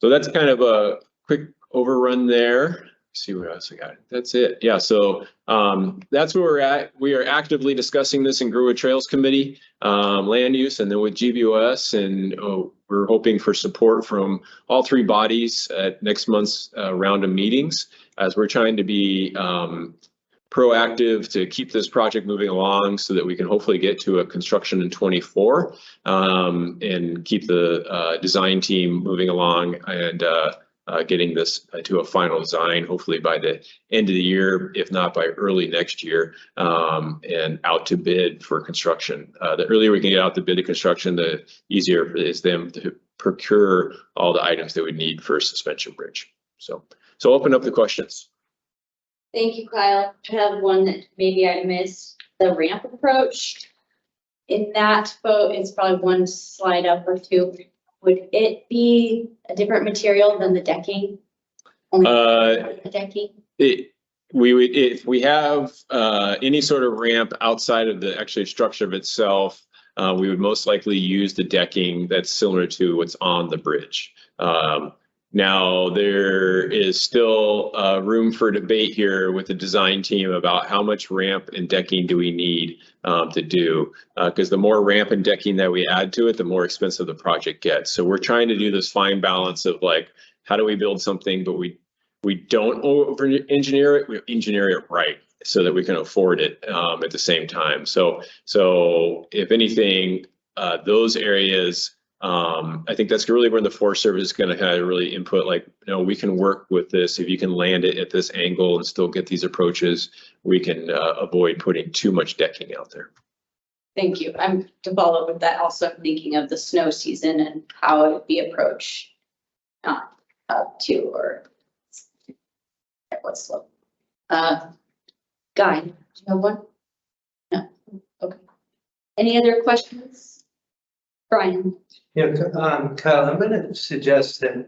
that's kind of a quick overrun there. Let's see what else I got. That's it. Yeah. So that's where we're at. We are actively discussing this in Girdwood Trails Committee, land use, and then with GBOS, and we're hoping for support from all three bodies at next month's round of meetings, as we're trying to be proactive to keep this project moving along so that we can hopefully get to a construction in 24 and keep the design team moving along and getting this to a final design, hopefully by the end of the year, if not by early next year, and out to bid for construction. The earlier we can get out to bid to construction, the easier it is them to procure all the items they would need for a suspension bridge. So open up the questions. Thank you, Kyle. I have one that maybe I missed, the ramp approach. In that boat, it's probably one slide up or two. Would it be a different material than the decking? Only the decking? If we have any sort of ramp outside of the actual structure of itself, we would most likely use the decking that's similar to what's on the bridge. Now, there is still room for debate here with the design team about how much ramp and decking do we need to do, because the more ramp and decking that we add to it, the more expensive the project gets. So we're trying to do this fine balance of like, how do we build something, but we don't over engineer it, we engineer it right so that we can afford it at the same time. So if anything, those areas, I think that's really where the Forest Service is going to have really input, like, you know, we can work with this. If you can land it at this angle and still get these approaches, we can avoid putting too much decking out there. Thank you. I'm to follow up with that, also thinking of the snow season and how it would be approached, not up to or what's slow. Guy, do you have one? No. Okay. Any other questions? Brian. Yeah, Kyle, I'm going to suggest that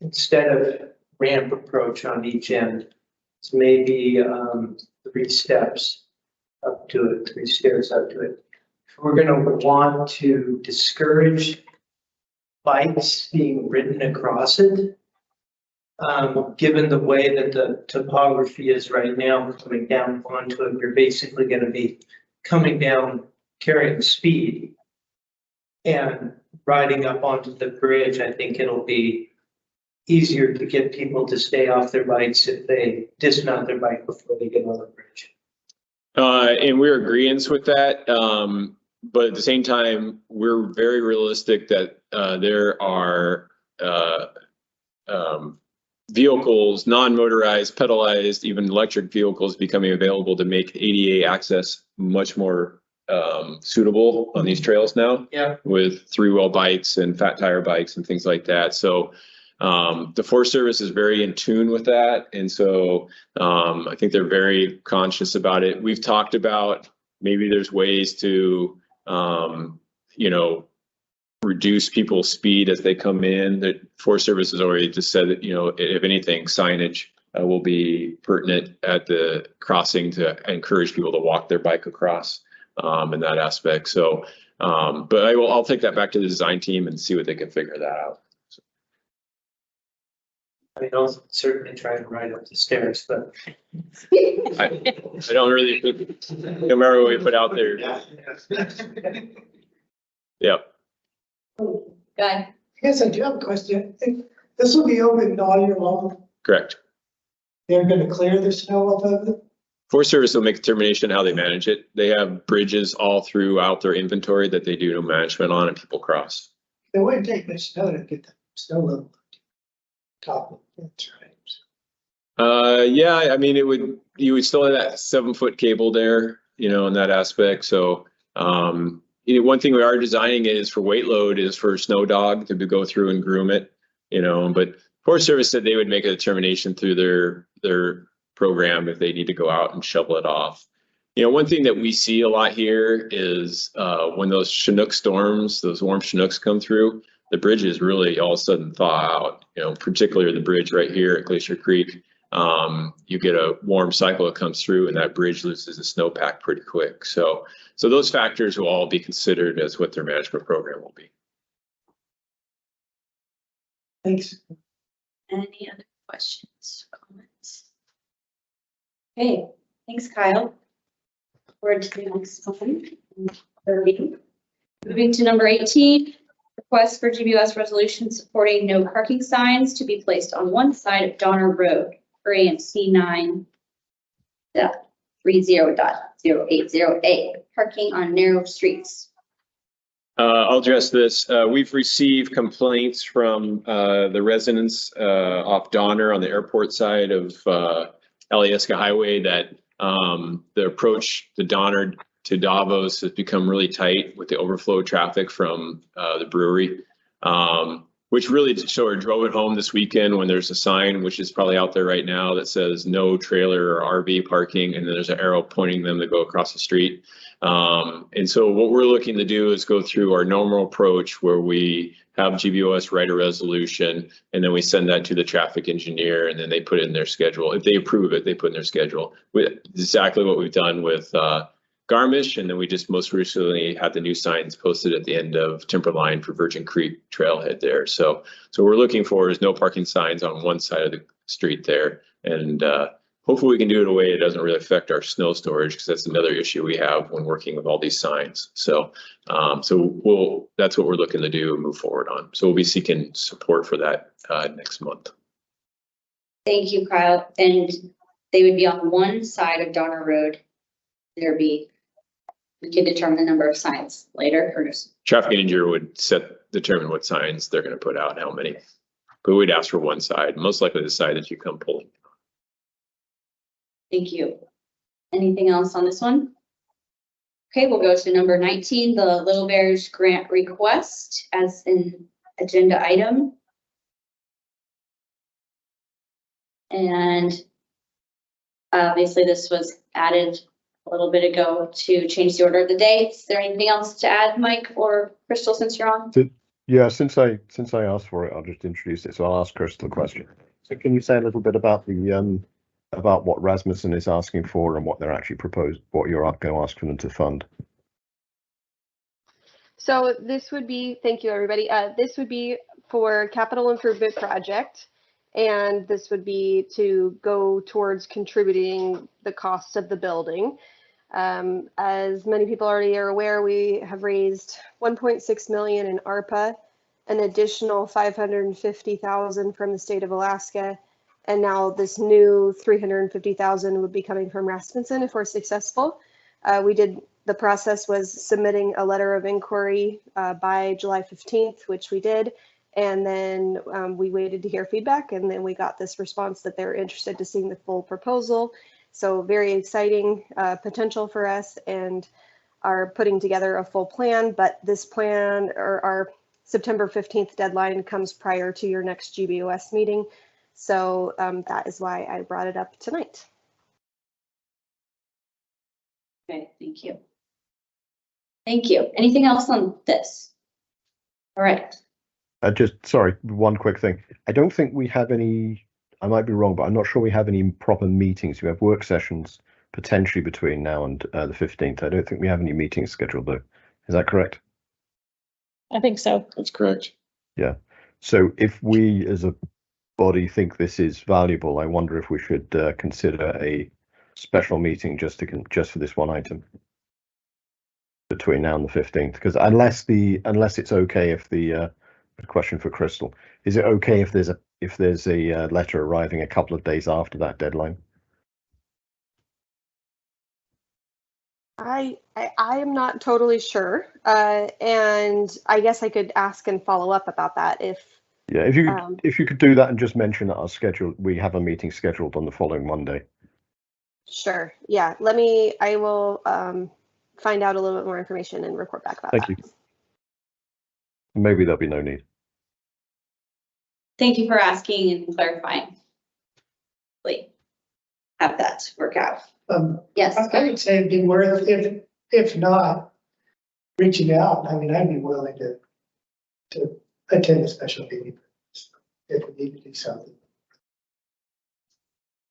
instead of ramp approach on each end, it's maybe 3 steps up to it, 3 stairs up to it. We're going to want to discourage bikes being ridden across it. Given the way that the topography is right now, coming down onto it, you're basically going to be coming down carrying speed. And riding up onto the bridge, I think it'll be easier to get people to stay off their bikes if they dismount their bike before they get on the bridge. And we're agreeing with that. But at the same time, we're very realistic that there are vehicles, non-motorized, pedalized, even electric vehicles becoming available to make ADA access much more suitable on these trails now. Yeah. With 3-wheel bikes and fat tire bikes and things like that. So the Forest Service is very in tune with that. And so I think they're very conscious about it. We've talked about maybe there's ways to, you know, reduce people's speed as they come in. The Forest Service has already just said that, you know, if anything, signage will be pertinent at the crossing to encourage people to walk their bike across. In that aspect. So, but I'll take that back to the design team and see what they can figure that out. So. I mean, I'll certainly try and ride up the stairs, but I don't really, no matter what we put out there. Yep. Guy. I guess I do have a question. This will be open all year long. Correct. They're going to clear the snow off of it? Forest Service will make a determination how they manage it. They have bridges all throughout their inventory that they do no management on and people cross. It wouldn't take much snow to get the snow level top. That's right. Yeah, I mean, you would still have that 7-foot cable there, you know, in that aspect. So, you know, one thing we are designing is for weight load is for snow dog to go through and groom it, you know, but Forest Service said they would make a determination through their program if they need to go out and shovel it off. You know, one thing that we see a lot here is when those Chinook storms, those warm Chinooks come through, the bridges really all of a sudden thaw out, you know, particularly the bridge right here at Glacier Creek. You get a warm cycle that comes through and that bridge loses the snowpack pretty quick. So those factors will all be considered as what their management program will be. Thanks. Any other questions, comments? Okay, thanks, Kyle. Forward to the next one. Moving to number 18, request for GBOS resolution supporting no parking signs to be placed on one side of Donner Road for AMC 9.30.080A, parking on narrow streets. I'll address this. We've received complaints from the residents off Donner on the airport side of Alyeska Highway that the approach to Donner to Davos has become really tight with the overflow traffic from the brewery, which really sort of drove it home this weekend when there's a sign, which is probably out there right now, that says no trailer or RV parking, and then there's an arrow pointing them to go across the street. And so what we're looking to do is go through our normal approach where we have GBOS write a resolution, and then we send that to the traffic engineer, and then they put it in their schedule. If they approve it, they put in their schedule. Exactly what we've done with Garmisch, and then we just most recently had the new signs posted at the end of Timberline for Virgin Creek trailhead there. So what we're looking for is no parking signs on one side of the street there, and hopefully we can do it in a way that doesn't really affect our snow storage, because that's another issue we have when working with all these signs. So that's what we're looking to do and move forward on. So we'll be seeking support for that next month. Thank you, Kyle. And they would be on one side of Donner Road. We could determine the number of signs later, or just. Traffic engineer would determine what signs they're going to put out, how many. But we'd ask for one side, most likely the side that you come pulling. Thank you. Anything else on this one? Okay, we'll go to number 19, the Little Bears grant request as an agenda item. And obviously this was added a little bit ago to change the order of the day. Is there anything else to add, Mike or Crystal, since you're on? Yeah, since I asked for it, I'll just introduce it. So I'll ask Crystal a question. So can you say a little bit about the about what Rasmussen is asking for and what they're actually proposed, what you're going to ask for them to fund? So this would be, thank you everybody, this would be for capital improvement project, and this would be to go towards contributing the cost of the building. As many people already are aware, we have raised 1.6 million in ARPA, an additional 550,000 from the state of Alaska, and now this new 350,000 would be coming from Rasmussen if we're successful. The process was submitting a letter of inquiry by July 15th, which we did. And then we waited to hear feedback, and then we got this response that they're interested to seeing the full proposal. So very exciting potential for us, and are putting together a full plan. But this plan, or our September 15th deadline, comes prior to your next GBOS meeting. So that is why I brought it up tonight. Okay, thank you. Thank you. Anything else on this? All right. Sorry, one quick thing. I don't think we have any, I might be wrong, but I'm not sure we have any proper meetings. We have work sessions potentially between now and the 15th. I don't think we have any meetings scheduled though. Is that correct? I think so. That's correct. Yeah. So if we as a body think this is valuable, I wonder if we should consider a special meeting just for this one item between now and the 15th. Because unless it's okay if the question for Crystal, is it okay if there's a letter arriving a couple of days after that deadline? I am not totally sure, and I guess I could ask and follow up about that if Yeah, if you could do that and just mention that we have a meeting scheduled on the following Monday. Sure. Yeah. I will find out a little bit more information and report back about Thank that. you. Maybe there'll be no need. Thank you for asking and clarifying. Please have that work out. Yes. I would say it'd be worth, if not, reaching out. I mean, I'd be willing to attend a special meeting if we need to do something.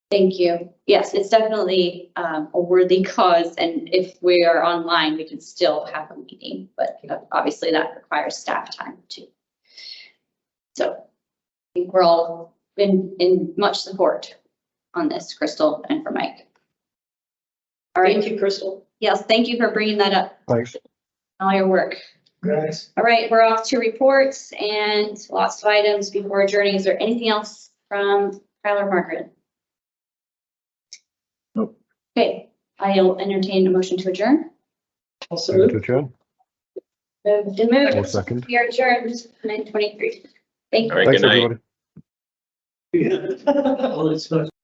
Thank you. Yes, it's definitely a worthy cause, and if we are online, we can still have a meeting, but obviously that requires staff time too. So I think we're all in much support on this, Crystal and for Mike. All right. Thank you, Crystal. Yes, thank you for bringing that up. Thanks. All your work. Guys. All right, we're off to reports and lots of items before adjourning. Is there anything else from Kyle or Margaret? Nope. Okay, I'll entertain a motion to adjourn. Also Move to adjourn. Moved and moved. I'll second. We are adjourned 9:23. Thank you. All right, Thanks, good night. everybody. Well, it's not